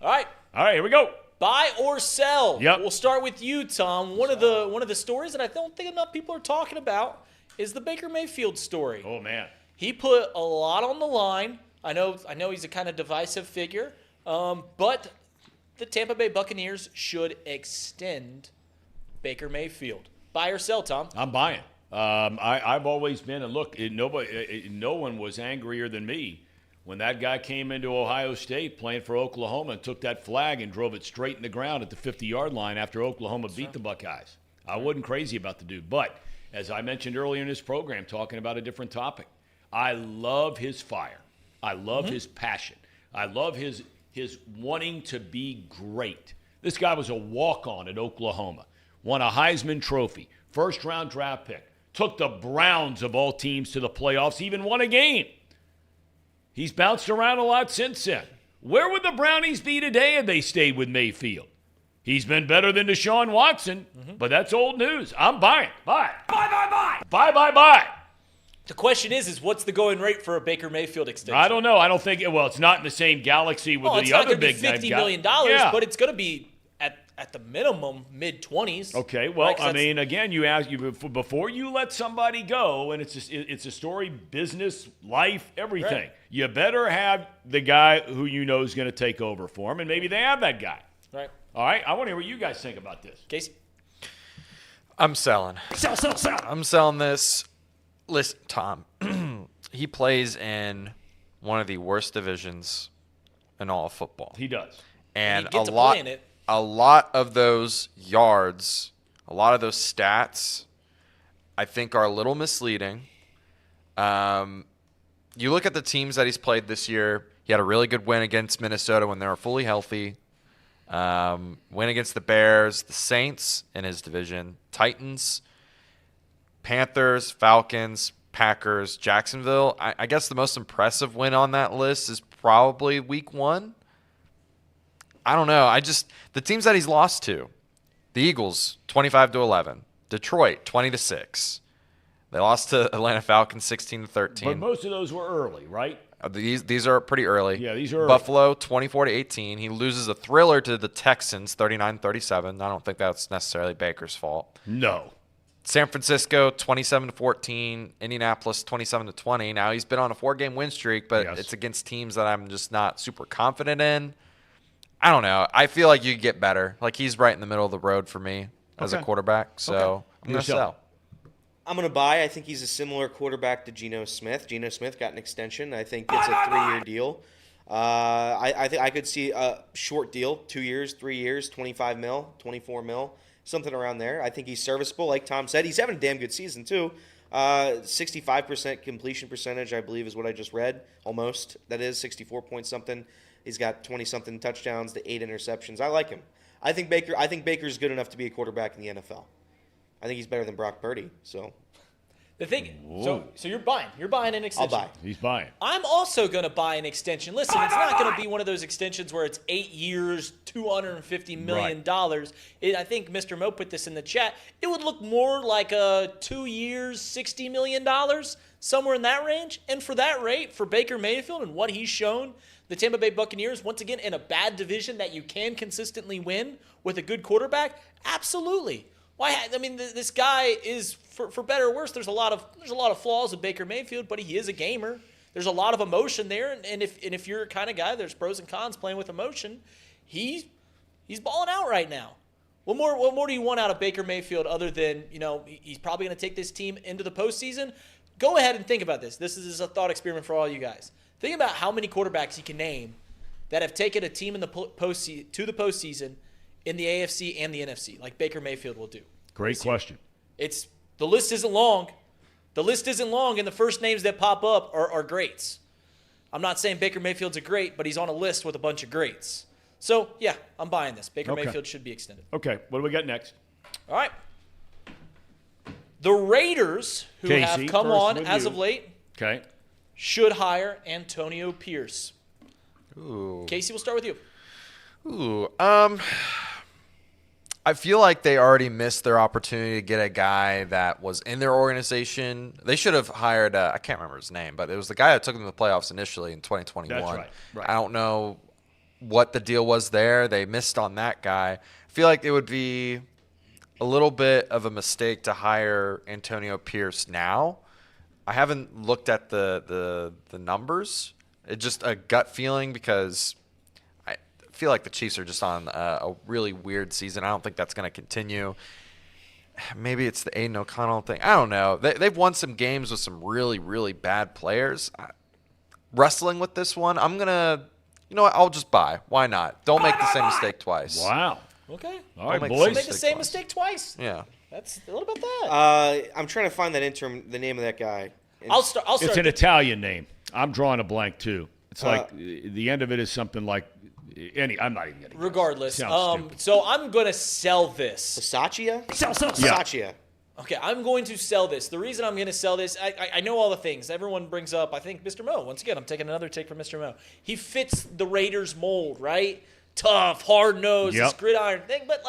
Speaker 6: All right.
Speaker 2: All right, here we go.
Speaker 6: Buy or sell.
Speaker 2: Yep.
Speaker 6: We'll start with you, Tom. One of the stories that I don't think enough people are talking about is the Baker Mayfield story.
Speaker 2: Oh man.
Speaker 6: He put a lot on the line. I know he's a kind of divisive figure, but the Tampa Bay Buccaneers should extend Baker Mayfield. Buy or sell, Tom?
Speaker 2: I'm buying. I've always been, and look, no one was angrier than me when that guy came into Ohio State playing for Oklahoma and took that flag and drove it straight in the ground at the 50-yard line after Oklahoma beat the Buckeyes. I wasn't crazy about the dude. But as I mentioned earlier in this program, talking about a different topic, I love his fire. I love his passion. I love his wanting to be great. This guy was a walk-on at Oklahoma, won a Heisman Trophy, first-round draft pick, took the Browns of all teams to the playoffs, even won a game. He's bounced around a lot since then. Where would the Brownies be today if they stayed with Mayfield? He's been better than Deshaun Watson, but that's old news. I'm buying. Buy. Buy.
Speaker 6: The question is what's the going rate for a Baker Mayfield extension?
Speaker 2: I don't know. I don't think it's not in the same galaxy with the other big name guy.
Speaker 6: It's not going to be $50 million, but it's going to be at the minimum mid-20s.
Speaker 2: Okay, well,
Speaker 6: right?
Speaker 2: I mean, again, before you let somebody go, and it's a story, business, life, everything.
Speaker 6: Right.
Speaker 2: You better have the guy who you know is going to take over for him, and maybe they have that guy.
Speaker 6: Right.
Speaker 2: All right, I want to hear what you guys think about this.
Speaker 6: Casey?
Speaker 8: I'm selling.
Speaker 2: Sell.
Speaker 8: I'm selling this. Listen, Tom, he plays in one of the worst divisions in all of football.
Speaker 2: He does.
Speaker 8: And
Speaker 6: he gets to play in it.
Speaker 8: A lot of those yards, a lot of those stats, I think are a little misleading. You look at the teams that he's played this year. He had a really good win against Minnesota when they were fully healthy. Win against the Bears, the Saints in his division, Titans, Panthers, Falcons, Packers, Jacksonville. I guess the most impressive win on that list is probably week 1. I don't know. The teams that he's lost to, the Eagles 25-11, Detroit 20-6. They lost to Atlanta Falcons 16-13.
Speaker 2: But most of those were early, right?
Speaker 8: These are pretty early.
Speaker 2: Yeah, these are early.
Speaker 8: Buffalo 24-18. He loses a thriller to the Texans 39-37. I don't think that's necessarily Baker's fault.
Speaker 2: No.
Speaker 8: San Francisco 27-14. Indianapolis 27-20. Now he's been on a 4-game win streak, but it's against teams that I'm just not super confident in. I don't know. I feel like you could get better. Like he's right in the middle of the road for me as a quarterback. So I'm going to sell.
Speaker 7: I'm going to buy. I think he's a similar quarterback to Geno Smith. Geno Smith got an extension. I think it's a 3-year deal. I think I could see a short deal, 2 years, 3 years, 25 mil, 24 mil, something around there. I think he's serviceable. Like Tom said, he's having a damn good season too. 65% completion percentage, I believe, is what I just read. Almost. That is 64 point something. He's got 20-something touchdowns to 8 interceptions. I like him. I think Baker's good enough to be a quarterback in the NFL. I think he's better than Brock Purdy. So
Speaker 6: the thing, so you're buying. You're buying an extension.
Speaker 7: I'll buy.
Speaker 2: He's buying.
Speaker 6: I'm also going to buy an extension. Listen, it's not going to be one of those extensions where it's 8 years, $250 million. I think Mr. Mo put this in the chat. It would look more like a 2 years, $60 million, somewhere in that range. And for that rate, for Baker Mayfield and what he's shown, the Tampa Bay Buccaneers, once again, in a bad division that you can consistently win with a good quarterback, absolutely. Why? I mean, this guy is, for better or worse, there's a lot of flaws with Baker Mayfield, but he is a gamer. There's a lot of emotion there, and if you're a kind of guy, there's pros and cons playing with emotion. He He's balling out right now. What more do you want out of Baker Mayfield other than, he's probably going to take this team into the postseason? Go ahead and think about this. This is a thought experiment for all you guys. Think about how many quarterbacks you can name that have taken a team in the to the postseason in the AFC and the NFC, like Baker Mayfield will do.
Speaker 2: Great question.
Speaker 6: The list isn't long. The list isn't long, and the first names that pop up are greats. I'm not saying Baker Mayfield's a great, but he's on a list with a bunch of greats. So, yeah, I'm buying this. Baker Mayfield should be extended.
Speaker 2: Okay, what do we got next?
Speaker 6: All right. The Raiders, who
Speaker 2: Casey,
Speaker 6: have come on as of late, should hire Antonio Pierce.
Speaker 8: Ooh.
Speaker 6: Casey, we'll start with you.
Speaker 8: Ooh. I feel like they already missed their opportunity to get a guy that was in their organization. They should have hired, I can't remember his name, but it was the guy that took them to the playoffs initially in 2021.
Speaker 2: That's right.
Speaker 8: I don't know what the deal was there. They missed on that guy. I feel like it would be a little bit of a mistake to hire Antonio Pierce now. I haven't looked at the numbers. It's just a gut feeling because I feel like the Chiefs are just on a really weird season. I don't think that's going to continue. Maybe it's the Aiden O'Connell thing. I don't know. They've won some games with some really, really bad players. Wrestling with this one, I'm going to, I'll just buy. Why not? Don't make the same mistake twice.
Speaker 2: Wow.
Speaker 6: Okay.
Speaker 2: All right,
Speaker 6: Don't
Speaker 2: boys.
Speaker 6: make the same mistake twice.
Speaker 8: Yeah.
Speaker 6: That's a little bit that.
Speaker 7: I'm trying to find the name of that guy.
Speaker 6: I'll start.
Speaker 2: It's an Italian name. I'm drawing a blank too. It's like the end of it is something like I'm not even going to.
Speaker 6: Regardless,
Speaker 2: stupid.
Speaker 6: so I'm going to sell this.
Speaker 7: Bisaccia?
Speaker 2: Yeah.
Speaker 6: Okay, I'm going to sell this. The reason I'm going to sell this, I know all the things everyone brings up. I think Mr. Mo. Once again, I'm taking another take from Mr. Mo. He fits the Raiders mold, right? Tough, hard nosed, this gridiron thing. But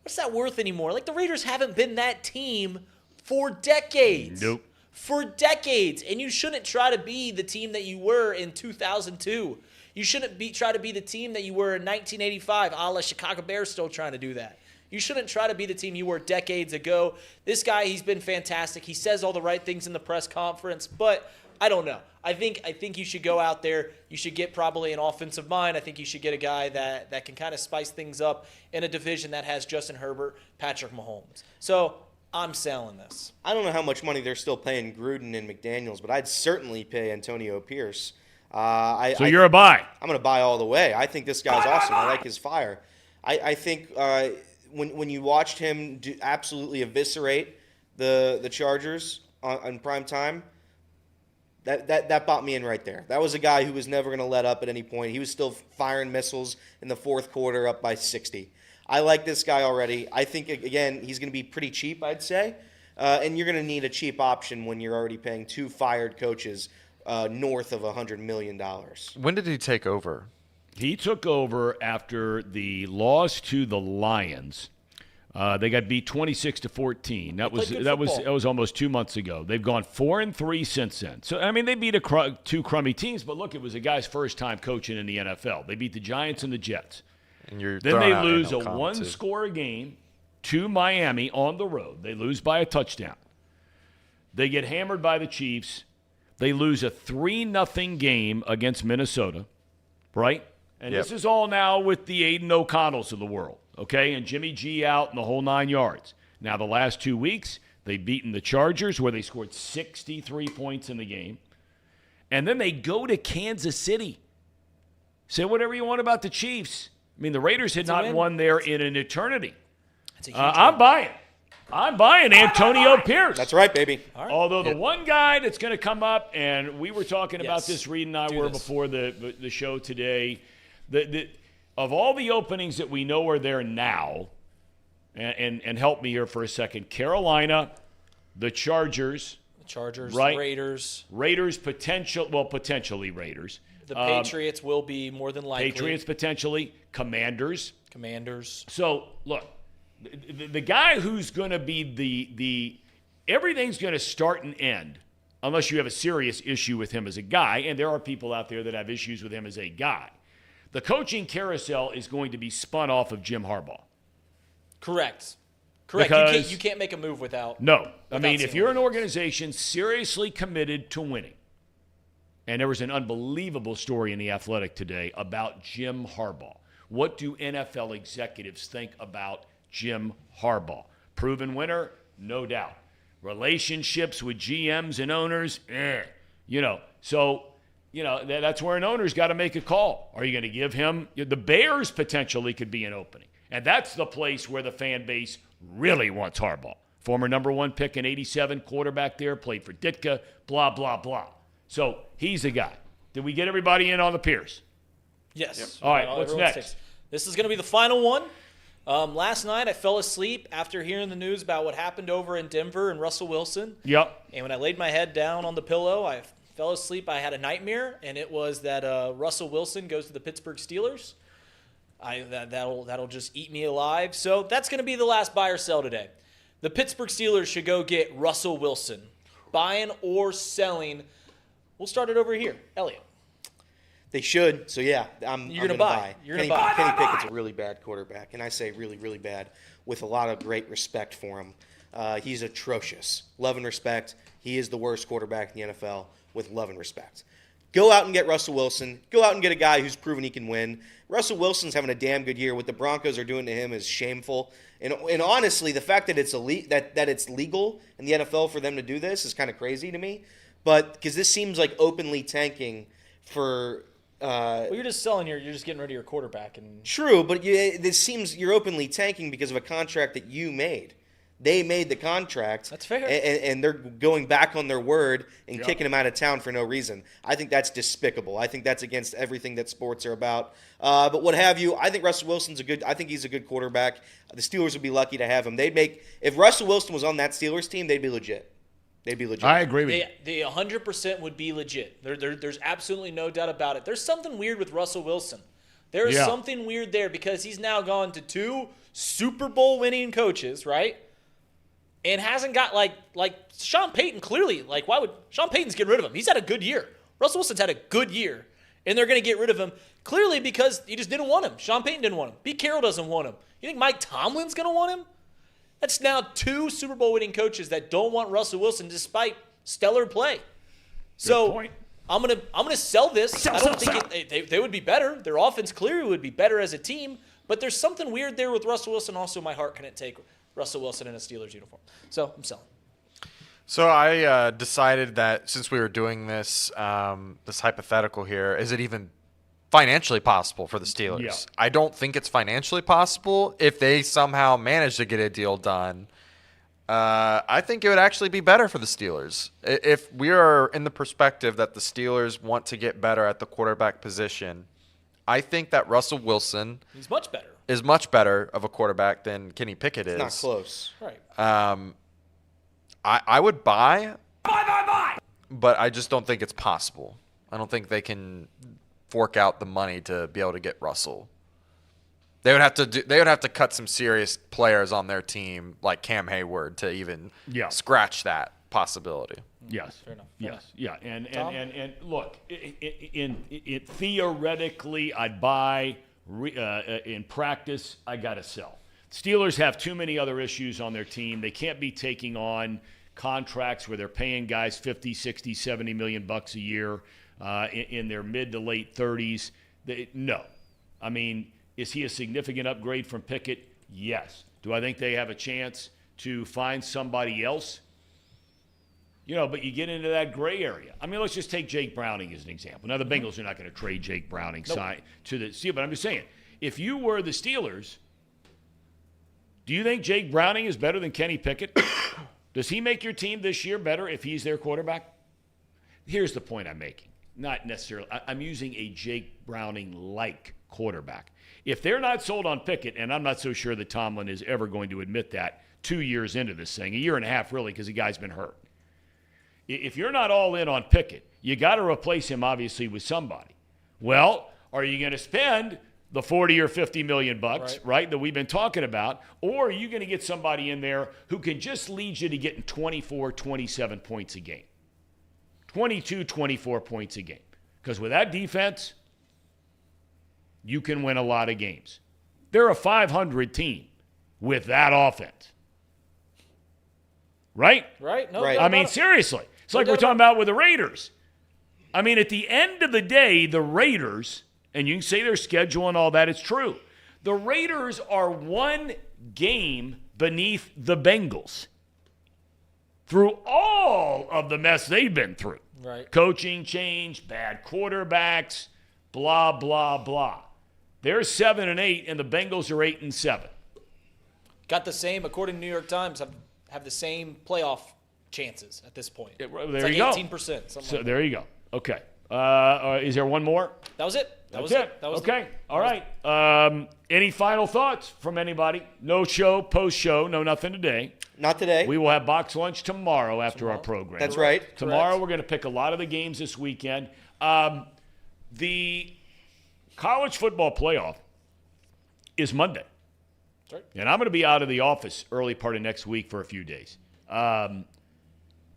Speaker 6: what's that worth anymore? The Raiders haven't been that team for decades.
Speaker 2: Nope.
Speaker 6: For decades, and you shouldn't try to be the team that you were in 2002. You shouldn't try to be the team that you were in 1985, a la Chicago Bears still trying to do that. You shouldn't try to be the team you were decades ago. This guy, he's been fantastic. He says all the right things in the press conference, but I don't know. I think you should go out there. You should get probably an offensive mind. I think you should get a guy that can kind of spice things up in a division that has Justin Herbert, Patrick Mahomes. So I'm selling this.
Speaker 7: I don't know how much money they're still paying Gruden and McDaniels, but I'd certainly pay Antonio Pierce.
Speaker 2: So you're a buy.
Speaker 7: I'm going to buy all the way. I think this guy's awesome. I like his fire. I think when you watched him absolutely eviscerate the Chargers on prime time, that bought me in right there. That was a guy who was never going to let up at any point. He was still firing missiles in the fourth quarter up by 60. I like this guy already. I think, again, he's going to be pretty cheap, I'd say. And you're going to need a cheap option when you're already paying two fired coaches north of $100 million.
Speaker 8: When did he take over?
Speaker 2: He took over after the loss to the Lions. They got beat 26-14. That was almost 2 months ago. They've gone 4-3 since then. So they beat two crummy teams, but look, it was a guy's first time coaching in the NFL. They beat the Giants and the Jets.
Speaker 8: And
Speaker 2: then they lose a one-score game to Miami on the road. They lose by a touchdown. They get hammered by the Chiefs. They lose a 3-0 game against Minnesota, right? And this is all now with the Aiden O'Connells of the world, okay? And Jimmy G out and the whole 9 yards. Now, the last 2 weeks, they've beaten the Chargers where they scored 63 points in the game. And then they go to Kansas City. Say whatever you want about the Chiefs. The Raiders had not won there in an eternity. I'm buying. I'm buying Antonio Pierce.
Speaker 7: That's right, baby.
Speaker 6: Right.
Speaker 2: Although the one guy that's going to come up, and we were talking about this, Reed and I were before the show today, of all the openings that we know are there now, and help me here for a second, Carolina, the Chargers. Right? Raiders, potentially Raiders.
Speaker 6: The Patriots will be more than likely.
Speaker 2: Patriots potentially. Commanders. So, look, the guy who's going to be everything's going to start and end unless you have a serious issue with him as a guy, and there are people out there that have issues with him as a guy. The coaching carousel is going to be spun off of Jim Harbaugh.
Speaker 6: Correct. You can't make a move without.
Speaker 2: No. If you're an organization seriously committed to winning, and there was an unbelievable story in The Athletic today about Jim Harbaugh, What do NFL executives think about Jim Harbaugh? Proven winner? No doubt. Relationships with GMs and owners? That's where an owner's got to make a call. Are you going to give him – the Bears potentially could be an opening. And that's the place where the fan base really wants Harbaugh. Former number 1 pick in 87, quarterback there, played for Ditka, blah, blah, blah. So he's the guy. Did we get everybody in on the Pierce?
Speaker 6: Yes.
Speaker 2: Yep. All right, what's next?
Speaker 6: This is going to be the final one. Last night I fell asleep after hearing the news about what happened over in Denver and Russell Wilson.
Speaker 2: Yep.
Speaker 6: And when I laid my head down on the pillow, I fell asleep. I had a nightmare, and it was that Russell Wilson goes to the Pittsburgh Steelers. That'll just eat me alive. So that's going to be the last buy or sell today. The Pittsburgh Steelers should go get Russell Wilson. Buying or selling. We'll start it over here. Elliot.
Speaker 7: They should. So, yeah, I'm going to buy.
Speaker 6: You're going to buy.
Speaker 7: Kenny Pickett's a really bad quarterback, and I say really, really bad with a lot of great respect for him. He's atrocious. Love and respect. He is the worst quarterback in the NFL with love and respect. Go out and get Russell Wilson. Go out and get a guy who's proven he can win. Russell Wilson's having a damn good year. What the Broncos are doing to him is shameful. And honestly, the fact that it's legal in the NFL for them to do this is kind of crazy to me. But because this seems like openly tanking for.
Speaker 6: Well, you're just selling you're just getting rid of your quarterback.
Speaker 7: True, but this seems you're openly tanking because of a contract that you made. They made the contract.
Speaker 6: That's fair.
Speaker 7: And they're going back on their word and kicking him out of town for no reason. I think that's despicable. I think that's against everything that sports are about. But what have you, I think Russell Wilson's I think he's a good quarterback. The Steelers would be lucky to have him. If Russell Wilson was on that Steelers team, they'd be legit.
Speaker 2: I agree with you.
Speaker 6: They 100% would be legit. There's absolutely no doubt about it. There's something weird with Russell Wilson. There is something weird there because he's now gone to 2 Super Bowl winning coaches, right? And hasn't got like Sean Payton clearly. Like, why would Sean Payton's getting rid of him? He's had a good year. Russell Wilson's had a good year. And they're going to get rid of him clearly because he just didn't want him. Sean Payton didn't want him. Pete Carroll doesn't want him. You think Mike Tomlin's going to want him? That's now 2 Super Bowl winning coaches that don't want Russell Wilson despite stellar play. So I'm gonna sell this. I don't think they would be better. Their offense clearly would be better as a team. But there's something weird there with Russell Wilson. Also, my heart couldn't take Russell Wilson in a Steelers uniform. So I'm selling.
Speaker 8: So I decided that since we were doing this hypothetical here, is it even financially possible for the Steelers?
Speaker 2: Yeah.
Speaker 8: I don't think it's financially possible. If they somehow manage to get a deal done, I think it would actually be better for the Steelers. If we are in the perspective that the Steelers want to get better at the quarterback position, I think that Russell Wilson
Speaker 6: is much better
Speaker 8: of a quarterback than Kenny Pickett is.
Speaker 7: It's not close.
Speaker 6: Right.
Speaker 8: I would buy, but I just don't think it's possible. I don't think they can fork out the money to be able to get Russell. They would have to cut some serious players on their team, like Cam Hayward, to even scratch that possibility.
Speaker 2: Yes.
Speaker 6: Fair enough.
Speaker 2: Yes. Yeah. And look, it theoretically, I'd buy. In practice, I got to sell. Steelers have too many other issues on their team. They can't be taking on contracts where they're paying guys 50, 60, 70 million bucks a year in their mid to late 30s. No. I mean, is he a significant upgrade from Pickett? Yes. Do I think they have a chance to find somebody else? But you get into that gray area. I mean, let's just take Jake Browning as an example. Now, the Bengals are not going to trade Jake Browning to the Steelers, but I'm just saying, if you were the Steelers, do you think Jake Browning is better than Kenny Pickett? Does he make your team this year better if he's their quarterback? Here's the point I'm making. Not necessarily. I'm using a Jake Browning-like quarterback. If they're not sold on Pickett, and I'm not so sure that Tomlin is ever going to admit that 2 years into this thing, a year and a half really because the guy's been hurt. If you're not all in on Pickett, you got to replace him obviously with somebody. Well, are you going to spend the 40 or 50 million bucks, right, that we've been talking about, or are you going to get somebody in there who can just lead you to getting 24, 27 points a game? 22, 24 points a game. Because with that defense, you can win a lot of games. They're a 500 team with that offense. Right?
Speaker 6: Right. No,
Speaker 7: right.
Speaker 2: I mean, seriously. It's like we're talking about with the Raiders. I mean, at the end of the day, the Raiders And you can say their schedule and all that. It's true. The Raiders are one game beneath the Bengals through all of the mess they've been through.
Speaker 6: Right.
Speaker 2: Coaching change, bad quarterbacks, blah, blah, blah. They're 7-8, and the Bengals are 8-7.
Speaker 6: Got the same, according to New York Times, have the same playoff chances at this point.
Speaker 2: There
Speaker 6: it's
Speaker 2: you
Speaker 6: like
Speaker 2: go.
Speaker 6: 18%.
Speaker 2: So there you go. Okay. Is there one more?
Speaker 6: That was it.
Speaker 2: That was okay. All right. Any final thoughts from anybody? No show, post-show, no nothing today.
Speaker 7: Not today.
Speaker 2: We will have box lunch tomorrow after our program.
Speaker 7: That's right.
Speaker 2: Tomorrow we're going to pick a lot of the games this weekend. The college football playoff is Monday.
Speaker 6: That's right.
Speaker 2: And I'm going to be out of the office early part of next week for a few days. I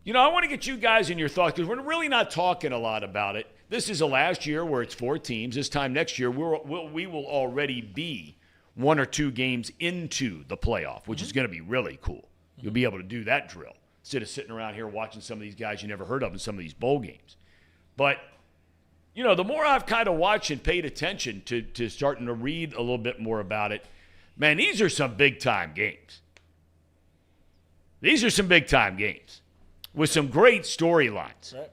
Speaker 2: want to get you guys in your thoughts because we're really not talking a lot about it. This is the last year where it's 4 teams. This time next year, we will already be 1 or 2 games into the playoff, which is going to be really cool. You'll be able to do that drill instead of sitting around here watching some of these guys you never heard of in some of these bowl games. But, the more I've kind of watched and paid attention to starting to read a little bit more about it, man, these are some big-time games. These are some big-time games with some great storylines.
Speaker 6: Right.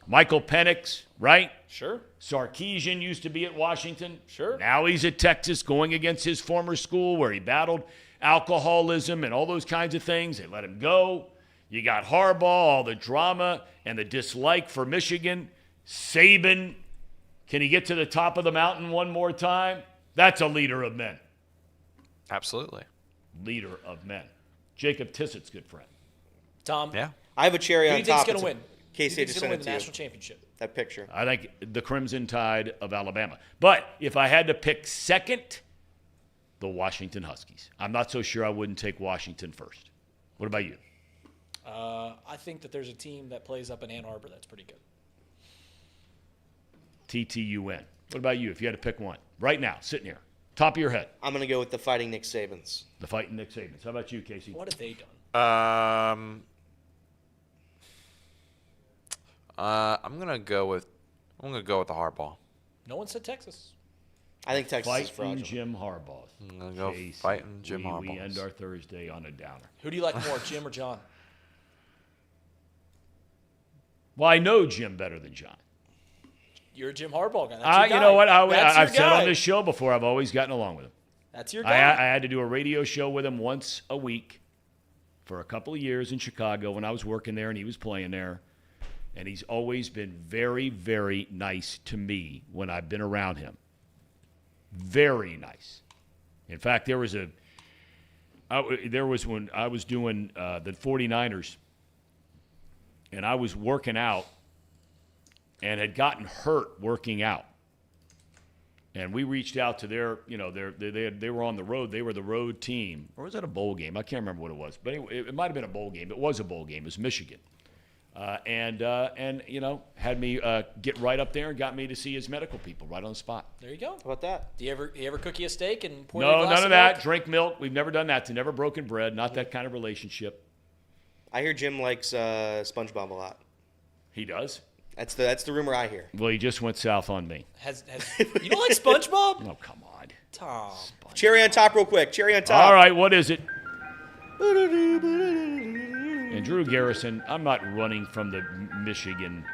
Speaker 2: Michael Penix, right?
Speaker 6: Sure.
Speaker 2: Sarkisian used to be at Washington.
Speaker 6: Sure.
Speaker 2: Now he's at Texas going against his former school where he battled alcoholism and all those kinds of things. They let him go. You got Harbaugh, all the drama and the dislike for Michigan. Saban, can he get to the top of the mountain one more time? That's a leader of men.
Speaker 8: Absolutely.
Speaker 2: Leader of men. Jacob Tissett's good friend.
Speaker 6: Tom.
Speaker 8: Yeah.
Speaker 7: I have a cherry
Speaker 6: Who do
Speaker 7: on
Speaker 6: you think's
Speaker 7: top.
Speaker 6: going to win?
Speaker 7: Casey
Speaker 6: Who
Speaker 7: just
Speaker 6: do you
Speaker 7: sent
Speaker 6: think's going to win
Speaker 7: it
Speaker 6: the
Speaker 7: to you.
Speaker 6: national championship?
Speaker 7: That picture.
Speaker 2: I think the Crimson Tide of Alabama. But if I had to pick second, the Washington Huskies. I'm not so sure I wouldn't take Washington first. What about you?
Speaker 6: I think that there's a team that plays up in Ann Arbor that's pretty good.
Speaker 2: TTUN. What about you if you had to pick one? Right now, sitting here. Top of your head.
Speaker 7: I'm going to go with the Fighting Nick Sabans.
Speaker 2: The Fighting Nick Sabans. How about you, Casey?
Speaker 6: What have they done?
Speaker 8: I'm gonna go with the Harbaugh.
Speaker 6: No one said Texas.
Speaker 7: I think Texas is
Speaker 2: Fighting
Speaker 7: fraudulent.
Speaker 2: Jim Harbaugh.
Speaker 8: I'm gonna go
Speaker 2: Case,
Speaker 8: fighting Jim
Speaker 2: we
Speaker 8: Harbaugh.
Speaker 2: end our Thursday on a downer.
Speaker 6: Who do you like more, Jim or John?
Speaker 2: Well, I know Jim better than John.
Speaker 6: You're a Jim Harbaugh guy. That's your guy.
Speaker 2: You know what?
Speaker 6: That's
Speaker 2: I've
Speaker 6: your
Speaker 2: said
Speaker 6: guy.
Speaker 2: on this show before, I've always gotten along with him.
Speaker 6: That's your
Speaker 2: I
Speaker 6: guy.
Speaker 2: had to do a radio show with him once a week for a couple of years in Chicago when I was working there and he was playing there. And he's always been very, very nice to me when I've been around him. Very nice. In fact, there was when I was doing the 49ers and I was working out and had gotten hurt working out. And we reached out to they were on the road. They were the road team. Or was that a bowl game? I can't remember what it was. But anyway, it might have been a bowl game. It was a bowl game. It was Michigan. And had me get right up there and got me to see his medical people right on the spot.
Speaker 6: There you go.
Speaker 7: How about that?
Speaker 6: Do you ever cook you a steak and pour you a
Speaker 2: No,
Speaker 6: glass
Speaker 2: none of
Speaker 6: of
Speaker 2: that.
Speaker 6: milk?
Speaker 2: Drink milk. We've never done that. It's never broken bread. Not that kind of relationship.
Speaker 7: I hear Jim likes SpongeBob a lot.
Speaker 2: He does?
Speaker 7: That's the rumor I hear.
Speaker 2: Well, he just went south on me.
Speaker 6: You don't like SpongeBob?
Speaker 2: Oh, come on.
Speaker 6: Tom.
Speaker 7: Cherry on top real quick. Cherry on top.
Speaker 2: All right, what is it? And Drew Garrison, I'm not running from the Michigan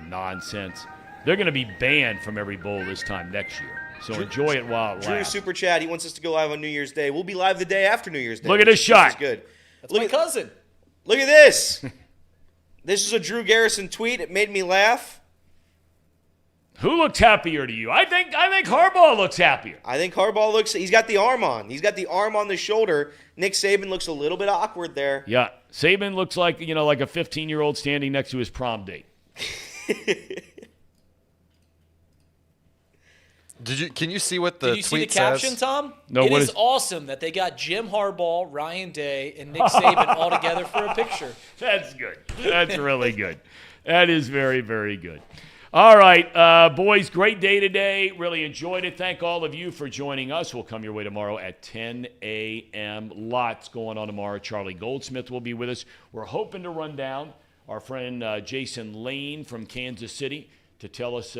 Speaker 2: nonsense. They're going to be banned from every bowl this time next year. So enjoy it while it
Speaker 7: Drew
Speaker 2: lasts.
Speaker 7: Super Chat. He wants us to go live on New Year's Day. We'll be live the day after New Year's Day.
Speaker 2: Look at this shot.
Speaker 7: This is good.
Speaker 6: That's my cousin.
Speaker 7: Look at this. This is a Drew Garrison tweet. It made me laugh.
Speaker 2: Who looks happier to you? I think Harbaugh looks happier.
Speaker 7: I think Harbaugh he's got the arm on. He's got the arm on the shoulder. Nick Saban looks a little bit awkward there.
Speaker 2: Yeah. Saban looks like a 15-year-old standing next to his prom date.
Speaker 8: Can you see what the
Speaker 6: Did you see the
Speaker 8: tweet
Speaker 6: caption,
Speaker 8: says?
Speaker 6: Tom?
Speaker 2: No,
Speaker 6: it
Speaker 2: what
Speaker 6: is
Speaker 2: is-
Speaker 6: awesome that they got Jim Harbaugh, Ryan Day, and Nick Saban all together for a picture.
Speaker 2: That's good. That's really good. That is very, very good. All right, boys, great day today. Really enjoyed it. Thank all of you for joining us. We'll come your way tomorrow at 10 a.m. Lots going on tomorrow. Charlie Goldsmith will be with us. We're hoping to run down our friend Jason Lane from Kansas City. to tell us,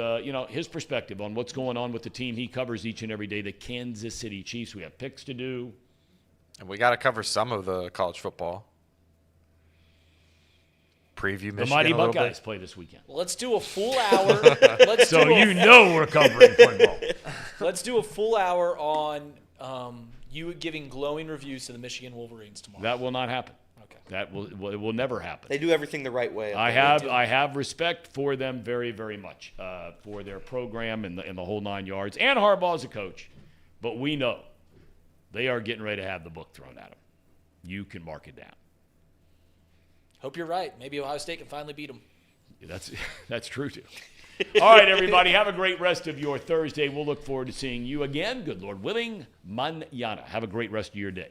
Speaker 2: his perspective on what's going on with the team he covers each and every day, the Kansas City Chiefs. We have picks to do.
Speaker 8: And we got to cover some of the college football. Preview Michigan
Speaker 2: The Mighty
Speaker 8: a little
Speaker 2: Buckeyes
Speaker 8: bit.
Speaker 2: play this weekend.
Speaker 6: Well, let's do a full hour.
Speaker 2: We're covering football.
Speaker 6: Let's do a full hour on you giving glowing reviews to the Michigan Wolverines tomorrow.
Speaker 2: That will not happen.
Speaker 6: Okay.
Speaker 2: It will never happen.
Speaker 7: They do everything the right way.
Speaker 2: I have respect for them very, very much, for their program and the whole 9 yards, and Harbaugh as a coach. But we know they are getting ready to have the book thrown at them. You can mark it down.
Speaker 6: Hope you're right. Maybe Ohio State can finally beat them.
Speaker 2: That's true, too. All right, everybody, have a great rest of your Thursday. We'll look forward to seeing you again, good Lord willing, mañana. Have a great rest of your day.